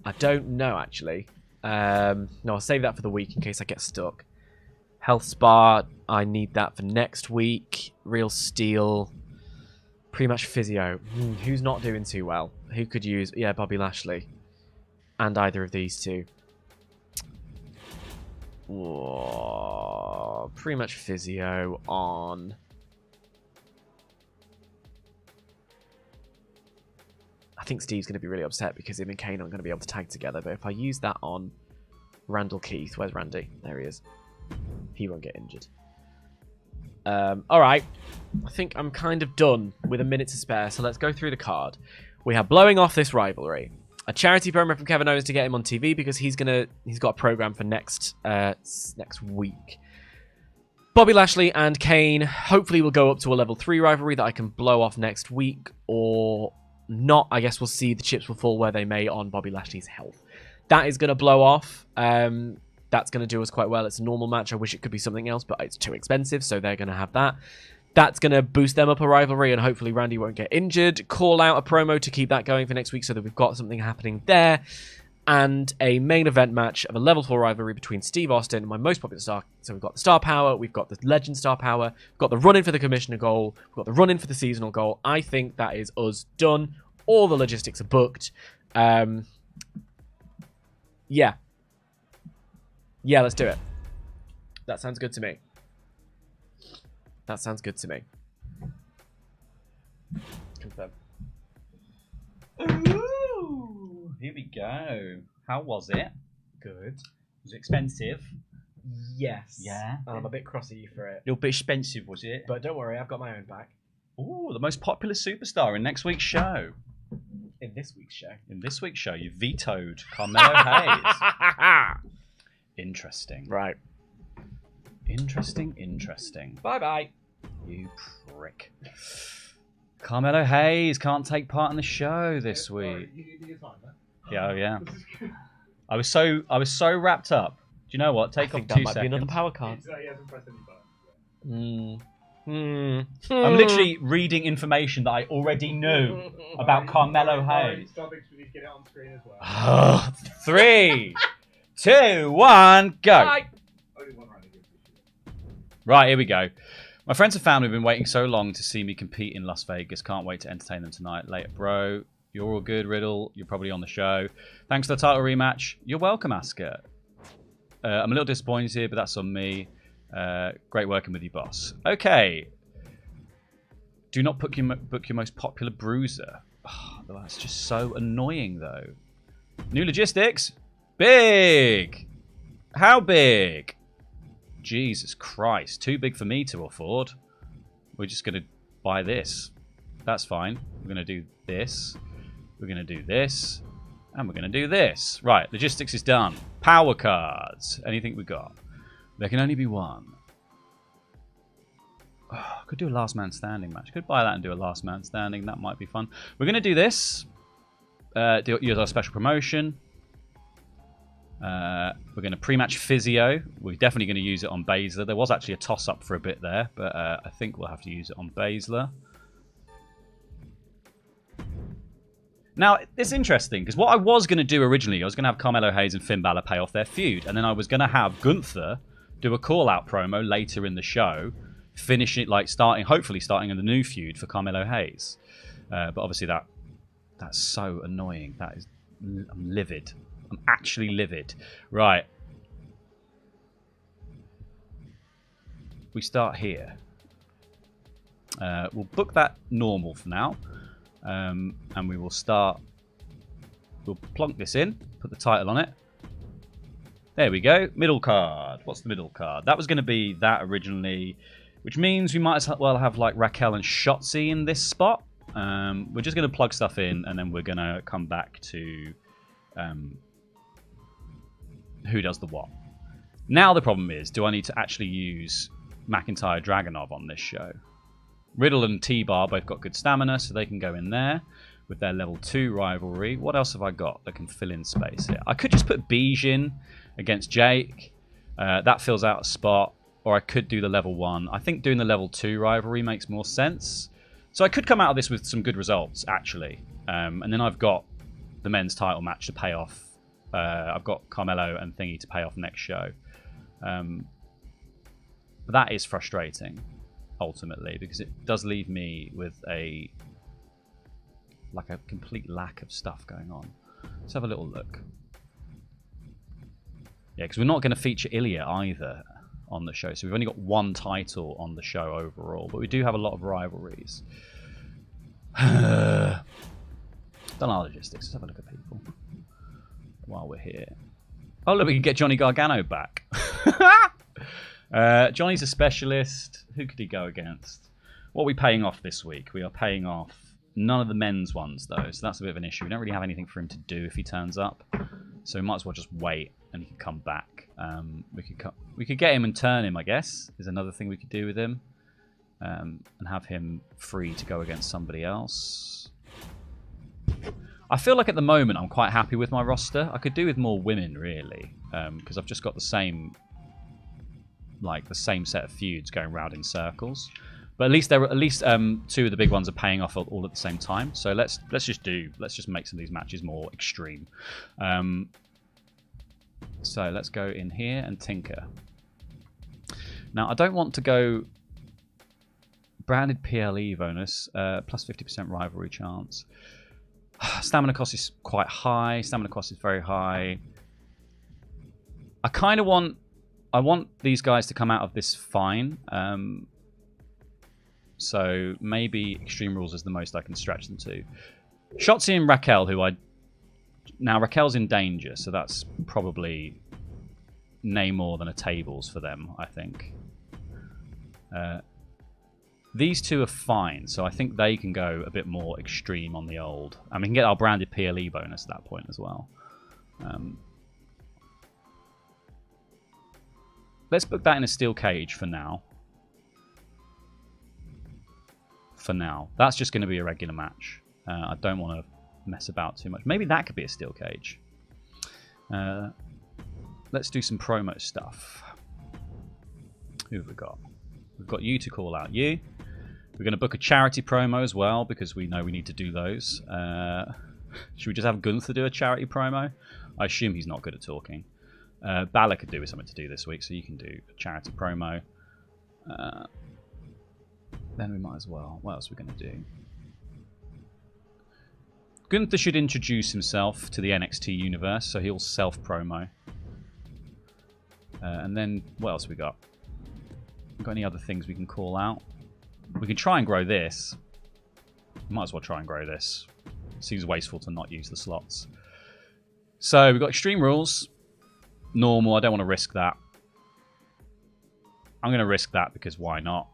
I don't know, actually. No, I'll save that for the week in case I get stuck. Health Spa, I need that for next week. Real Steel. Pre-match physio. Who's not doing too well? Who could use... Yeah, Bobby Lashley. And either of these two. Whoa. Pre-match physio on... I think Steve's going to be really upset because him and Kane aren't going to be able to tag together. But if I use that on Randall Keith... Where's Randy? There he is. He won't get injured. Alright. I think I'm kind of done with a minute to spare, so let's go through the card. We have blowing off this rivalry. A charity promo from Kevin Owens to get him on TV because he's got a program for next week. Bobby Lashley and Kane hopefully will go up to a level 3 rivalry that I can blow off next week, or not. I guess we'll see. The chips will fall where they may on Bobby Lashley's health. That is going to blow off. That's going to do us quite well. It's a normal match. I wish it could be something else, but it's too expensive, so they're going to have that. That's going to boost them up a rivalry, and hopefully Randy won't get injured. Call out a promo to keep that going for next week so that we've got something happening there. And a main event match of a level 4 rivalry between Steve Austin and my most popular star. So we've got the star power, we've got the legend star power, we've got the run-in for the commissioner goal, we've got the run-in for the seasonal goal. I think that is us done. All the logistics are booked. Yeah. Yeah, let's do it. That sounds good to me. That sounds good to me. Confirm. Ooh, here we go. How was it? Good. Was it expensive? Yes. Yeah. And I'm a bit cross at you for it. A little bit expensive, was it? But don't worry, I've got my own back. Ooh, the most popular superstar in next week's show. In this week's show. In this week's show, you vetoed Carmelo Hayes. Interesting. Right. Interesting. Bye-bye. You prick. Carmelo Hayes can't take part in the show this week. Yeah, oh yeah. I was so wrapped up. Do you know what? Take off 2 that might seconds. be another power card. I'm literally reading information that I already knew about Carmelo Hayes. 3, 2, 1, go. Bye. Right, here we go. My friends and family have been waiting so long to see me compete in Las Vegas. Can't wait to entertain them tonight. Later, bro. You're all good, Riddle. You're probably on the show. Thanks for the title rematch. You're welcome, Asuka. I'm a little disappointed, but that's on me. Great working with you, boss. Okay. Do not book your most popular bruiser. Oh, that's just so annoying, though. New logistics. Big. How big? Jesus Christ. Too big for me to afford. We're just going to buy this. That's fine. We're going to do this. We're going to do this. And we're going to do this. Right. Logistics is done. Power cards. Anything we got? There can only be one. Oh, could do a last man standing match. Could buy that and do a last man standing. That might be fun. We're going to do this. Use our special promotion. We're going to pre-match physio. We're definitely going to use it on Baszler. There was actually a toss-up for a bit there, but I think we'll have to use it on Baszler. Now, it's interesting, because what I was going to do originally, I was going to have Carmelo Hayes and Finn Balor pay off their feud, and then I was going to have Gunther do a call-out promo later in the show, finish it, like, hopefully starting in the new feud for Carmelo Hayes. But obviously that's so annoying. I'm livid. I'm actually livid. Right. We start here. We'll book that normal for now. And we will start. We'll plonk this in, put the title on it. There we go. Middle card. What's the middle card? That was going to be that originally, which means we might as well have like Raquel and Shotzi in this spot. We're just going to plug stuff in, and then we're going to come back to who does the what. Now the problem is, do I need to actually use McIntyre Dragunov on this show? Riddle and T-Bar both got good stamina, so they can go in there with their level 2 rivalry. What else have I got that can fill in space here? I could just put Beige in against Jake. That fills out a spot. Or I could do the level 1. I think doing the level 2 rivalry makes more sense. So I could come out of this with some good results, actually. And then I've got the men's title match to pay off. I've got Carmelo and Thingy to pay off next show. But that is frustrating, ultimately, because it does leave me with a like a complete lack of stuff going on. Let's have a little look. Yeah, because we're not going to feature Ilya either on the show, so we've only got one title on the show overall, but we do have a lot of rivalries. Done our logistics. Let's have a look at people while we're here. Oh, look, we can get Johnny Gargano back. Johnny's a specialist. Who could he go against? What are we paying off this week? We are paying off none of the men's ones, though, so that's a bit of an issue. We don't really have anything for him to do if he turns up, so we might as well just wait and he can come back. We could get him and turn him, I guess, is another thing we could do with him, and have him free to go against somebody else. I feel like at the moment I'm quite happy with my roster. I could do with more women, really, because I've just got the same set of feuds going round in circles. But at least two of the big ones are paying off all at the same time. So let's just make some of these matches more extreme. So let's go in here and tinker. Now I don't want to go branded PLE bonus plus 50% rivalry chance. Stamina cost is quite high. Stamina cost is very high. I want these guys to come out of this fine. So maybe Extreme Rules is the most I can stretch them to. Shotzi and Raquel, now Raquel's in danger, so that's probably nay more than a tables for them, I think. These two are fine, so I think they can go a bit more extreme on the old. And we can get our branded PLE bonus at that point as well. Let's book that in a steel cage for now. That's just going to be a regular match. I don't want to mess about too much. Maybe that could be a steel cage. Let's do some promo stuff. Who have we got? We've got you to call out. You. We're going to book a charity promo as well, because we know we need to do those. Should we just have Gunther do a charity promo? I assume he's not good at talking. Balor could do with something to do this week, so you can do a charity promo. Then we might as well. What else are we going to do? Gunther should introduce himself to the NXT universe, so he'll self-promo. And then, what else we got? Got any other things we can call out? We can try and grow this. Might as well try and grow this. Seems wasteful to not use the slots. So we've got Extreme Rules. Normal, I don't want to risk that. I'm going to risk that because why not?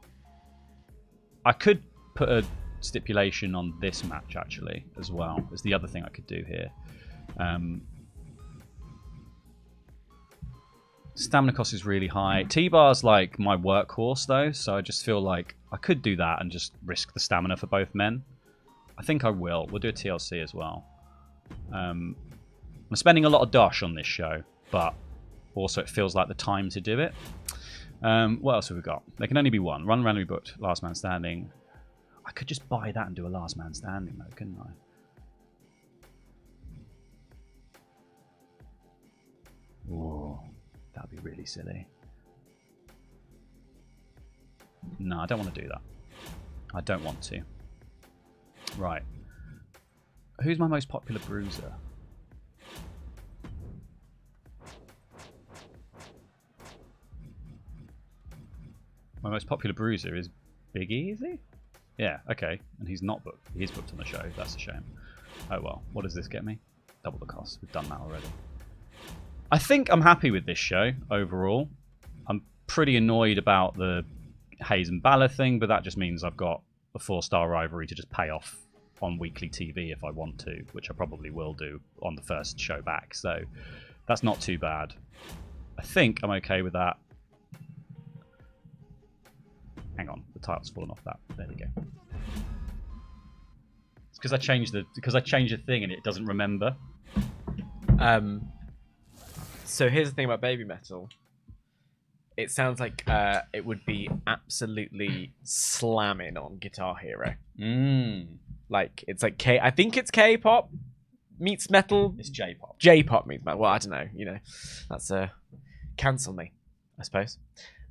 I could put a stipulation on this match, actually, as well. As the other thing I could do here. Stamina cost is really high. T-Bar's like my workhorse, though, so I just feel like I could do that and just risk the stamina for both men. I think I will. We'll do a TLC as well. I'm spending a lot of dosh on this show, but also it feels like the time to do it. What else have we got? There can only be one. Run randomly booked. Last man standing. I could just buy that and do a last man standing, though, couldn't I? Whoa. That'd be really silly. No, I don't want to do that. I don't want to. Right. Who's my most popular bruiser? My most popular bruiser is Big E, is he? Yeah, okay. And he's not booked. He's booked on the show. That's a shame. Oh well. What does this get me? Double the cost. We've done that already. I think I'm happy with this show overall. I'm pretty annoyed about the Hayes and Balor thing, but that just means I've got a 4-star rivalry to just pay off on weekly TV if I want to, which I probably will do on the first show back. So that's not too bad. I think I'm okay with that. Hang on, the title's fallen off that. There we go. It's because I changed the thing and it doesn't remember. So here's the thing about Baby Metal. It sounds like it would be absolutely slamming on Guitar Hero. Like it's like I think it's K-pop meets metal. It's J-pop. J-pop meets metal. Well, I don't know. You know, that's cancel me, I suppose.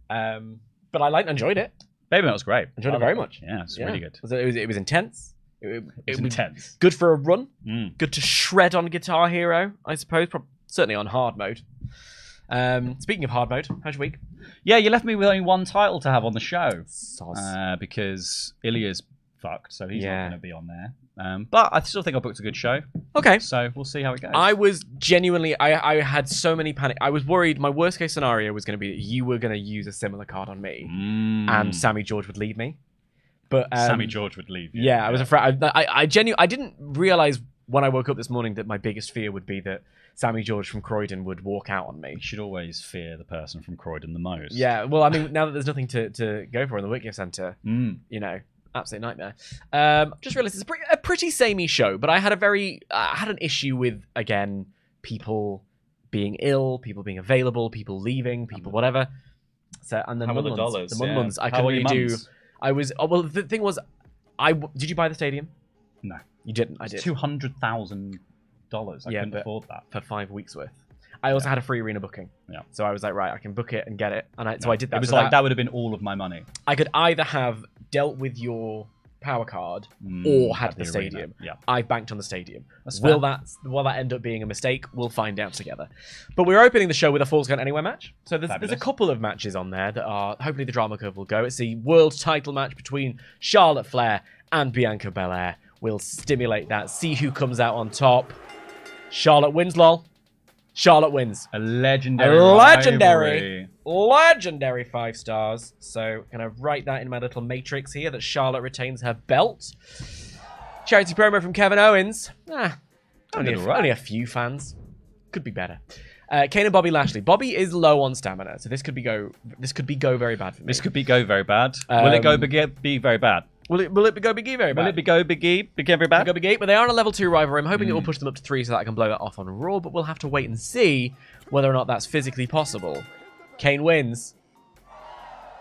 But I enjoyed it. Baby Metal's great. Enjoyed it very much. Yeah, it's really good. It was intense. It's intense. Good for a run. Mm. Good to shred on Guitar Hero, I suppose. Certainly on hard mode. Speaking of hard mode, how's your week? Yeah, you left me with only one title to have on the show. Soz. Because Ilya's fucked, so he's Yeah. not going to be on there. But I still think I booked a good show. Okay. So we'll see how it goes. I was genuinely, I had so many panic. I was worried. My worst case scenario was going to be that you were going to use a similar card on me, and Sammy George would leave me. But Sammy George would leave you. Yeah, I was afraid. I didn't realize when I woke up this morning that my biggest fear would be that Sammy George from Croydon would walk out on me. You should always fear the person from Croydon the most. Yeah, well, I mean, now that there's nothing to go for in the Whitgift Centre, you know, absolute nightmare. Just realised it's a pretty samey show, but I had an issue with, again, people being ill, people being available, people leaving, people whatever. So and then How are the dollars? The ones I How couldn't are your really do. mums? I was the thing was, did you buy the stadium? No. You didn't. I did. $200,000. I Yeah, couldn't but- afford that. For 5 weeks worth. I also had a free arena booking. Yeah. So I was like, right, I can book it and get it. And so I did that. It was So like that would have been all of my money. I could either have dealt with your power card or had at the arena. stadium. Yeah. I banked on the stadium. That's Will fair. that end up being a mistake? We'll find out together. But we're opening the show with a Falls Count Anywhere match. So there's a Fabulous. couple of matches on there that are hopefully the drama curve will go. It's the world title match between Charlotte Flair and Bianca Belair. We'll stimulate that. See who comes out on top. Charlotte wins, lol. Charlotte wins. A legendary. Legendary 5 stars. So gonna write that in my little matrix here that Charlotte retains her belt. Charity promo from Kevin Owens. Only a few fans. Could be better. Kane and Bobby Lashley. Bobby is low on stamina, so this could be go very bad for me. This could go very bad. Will it go be very bad? Will it go Big E very bad? Will it go Big E very bad? Go Big E, but they are on a level 2 rivalry. I'm hoping it will push them up to 3 so that I can blow that off on Raw, but we'll have to wait and see whether or not that's physically possible. Kane wins.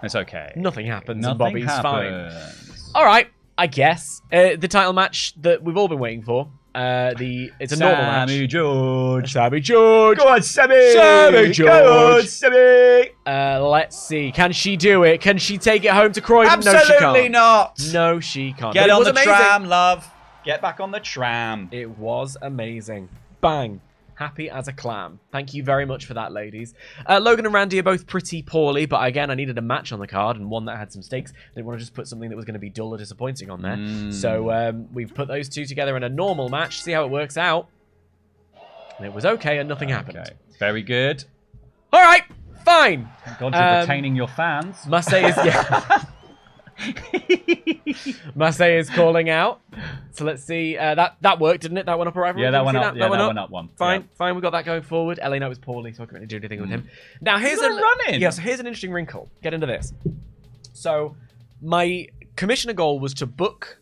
It's okay. Nothing happens and Nothing Bobby's fine. happens. All right, I guess. The title match that we've all been waiting for. It's a normal match. Sammy George. Sammy George. Go on, Sammy. Sammy George. Go on, Sammy. Let's see. Can she do it? Can she take it home to Croydon? Absolutely no, she can't. not. No, she can't. Get But it on was the amazing. tram, love. Get back on the tram. It was amazing. Bang. Happy as a clam. Thank you very much for that, ladies. Logan and Randy are both pretty poorly, but again, I needed a match on the card and one that had some stakes. I didn't want to just put something that was going to be dull or disappointing on there. So we've put those two together in a normal match, see how it works out. And it was okay and nothing happened. Okay. Very good. All right, fine. Thank God you're retaining your fans. Massey is Massey is calling out. So let's see. That worked, didn't it? That went up a rivalry. Yeah, that Did you went see up. Yeah, that went up one. Fine, Yeah. fine. We got that going forward. LA was poorly, so I couldn't really do anything with him. Now here's got a run-in. Yeah, so here's an interesting wrinkle. Get into this. So my commissioner goal was to book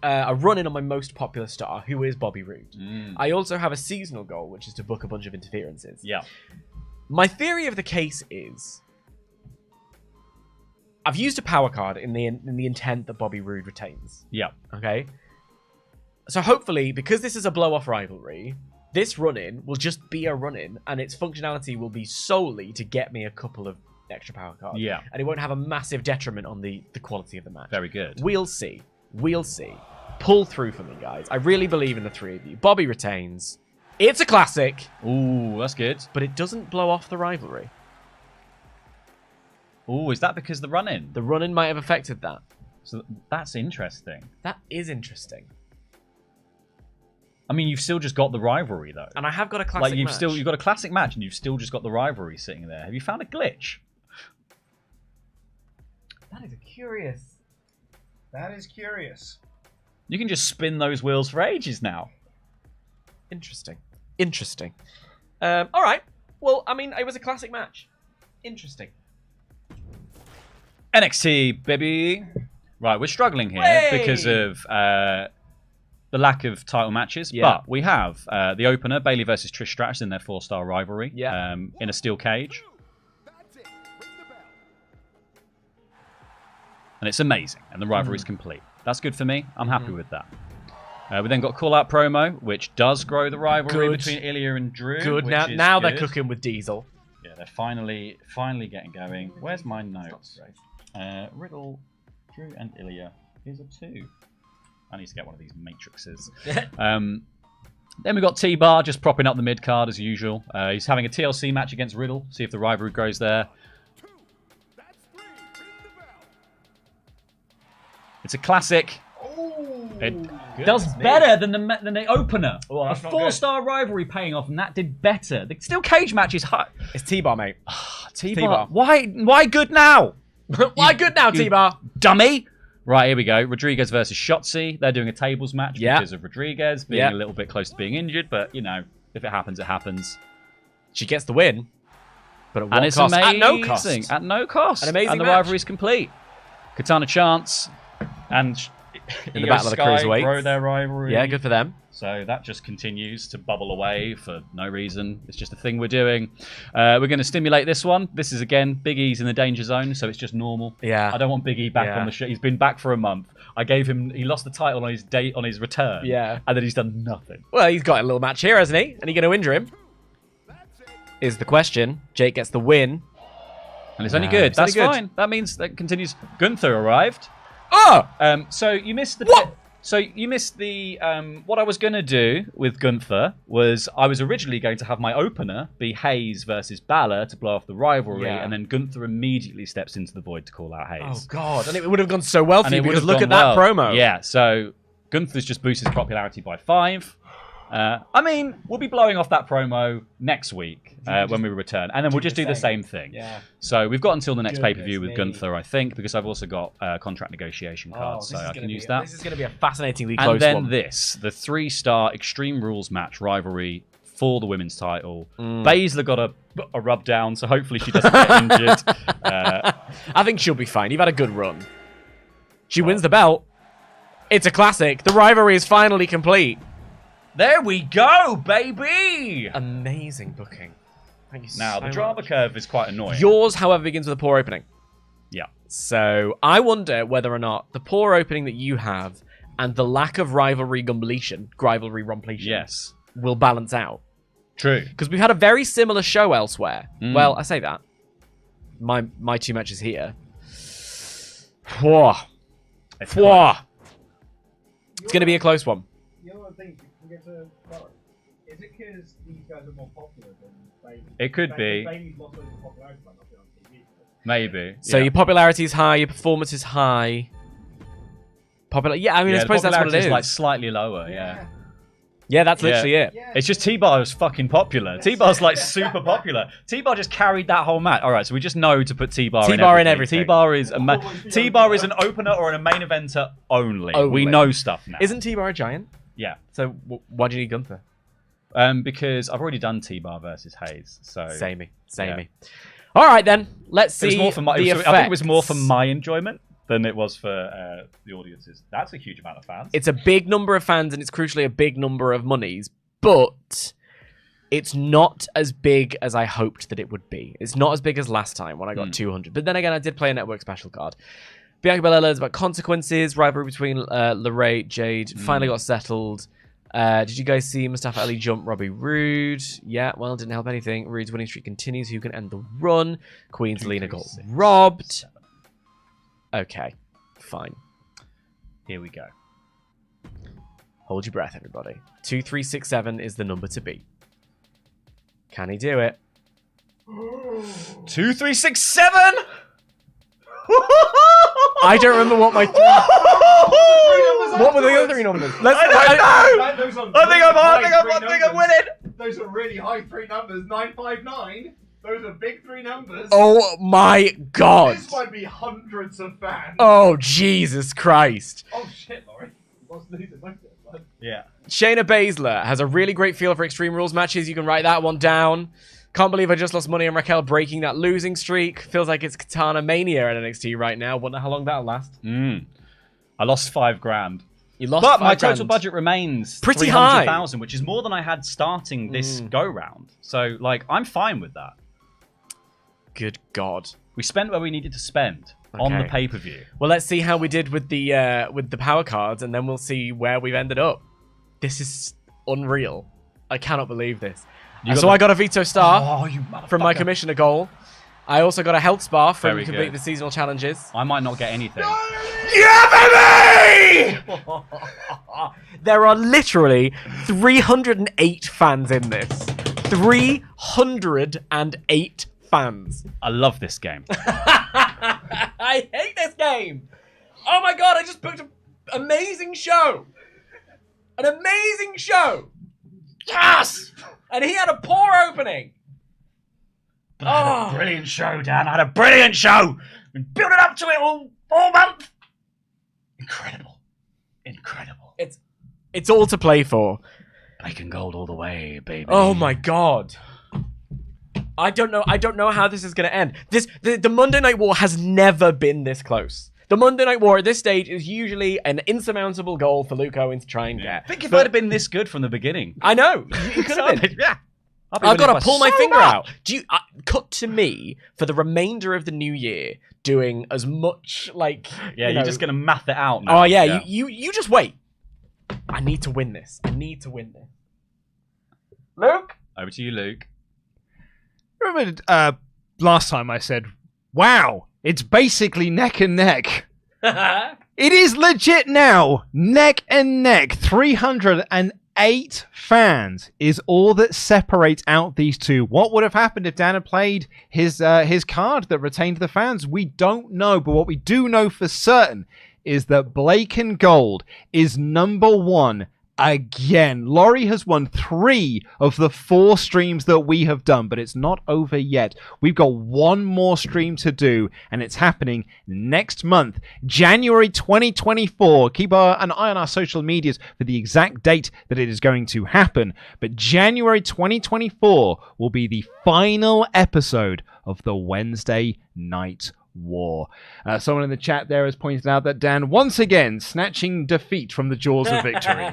a run-in on my most popular star, who is Bobby Roode. I also have a seasonal goal, which is to book a bunch of interferences. Yeah. My theory of the case is I've used a power card in the intent that Bobby Roode retains. Yeah. Okay? So hopefully, because this is a blow-off rivalry, this run-in will just be a run-in, and its functionality will be solely to get me a couple of extra power cards. Yeah. And it won't have a massive detriment on the quality of the match. Very good. We'll see. We'll see. Pull through for me, guys. I really believe in the three of you. Bobby retains. It's a classic, Ooh, that's good. but it doesn't blow off the rivalry. Ooh, is that because the run-in? The run-in might have affected that. So that's interesting. That is interesting. I mean, you've still just got the rivalry though. And I have got a classic Like you've match. got a classic match, and you've still just got the rivalry sitting there. Have you found a glitch? That is curious. That is curious. You can just spin those wheels for ages now. Interesting. Interesting. All right. Well, I mean, it was a classic match. Interesting. NXT, baby. Right, we're struggling here Way! because of the lack of title matches. Yeah. But we have the opener, Bayley versus Trish Stratus in their 4-star rivalry. Yeah. In a steel cage. And it's amazing. And the rivalry's complete. That's good for me. I'm happy with that. We then got call-out promo, which does grow the rivalry Good. between Ilya and Drew. Good. which Now is they're good. cooking with Diesel. Yeah, they're finally getting going. Where's my notes? Riddle, Drew and Ilya. Here's a 2. I need to get one of these matrices. Then we've got T-Bar just propping up the mid-card as usual. He's having a TLC match against Riddle. See if the rivalry grows there. It's a classic. It does better than the opener. Oh, a 4-star rivalry paying off, and that did better. The steel cage match is hot. It's T-Bar, mate. T-Bar. Why good now? Why good now, T-Bar? Dummy. Right, here we go. Rodriguez versus Shotzi. They're doing a tables match Yeah. because of Rodriguez being a little bit close to being injured. But, you know, if it happens, it happens. She gets the win. But at what And it's cost? amazing. At no cost. At no cost. An amazing and the match. rivalry's complete. Katana Chance and In the Battle of the Cruiserweights. grow their rivalry. Yeah, good for them. So that just continues to bubble away for no reason. It's just a thing we're doing. We're going to stimulate this one. This is, again, Big E's in the danger zone, so it's just normal. Yeah. I don't want Big E back on the show. He's been back for a month. I gave him... He lost the title on his date on his return. Yeah. And then he's done nothing. Well, he's got a little match here, hasn't he? And he's going to injure him. Is the question. Jake gets the win. And it's only good. It's only That's good. fine. That means that continues. Gunther arrived. Oh! So you missed the... What? So you missed the... what I was going to do with Gunther was I was originally going to have my opener be Hayes versus Balor to blow off the rivalry, Yeah. and then Gunther immediately steps into the void to call out Hayes. Oh, God. And it would have gone so well for And you it would because have look gone at that well. promo. Yeah, so Gunther's just boosted his popularity by 5. I mean, we'll be blowing off that promo next week when we return, and then we'll just do the same thing. Yeah. So we've got until the next pay-per-view with Goodness me. Gunther, I think, because I've also got contract negotiation cards, so I can use that. This is going to be a fascinatingly And close then one. the 3-star Extreme Rules match rivalry for the women's title. Baszler got a rub down, so hopefully she doesn't get injured. I think she'll be fine. You've had a good run. She wins the belt. It's a classic. The rivalry is finally complete. There we go, baby! Amazing booking. Thank you Now, so the drama much. curve is quite annoying. Yours, however, begins with a poor opening. Yeah. So I wonder whether or not the poor opening that you have and the lack of rivalry completion, Yes. will balance out. True. Because we've had a very similar show elsewhere. Well, I say that. My 2 matches here. Whoa. It's Whoa. It's going to be a close one. You know what I think? We get to Laurie. Is it because these guys are more popular than Bailey? It could be. Bailey's lost loads of popularity by not being on TV. Maybe. So your popularity is high, your performance is high. Yeah, I mean, I suppose that's what it is. Like slightly lower, yeah. Yeah, that's literally it. Yeah. It's just T-Bar is fucking popular. T-Bar's like super popular. T-Bar just carried that whole match. All right, so we just know to put T-Bar T-Bar in in everything. T-Bar is T-Bar is an opener or a main eventer only. We know stuff now. Isn't T-Bar a giant? Yeah. So why do you need Gunther? Because I've already done T-Bar versus Hayes. So Samey. Yeah. All right then, let's see. It was more for my, the I think it was more for effects. my enjoyment than it was for the audiences. That's a huge amount of fans. It's a big number of fans and it's crucially a big number of monies, but it's not as big as I hoped that it would be. It's not as big as last time when I got 200. But then again, I did play a network special card. Bianca Belair learns about consequences. Rivalry between Laurie, Jade finally got settled. Did you guys see Mustafa Ali jump Robbie Roode? Yeah, well, didn't help anything. Roode's winning streak continues. Who can end the run? Queen Zelina got robbed. Okay, fine. Here we go. Hold your breath, everybody. 2367 is the number to beat. Can he do it? 2367. I don't remember what my what were the other 3 numbers? I don't know. I think I'm winning. Those are really high 3 numbers. 959. Those are big 3 numbers. Oh my god! This might be hundreds of fans. Oh Jesus Christ! Oh shit, Laurie. What's losing my bud? Yeah. Shayna Baszler has a really great feel for Extreme Rules matches. You can write that one down. Can't believe I just lost money on Raquel breaking that losing streak. Feels like it's Katana Mania at NXT right now. Wonder how long that'll last. I lost $5,000. You lost But my $5,000. total budget remains Pretty high. 300,000, which is more than I had starting this go round. So, like, I'm fine with that. Good God. We spent where we needed to spend on the Okay. pay-per-view. Well, let's see how we did with the power cards, and then we'll see where we've ended up. This is unreal. I cannot believe this. So I got a veto star Oh, you from my motherfucker. commissioner goal. I also got a health spa from Very completing good. the seasonal challenges. I might not get anything. There are literally 308 fans in this. 308 fans. I love this game. I hate this game. Oh my god, I just booked an amazing show. An amazing show. Yes! And he had a poor opening. But I had a brilliant show, Dan. I had a brilliant show. Been building up to it all month. Incredible. It's all to play for. Black and gold all the way, baby. Oh my god. I don't know how this is going to end. The Monday Night War has never been this close. The Monday Night War at this stage is usually an insurmountable goal for Luke Owen to try and get. I think if I'd have been this good from the beginning. I know. You could have been. Yeah. I've got to pull my finger out. Do you cut to me for the remainder of the new year doing as much like? Yeah, you're just gonna math it out now. Oh yeah, you just wait. I need to win this. Luke, Over to you, Luke. Remember last time I said, wow, it's basically neck and neck. It is legit now. Neck and neck. 308 fans is all that separates out these two. What would have happened if Dan had played his card that retained the fans? We don't know, but what we do know for certain is that Blake and Gold is number one again. Laurie has won 3 of the 4 streams that we have done, but it's not over yet. We've got one more stream to do, and it's happening next month, January 2024. Keep an eye on our social medias for the exact date that it is going to happen. But January 2024 will be the final episode of the Wednesday Night War. Someone in the chat there has pointed out that Dan once again snatching defeat from the jaws of victory.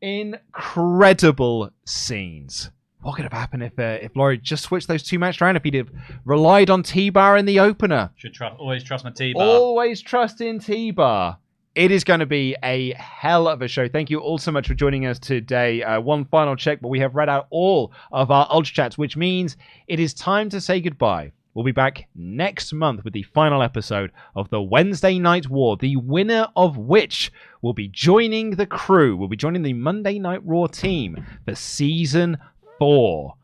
Incredible scenes. What could have happened if Laurie just switched those 2 matches around? If he'd have relied on T-Bar in the opener? Should always trust my T-bar. Always trust in T-Bar. It is going to be a hell of a show. Thank you all so much for joining us today. One final check, but we have read out all of our Ultra Chats, which means it is time to say goodbye. We'll be back next month with the final episode of the Wednesday Night War, the winner of which will be joining the crew, will be joining the Monday Night Raw team for Season 4.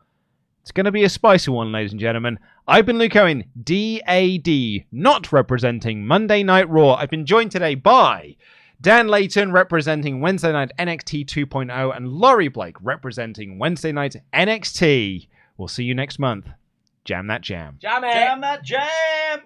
It's going to be a spicy one, ladies and gentlemen. I've been Luke Owen, DAD, not representing Monday Night Raw. I've been joined today by Dan Layton, representing Wednesday Night NXT 2.0, and Laurie Blake, representing Wednesday Night NXT. We'll see you next month. Jam that jam. Jam it. Jam that jam!